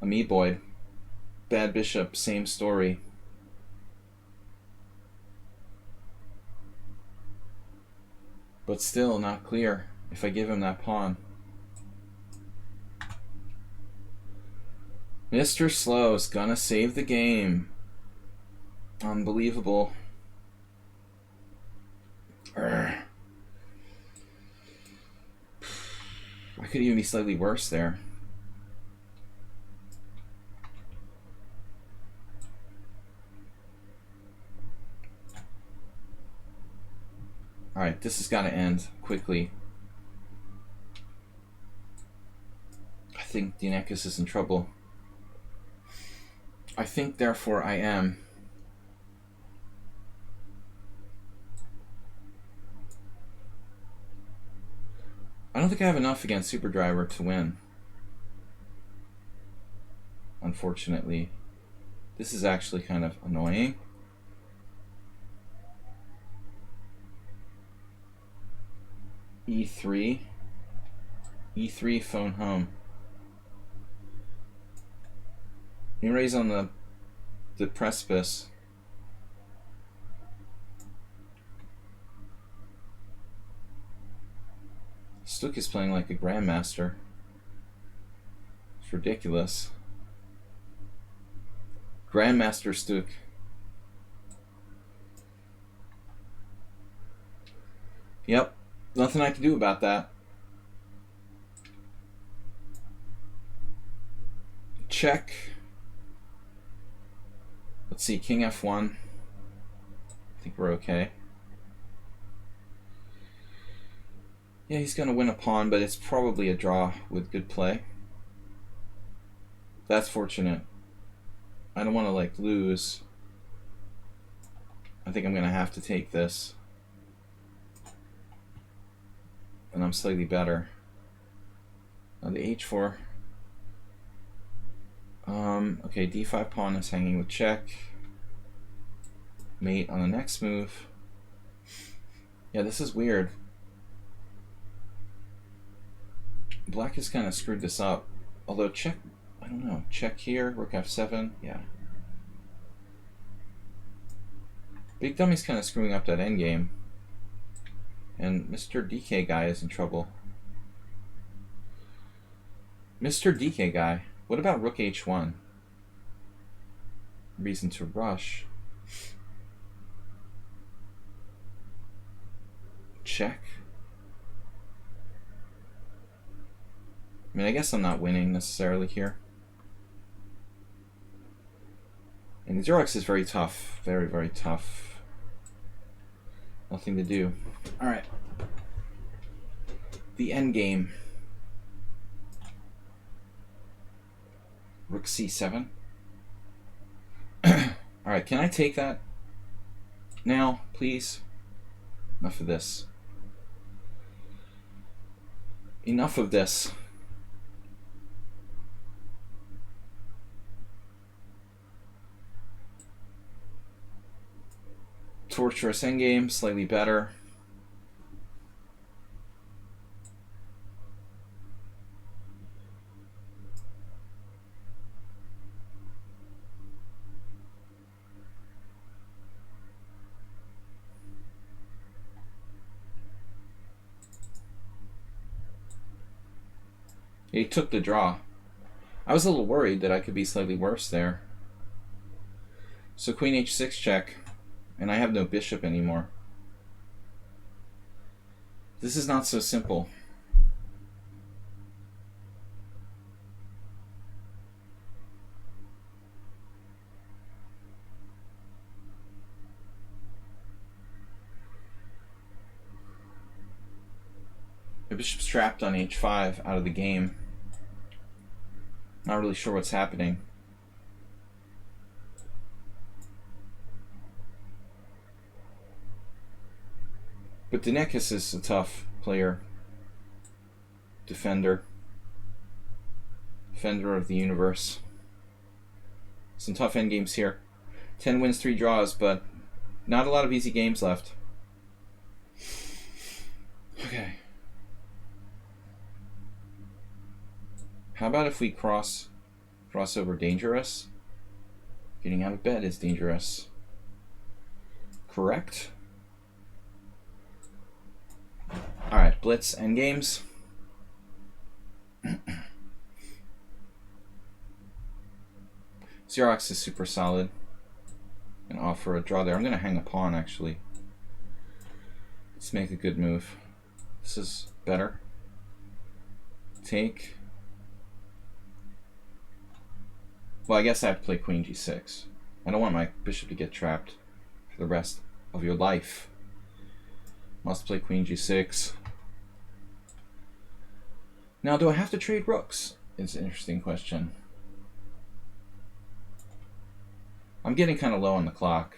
Amoeboid. Bad bishop, same story. But still not clear if I give him that pawn. Mr. Slow's gonna save the game. Unbelievable. Urgh. I could even be slightly worse there. Alright, this has got to end quickly. I think Dianekis is in trouble. I think, therefore, I am. I don't think I have enough against Superdriver to win. Unfortunately. This is actually kind of annoying. E3. E3 phone home. He raised on the precipice. Stuk is playing like a grandmaster. It's ridiculous. Grandmaster Stuk. Yep, nothing I can do about that. Check. Let's see, King F1. I think we're okay. Yeah, he's going to win a pawn, but it's probably a draw with good play. That's fortunate. I don't want to, like, lose. I think I'm going to have to take this. And I'm slightly better. Now the H4. Okay, D5 pawn is hanging with check. Mate on the next move. Yeah, this is weird. Black has kind of screwed this up. Although check, I don't know. Check here, rook F7, yeah. Big Dummy's kind of screwing up that endgame. And Mr. DK guy is in trouble. Mr. DK guy, what about rook H1? Reason to rush. Check. I mean, I guess I'm not winning necessarily here. And Xerox is very tough. Very, very tough. Nothing to do. Alright. The end game. Rook C7. Alright, can I take that now, please? Enough of this. Enough of this. Torturous endgame, slightly better. He took the draw. I was a little worried that I could be slightly worse there. So queen h6 check, and I have no bishop anymore. This is not so simple. The bishop's trapped on h5 out of the game. Not really sure what's happening. But Dinekis is a tough player. Defender. Defender of the universe. Some tough endgames here. 10 wins, 3 draws, but not a lot of easy games left. Okay. How about if we cross over dangerous? Getting out of bed is dangerous. Correct? Alright, blitz endgames. Xerox is super solid. And offer a draw there. I'm going to hang a pawn, actually. Let's make a good move. This is better. Take. Well, I guess I have to play queen g6. I don't want my bishop to get trapped for the rest of your life. Must play queen g6. Now, do I have to trade rooks? It's an interesting question. I'm getting kind of low on the clock.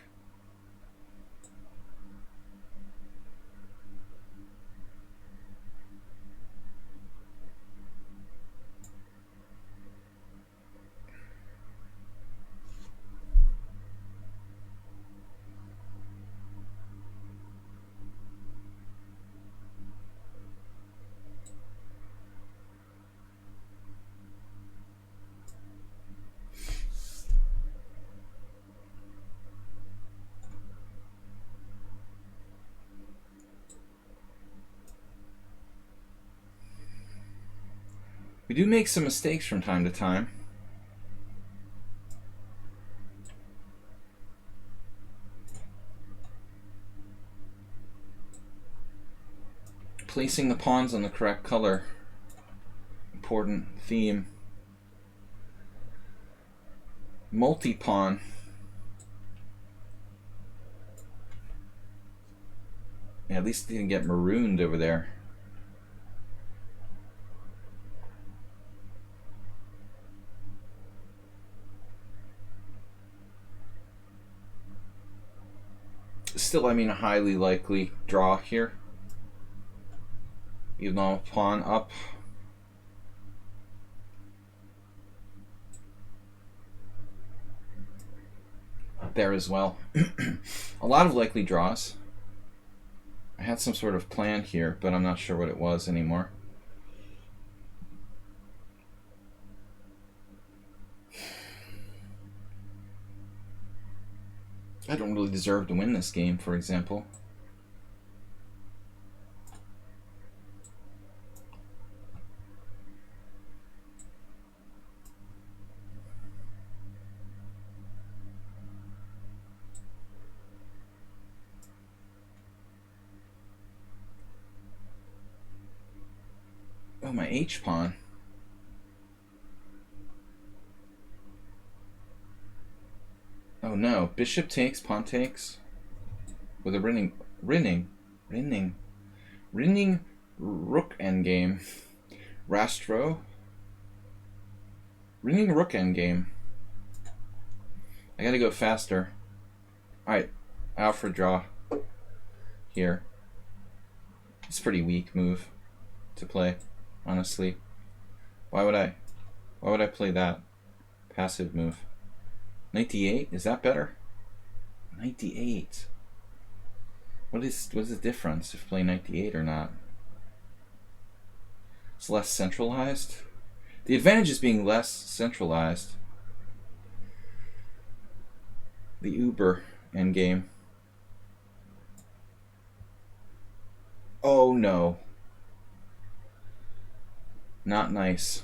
We do make some mistakes from time to time. Placing the pawns on the correct color. Important theme. Multi-pawn. Yeah, at least they didn't get marooned over there. Still, I mean, a highly likely draw here. Even though pawn up. There as well. A lot of likely draws. I had some sort of plan here, but I'm not sure what it was anymore. I don't really deserve to win this game, for example. Oh, my H-pawn. Oh no, bishop takes, pawn takes. With a rinning rook endgame. Rastro. Rinning rook endgame. I gotta go faster. Alright, Alfred draw here. It's a pretty weak move to play, honestly. Why would I play that passive move? 98? Is that better? 98. What's the difference if playing 98 or not? It's less centralized. The advantage is being less centralized. The Uber endgame. Oh no. Not nice.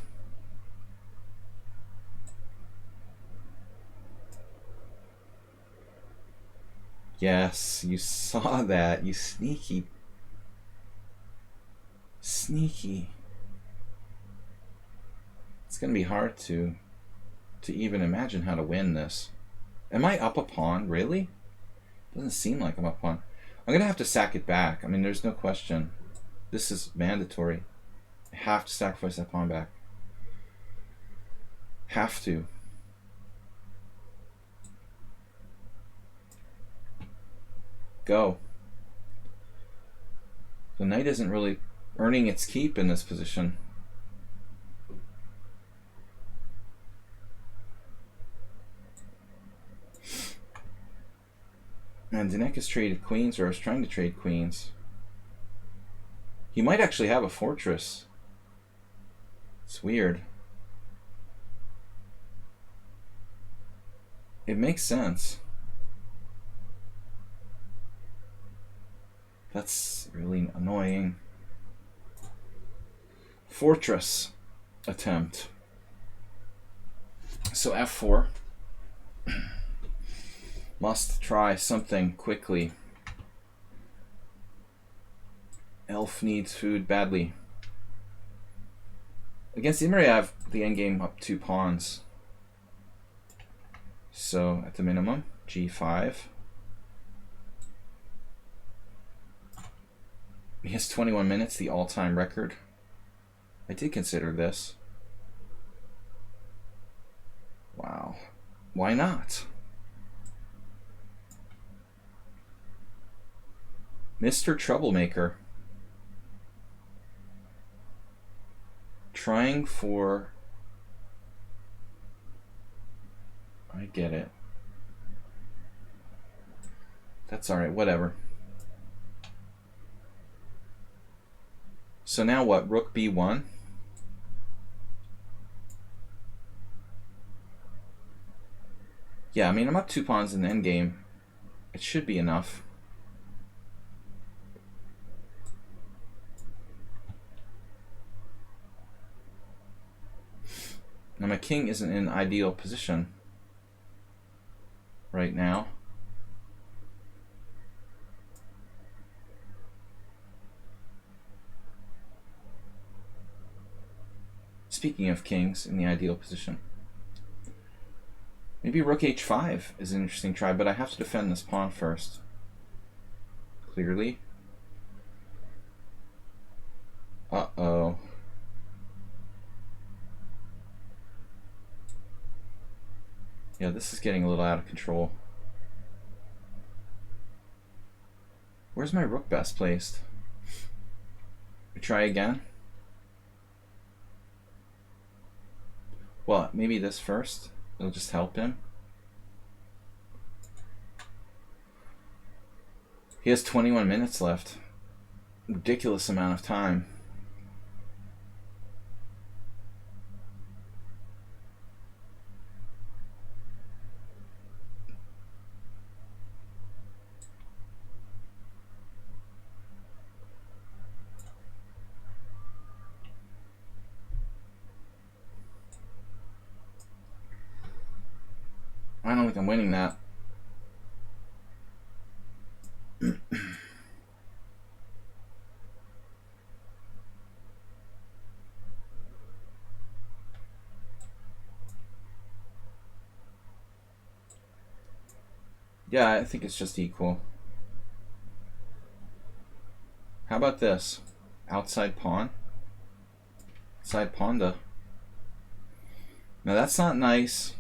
Yes, you saw that. You sneaky. Sneaky. It's going to be hard to even imagine how to win this. Am I up a pawn? Really? Doesn't seem like I'm up a pawn. I'm going to have to sack it back. I mean, there's no question. This is mandatory. I have to sacrifice that pawn back. Have to. Go. The knight isn't really earning its keep in this position. And Dinek has traded queens, or is trying to trade queens. He might actually have a fortress. It's weird. It makes sense. That's really annoying. Fortress attempt. So f4. Must try something quickly. Elf needs food badly. Against Imre, I have the endgame up 2 pawns. So at the minimum, g5. He has 21 minutes, the all-time record. I did consider this. Wow. Why not? Mr. Troublemaker. Trying for... I get it. That's alright, whatever. So now what? Rook b1? Yeah, I mean, I'm up 2 pawns in the endgame. It should be enough. Now my king isn't in ideal position right now. Speaking of kings in the ideal position, maybe rook h5 is an interesting try, but I have to defend this pawn first. Clearly. Uh-oh. Yeah, this is getting a little out of control. Where's my rook best placed? We try again. Well, maybe this first. It'll just help him. He has 21 minutes left. Ridiculous amount of time. I don't think I'm winning that. Yeah, I think it's just equal. How about this? Outside pawn? Outside pawn. Now that's not nice.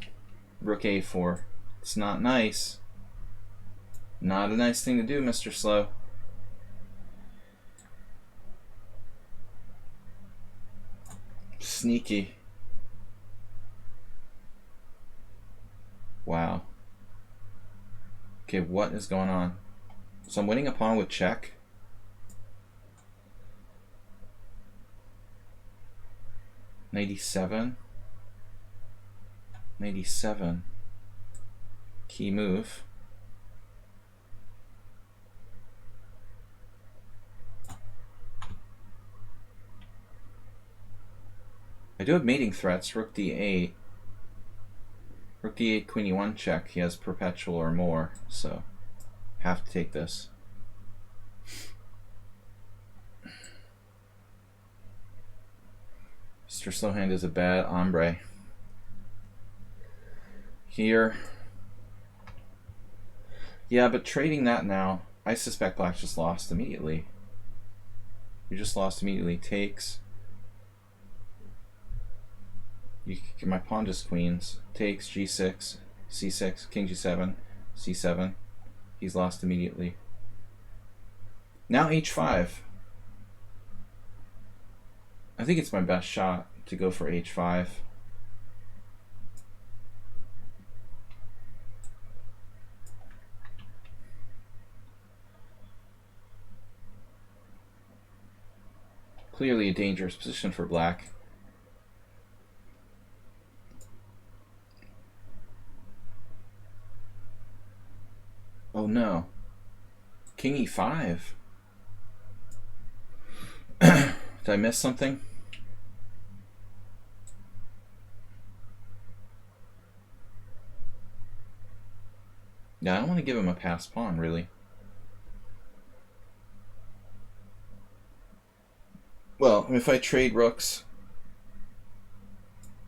Rook a4. It's not nice. Not a nice thing to do, Mr. Slow. Sneaky. Wow. Okay, what is going on? So I'm winning a pawn with check. '97. '97. Key move. I do have mating threats. Rook d8. Rook d8, queen e1 check. He has perpetual or more, so have to take this. Mr. Slowhand is a bad hombre. Here. Yeah, but trading that now, I suspect black just lost immediately. You just lost immediately. Takes. My pawn just queens. Takes, g6, c6, king g7, c7. He's lost immediately. Now h5. I think it's my best shot to go for h5. Clearly a dangerous position for black. Oh no. King e5. Did I miss something? Yeah, I don't want to give him a passed pawn, really. Well, if I trade rooks,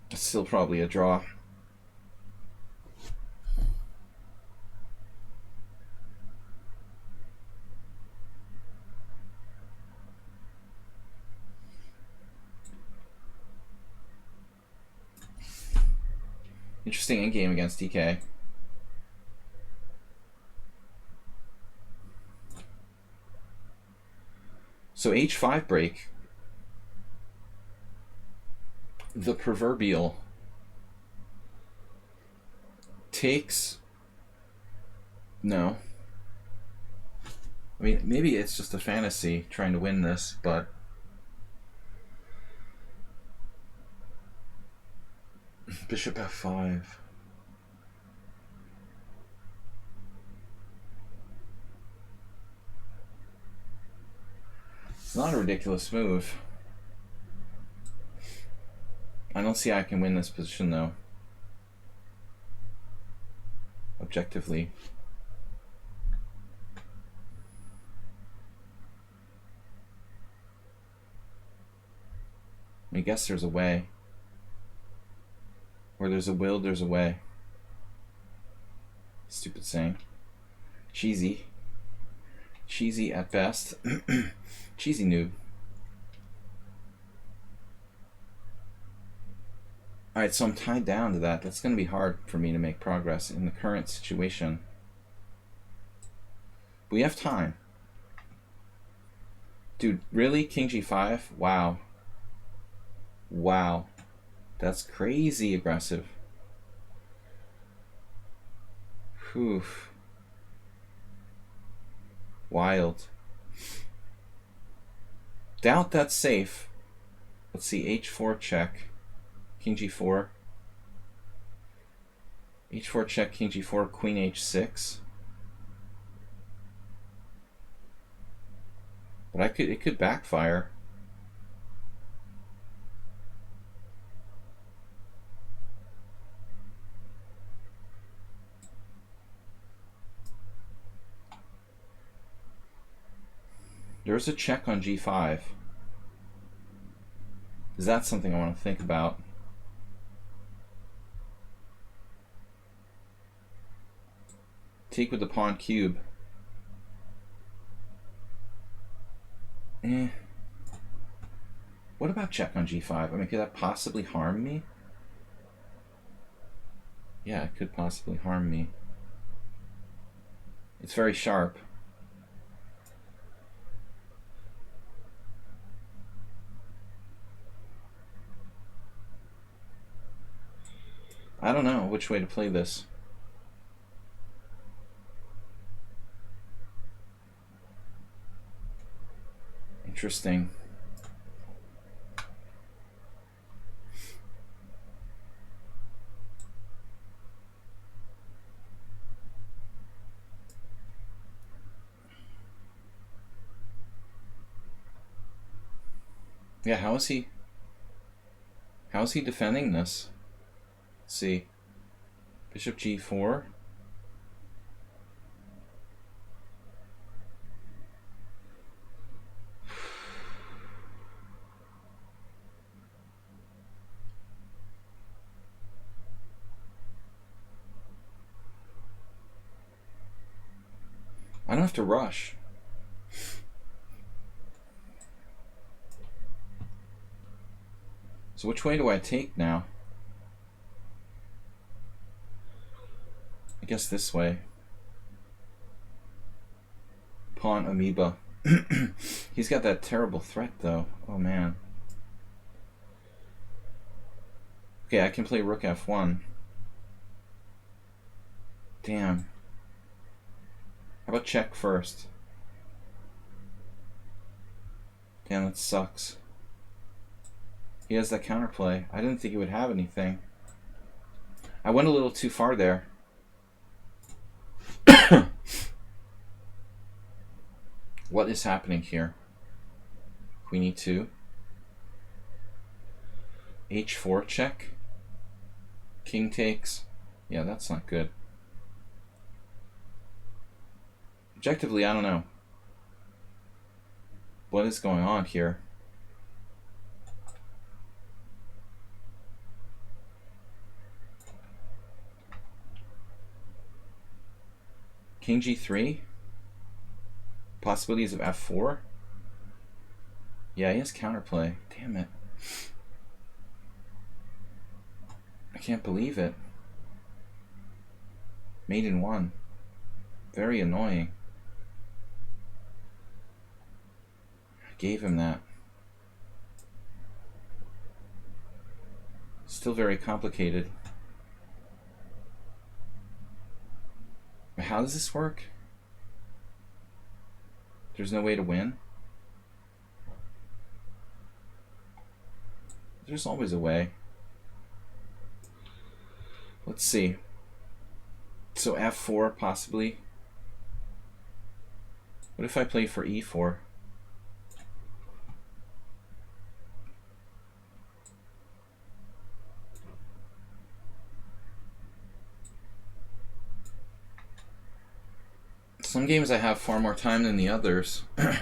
it's still probably a draw. Interesting endgame against DK. So h5 break. The proverbial takes. No. I mean, maybe it's just a fantasy trying to win this, but bishop f5. It's not a ridiculous move. I don't see how I can win this position though. Objectively. I guess there's a way. Where there's a will, there's a way. Stupid saying. Cheesy. Cheesy at best. Cheesy noob. Alright, so I'm tied down to that. That's going to be hard for me to make progress in the current situation. But we have time. Dude, really? King G5? Wow. Wow. That's crazy aggressive. Whew. Wild. Doubt that's safe. Let's see, H4 check. King G4. H4 check, King G4, Queen H6. But it could backfire. There's a check on G5. Is that something I want to think about? Take with the pawn cube. What about check on G5? I mean, could that possibly harm me? Yeah, it could possibly harm me. It's very sharp. I don't know which way to play this. Interesting. Yeah, how is he defending this? Let's see. Bishop G4. I don't have to rush. So which way do I take now? I guess this way. Pawn amoeba. He's got that terrible threat though. Oh man. Okay, I can play rook f1. Damn. How about check first? Damn, that sucks. He has that counterplay. I didn't think he would have anything. I went a little too far there. What is happening here? Queen e2. H4 check. King takes. Yeah, that's not good. Objectively, I don't know. What is going on here? King G3? Possibilities of F4? Yeah, he has counterplay. Damn it. I can't believe it. Mate in 1. Very annoying. I gave him that. Still very complicated. How does this work? There's no way to win? There's always a way. Let's see. So F4 possibly. What if I play for E4? Some games I have far more time than the others. I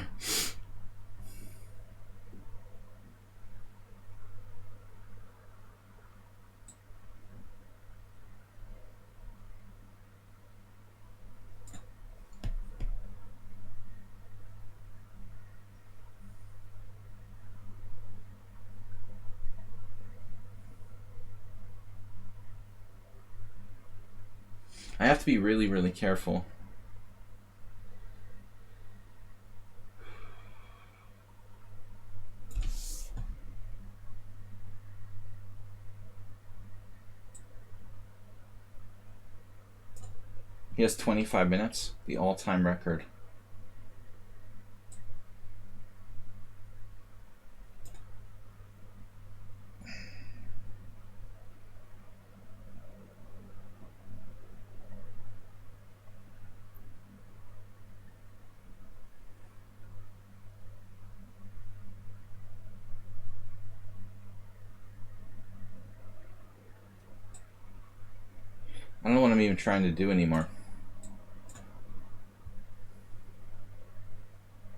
have to be really, really careful. He has 25 minutes, the all-time record. I don't know what I'm even trying to do anymore.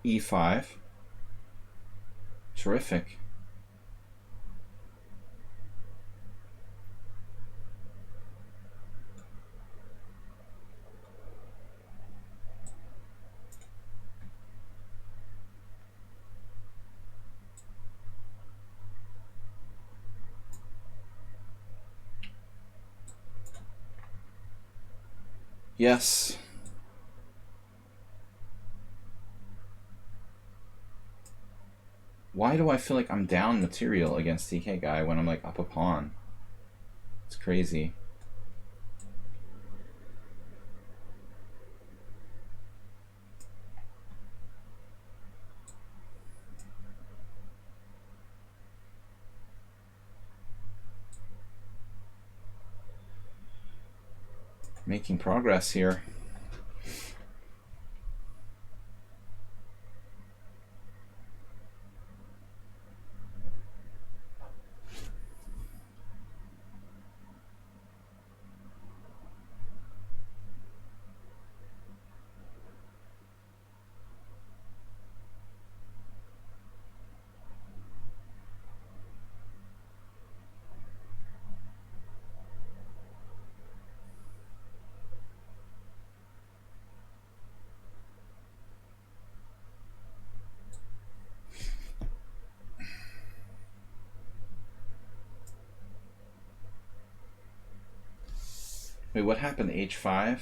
E5. Terrific. Yes. Why do I feel like I'm down material against TK guy when I'm like up a pawn? It's crazy. Making progress here. Wait, what happened to H5?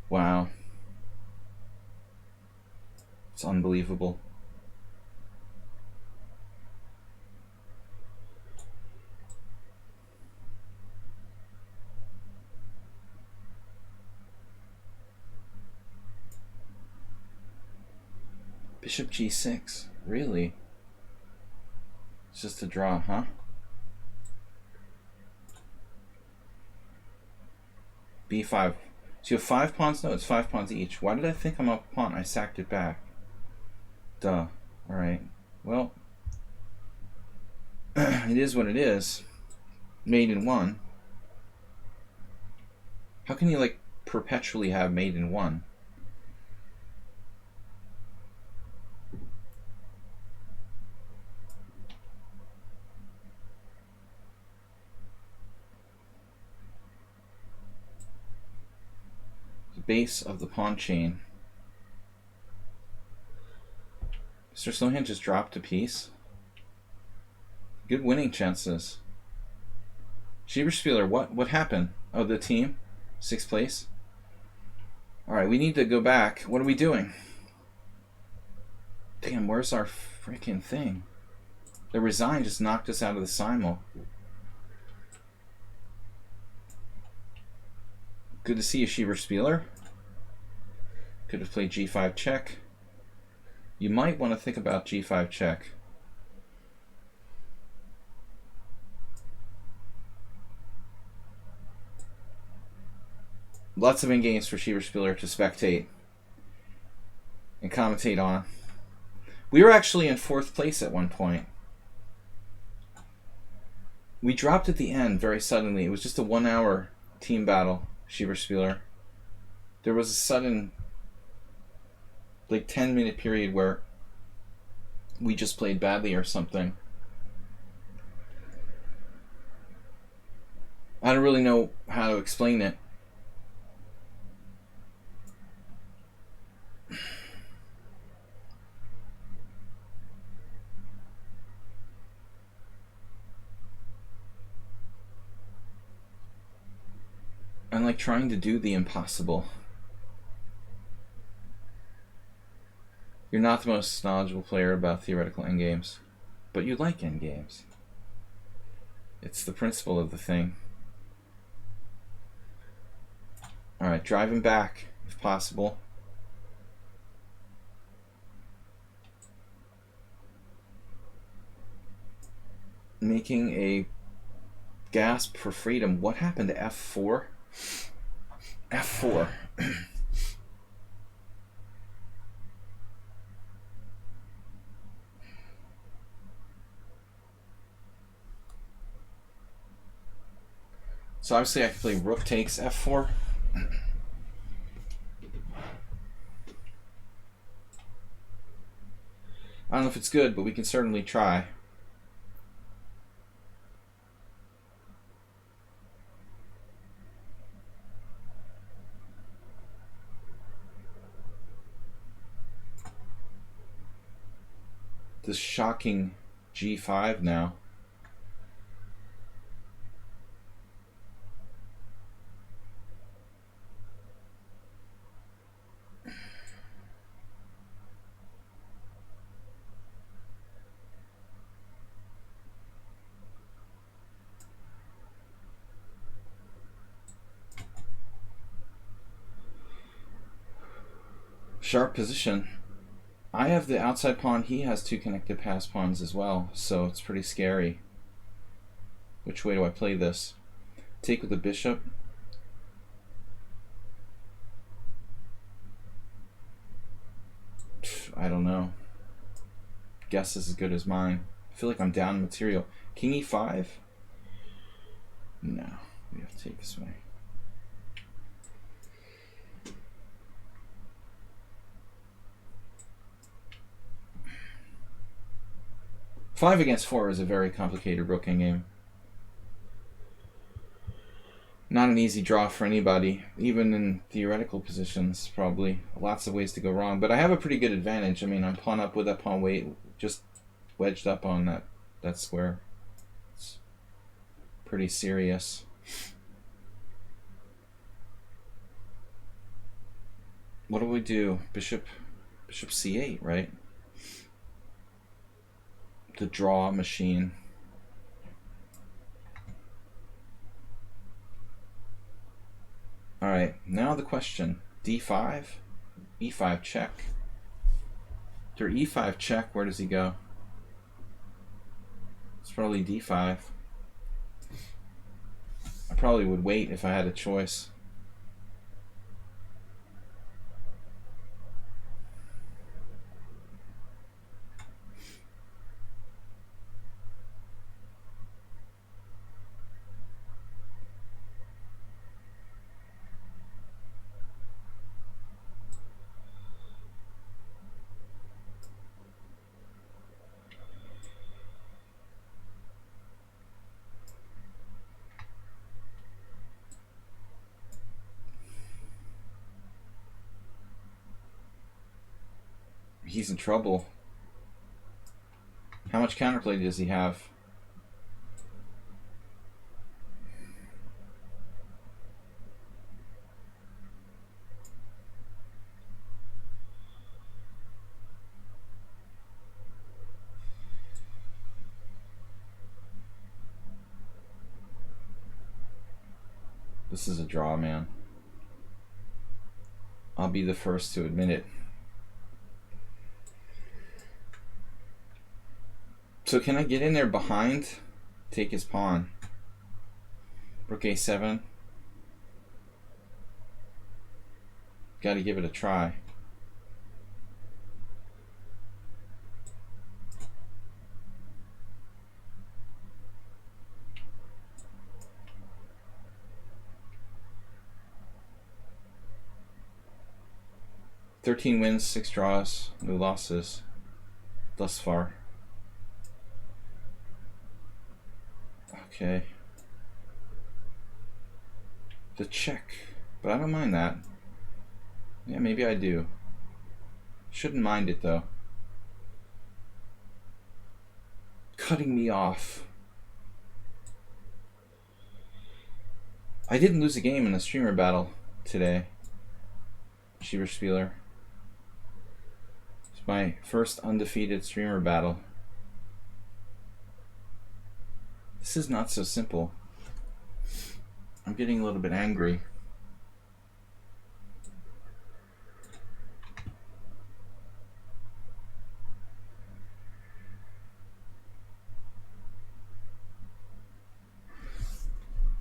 Wow. It's unbelievable. Bishop G6. Really? It's just a draw, huh? B5. So you have 5 pawns? No, it's 5 pawns each. Why did I think I'm up a pawn? I sacked it back. Duh. Alright. Well, it is what it is. Mate in 1. How can you, like, perpetually have mate in 1? The base of the pawn chain. Mr. Slowhand just dropped a piece. Good winning chances. Schieberspieler, what happened? Oh, the team? 6th place? Alright, we need to go back. What are we doing? Damn, where's our freaking thing? The resign just knocked us out of the simul. Good to see you, Schieberspieler. Could have played G5 check. You might want to think about G5 check. Lots of in-games for Schieberspieler to spectate and commentate on. We were actually in 4th place at one point. We dropped at the end very suddenly. It was just a 1 hour team battle, Schieberspieler. There was a sudden, like, 10-minute period where we just played badly or something. I don't really know how to explain it. I'm like trying to do the impossible. You're not the most knowledgeable player about theoretical endgames, but you like endgames. It's the principle of the thing. Alright, drive him back, if possible. Making a gasp for freedom. What happened to F4? F4. So obviously I can play rook takes F4. I don't know if it's good, but we can certainly try. This shocking G5 now. Sharp position. I have the outside pawn, he has 2 connected pass pawns as well, so it's pretty scary. Which way do I play this? Take with the bishop. I don't know. Guess is as good as mine. I feel like I'm down material. King E5? No, we have to take this way. Five against 4 is a very complicated rooking game. Not an easy draw for anybody, even in theoretical positions, probably. Lots of ways to go wrong, but I have a pretty good advantage. I mean, I'm pawn up with that pawn weight, just wedged up on that square. It's pretty serious. What do we do? Bishop C8, right? The draw machine. Alright, now the question. D5? E5 check. After E5 check, where does he go? It's probably D5. I probably would wait if I had a choice. He's in trouble. How much counterplay does he have? This is a draw, man. I'll be the first to admit it. So can I get in there behind? Take his pawn. Rook A7. Got to give it a try. 13 wins, 6 draws, no losses thus far. Okay. The check. But I don't mind that. Yeah, maybe I do. Shouldn't mind it though. Cutting me off. I didn't lose a game in the streamer battle today. Schieberspieler. It's my first undefeated streamer battle. This is not so simple. I'm getting a little bit angry.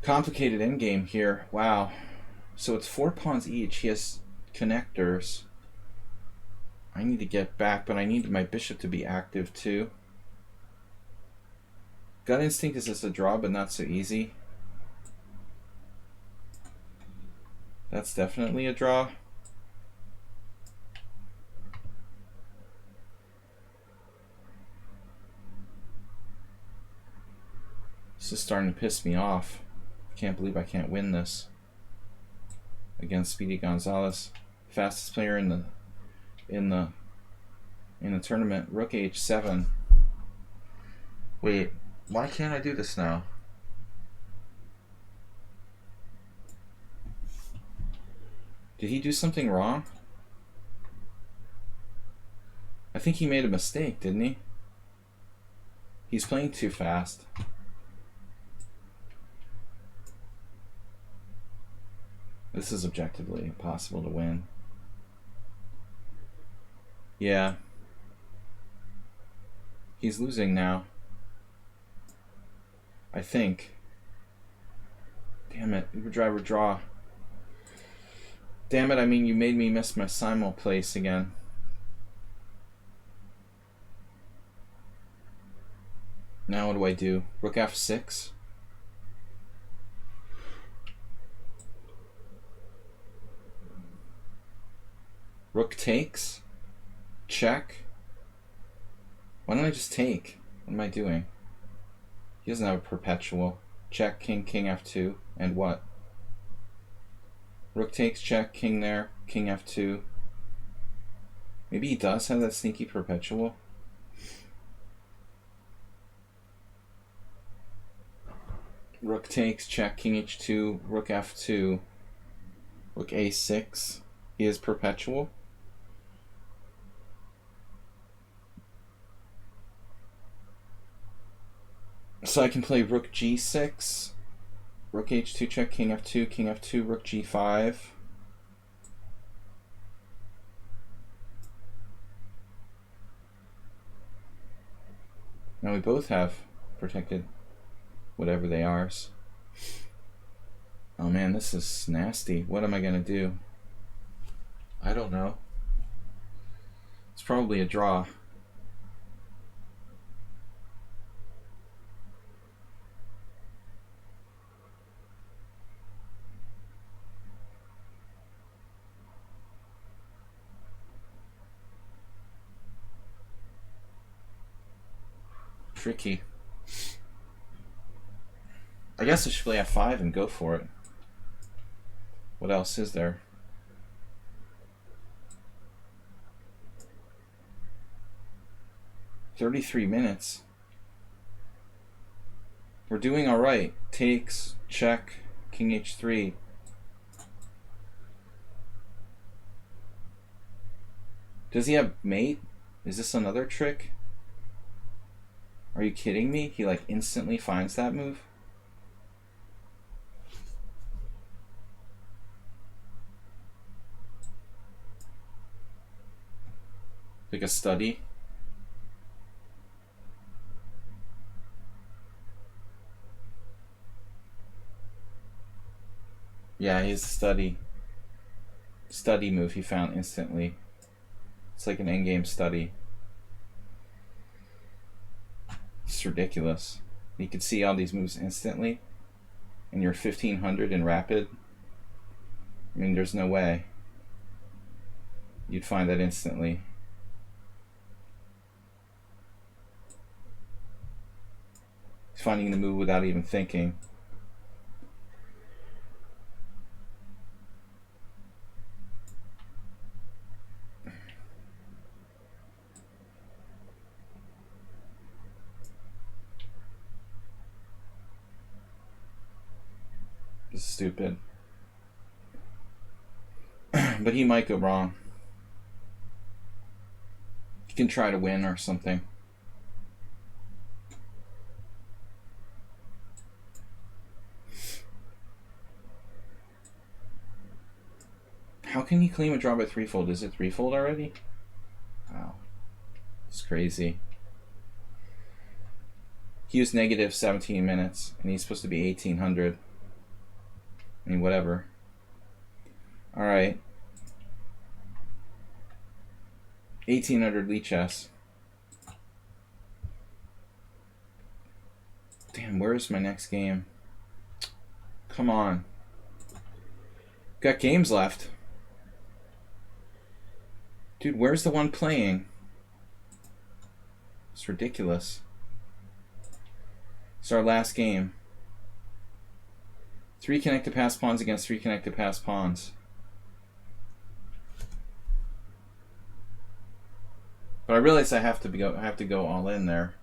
Complicated endgame here. Wow. So it's 4 pawns each. He has connectors. I need to get back, but I need my bishop to be active too. Gut instinct is just a draw, but not so easy. That's definitely a draw. This is starting to piss me off. I can't believe I can't win this against Speedy Gonzalez, fastest player in the tournament. Rook h7. Wait, why can't I do this now? Did he do something wrong? I think he made a mistake, didn't he? He's playing too fast. This is objectively impossible to win. Yeah. He's losing now. I think. Damn it. Uber driver draw. Damn it, I mean, you made me miss my simul place again. Now what do I do? Rook f6? Rook takes? Check? Why don't I just take? What am I doing? He doesn't have a perpetual. Check, king, king f2, and what? Rook takes, check, king there, king f2. Maybe he does have that sneaky perpetual. Rook takes, check, king h2, rook f2, rook a6. He is perpetual. So I can play rook g6, rook h2 check, king f2, rook g5. Now we both have protected whatever they are. Oh man, this is nasty. What am I gonna do? I don't know. It's probably a draw. Tricky. I guess I should play f5 and go for it. What else is there? $33. We're doing all right. Takes, check, king h3. Does he have mate? Is this another trick? Are you kidding me? He like instantly finds that move? Like a study? Yeah, he's a study move he found instantly. It's like an endgame study. It's ridiculous. You could see all these moves instantly, and you're 1500 in rapid. I mean, there's no way. You'd find that instantly. He's finding the move without even thinking. This is stupid. But he might go wrong. He can try to win or something. How can he claim a draw by threefold? Is it threefold already? Wow. It's crazy. He used negative 17 minutes, and he's supposed to be 1800. I mean, whatever. Alright. 1800 lichess. Damn, where's my next game? Come on. Got games left. Dude, where's the one playing? It's ridiculous. It's our last game. 3 connected pass pawns against 3 connected pass pawns. But I realize I have to go all in there.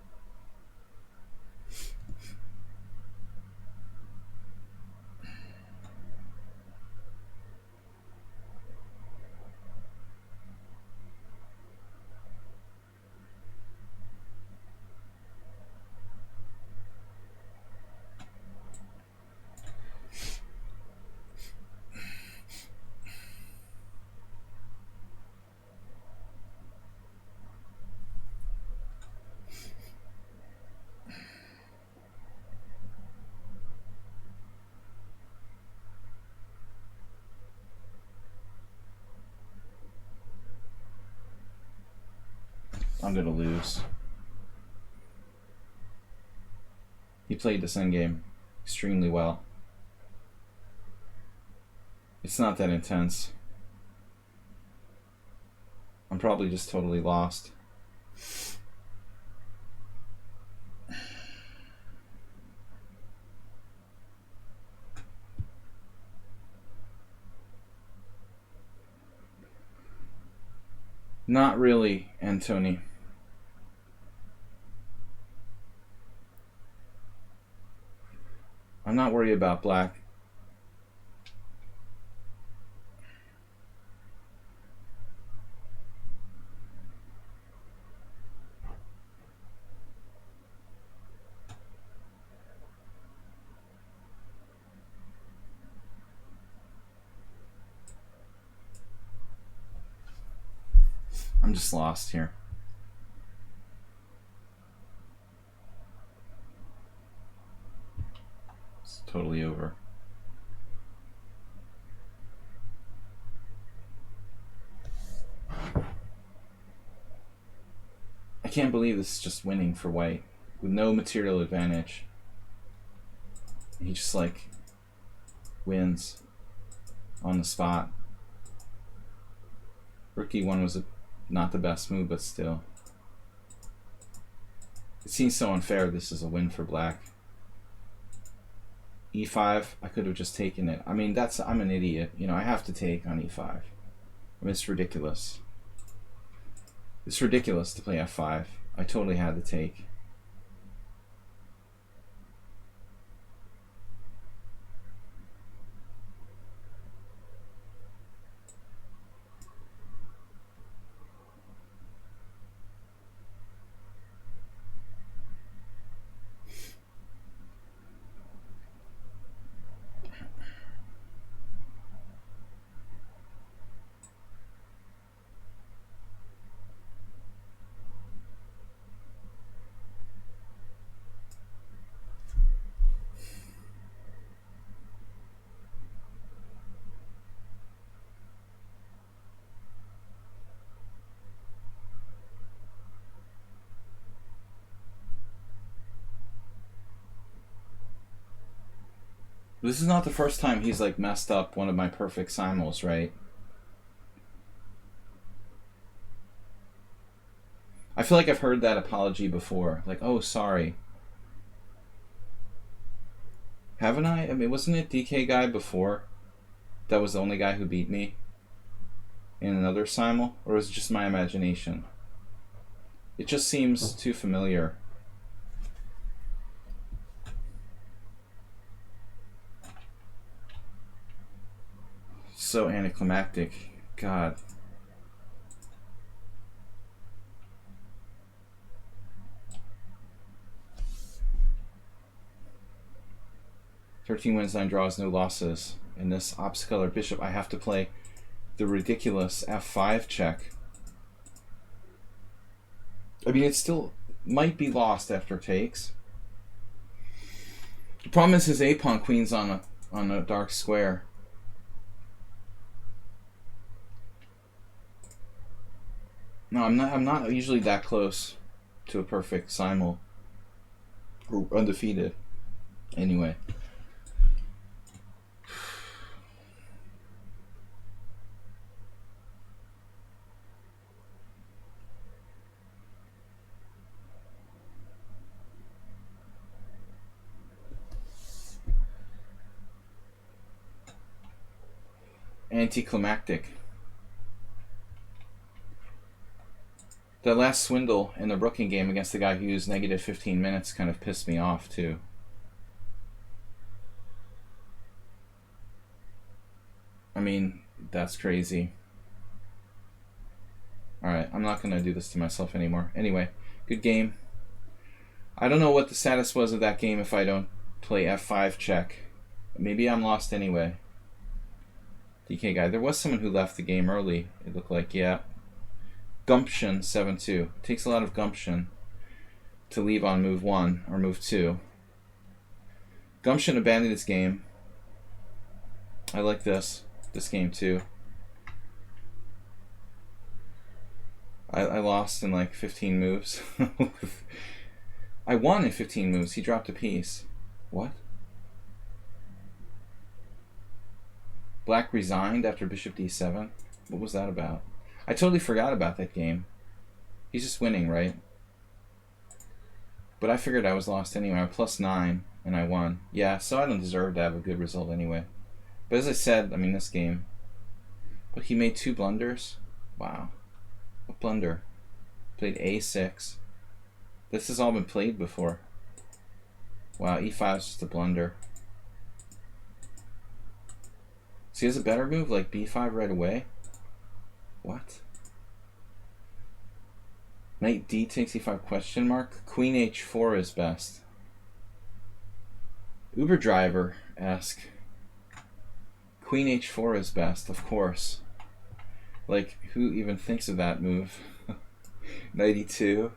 I'm gonna lose. He played this endgame extremely well. It's not that intense. I'm probably just totally lost. Not really, Antony. I'm not worried about black. I'm just lost here. It's totally over. I can't believe this is just winning for white with no material advantage. He just like wins on the spot. Rookie one was not the best move, but still. It seems so unfair. This is a win for black. E5, I could have just taken it. I mean, I'm an idiot. You know, I have to take on E5. I mean, it's ridiculous. It's ridiculous to play F5. I totally had to take. This is not the first time he's like messed up one of my perfect simuls, right? I feel like I've heard that apology before. Like, oh, sorry. Haven't I? I mean, wasn't it DK guy before? That was the only guy who beat me in another simul? Or was it just my imagination? It just seems too familiar. So anticlimactic. God. "13 wins, 9 draws, no losses. In this obstacle bishop, I have to play the ridiculous f5 check. I mean, it still might be lost after takes. The problem is his a-pawn queen's on a dark square. No, I'm not usually that close to a perfect simul. Or undefeated. Anyway. Anticlimactic. The last swindle in the Brooking game against the guy who used negative 15 minutes kind of pissed me off too. I mean, that's crazy. Alright, I'm not going to do this to myself anymore. Anyway, good game. I don't know what the status was of that game if I don't play f5 check. Maybe I'm lost anyway. DK guy. There was someone who left the game early, it looked like, yeah. Gumption 7-2. It takes a lot of gumption to leave on move 1 or move 2. Gumption abandoned his game. I like this game too. I lost in like 15 moves. I won in 15 moves. He dropped a piece. What? Black resigned after bishop d7. What was that about? I totally forgot about that game. He's just winning, right? But I figured I was lost anyway. I'm +9 and I won. Yeah, so I don't deserve to have a good result anyway. But as I said, I mean, this game. But he made 2 blunders? Wow. What blunder? Played a6. This has all been played before. Wow, e5 is just a blunder. So he has a better move, like b5 right away? What? Knight d takes e5 question mark? Queen h4 is best. Uber driver ask. Queen h4 is best, of course. Like, who even thinks of that move? Knight e2?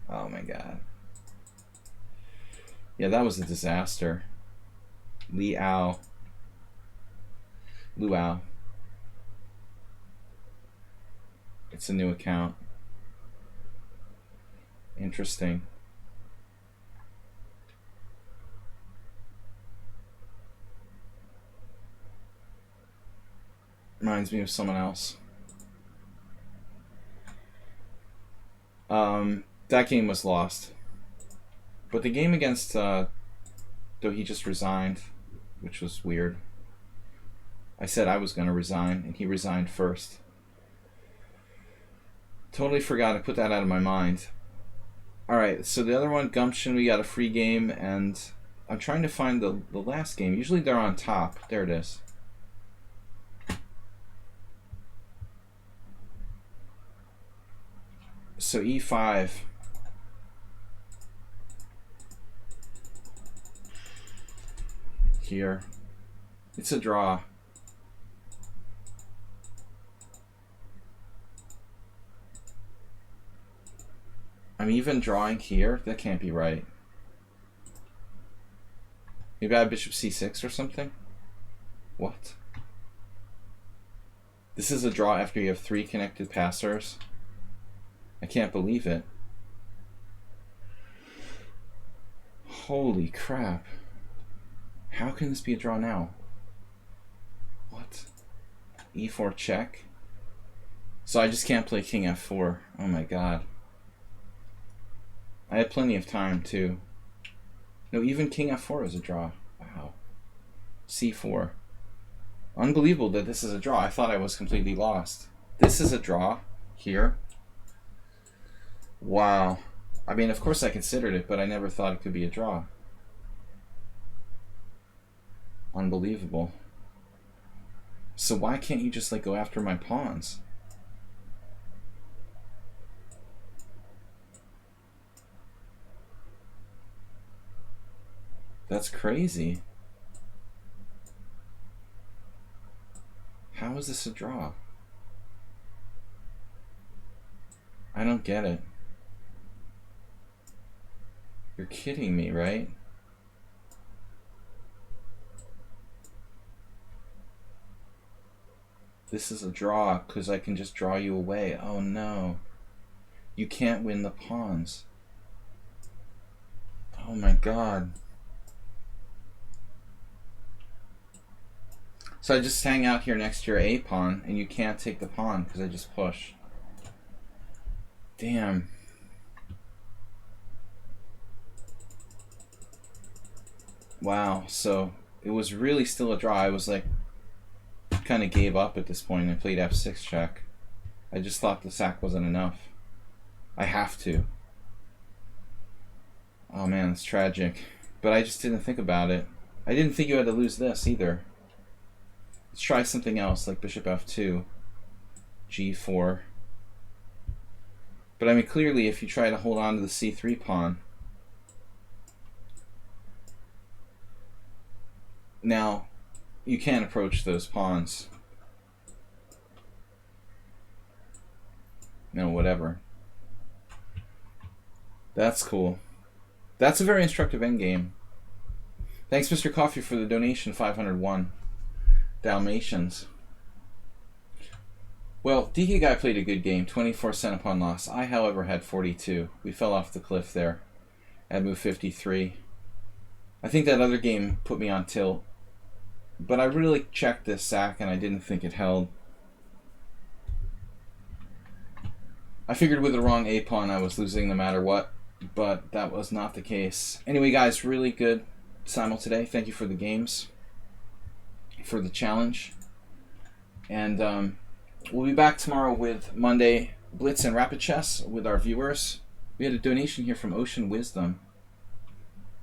Oh my god. Yeah, that was a disaster. Luau. It's a new account. Interesting. Reminds me of someone else. That game was lost. But the game against, though he just resigned, which was weird. I said I was going to resign, and he resigned first. Totally forgot to put that out of my mind. Alright, so the other one, Gumption, we got a free game, and I'm trying to find the last game. Usually they're on top. There it is. So e5. Here. It's a draw. I'm even drawing here? That can't be right. Maybe I have bishop c6 or something? What? This is a draw after you have 3 connected passers? I can't believe it. Holy crap. How can this be a draw now? What? e4 check? So I just can't play king f4. Oh my god. I had plenty of time too. No, even king f4 is a draw. Wow. c4. Unbelievable that this is a draw. I thought I was completely lost. This is a draw here. Wow. I mean, of course I considered it, but I never thought it could be a draw. Unbelievable. So why can't you just like go after my pawns? That's crazy. How is this a draw? I don't get it. You're kidding me, right? This is a draw because I can just draw you away. Oh no. You can't win the pawns. Oh my god. So I just hang out here next to your A pawn and you can't take the pawn because I just push. Damn. Wow, so it was really still a draw. I was like, kind of gave up at this point and played f6 check. I just thought the sack wasn't enough. I have to. Oh man, it's tragic. But I just didn't think about it. I didn't think you had to lose this either. Let's try something else, like bishop f2, g4. But I mean, clearly if you try to hold on to the c3 pawn, now you can't approach those pawns. No, whatever. That's cool. That's a very instructive endgame. Thanks, Mr. Coffee, for the donation, 501 Dalmatians. Well, DK Guy played a good game, 24 cent upon loss. I, however, had 42. We fell off the cliff there at move 53. I think that other game put me on tilt, but I really checked this sack and I didn't think it held. I figured with the wrong A pawn I was losing no matter what, but that was not the case. Anyway, guys, really good simul today. Thank you for the games, for the challenge. And we'll be back tomorrow with Monday Blitz and Rapid Chess with our viewers. We had a donation here from Ocean Wisdom,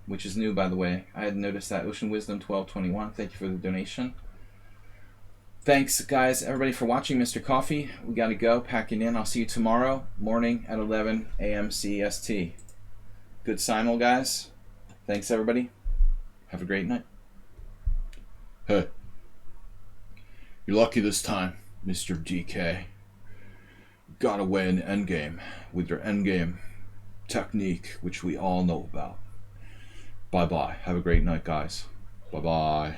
which is new, by the way. I had noticed that. Ocean Wisdom 1221. Thank you for the donation. Thanks, guys, everybody, for watching Mr. Coffee. We got to go, packing in. I'll see you tomorrow morning at 11 a.m. CST. Good simul, guys. Thanks, everybody. Have a great night. Hey, you're lucky this time, Mr. DK. Got away in the endgame with your endgame technique, which we all know about. Bye-bye. Have a great night, guys. Bye-bye.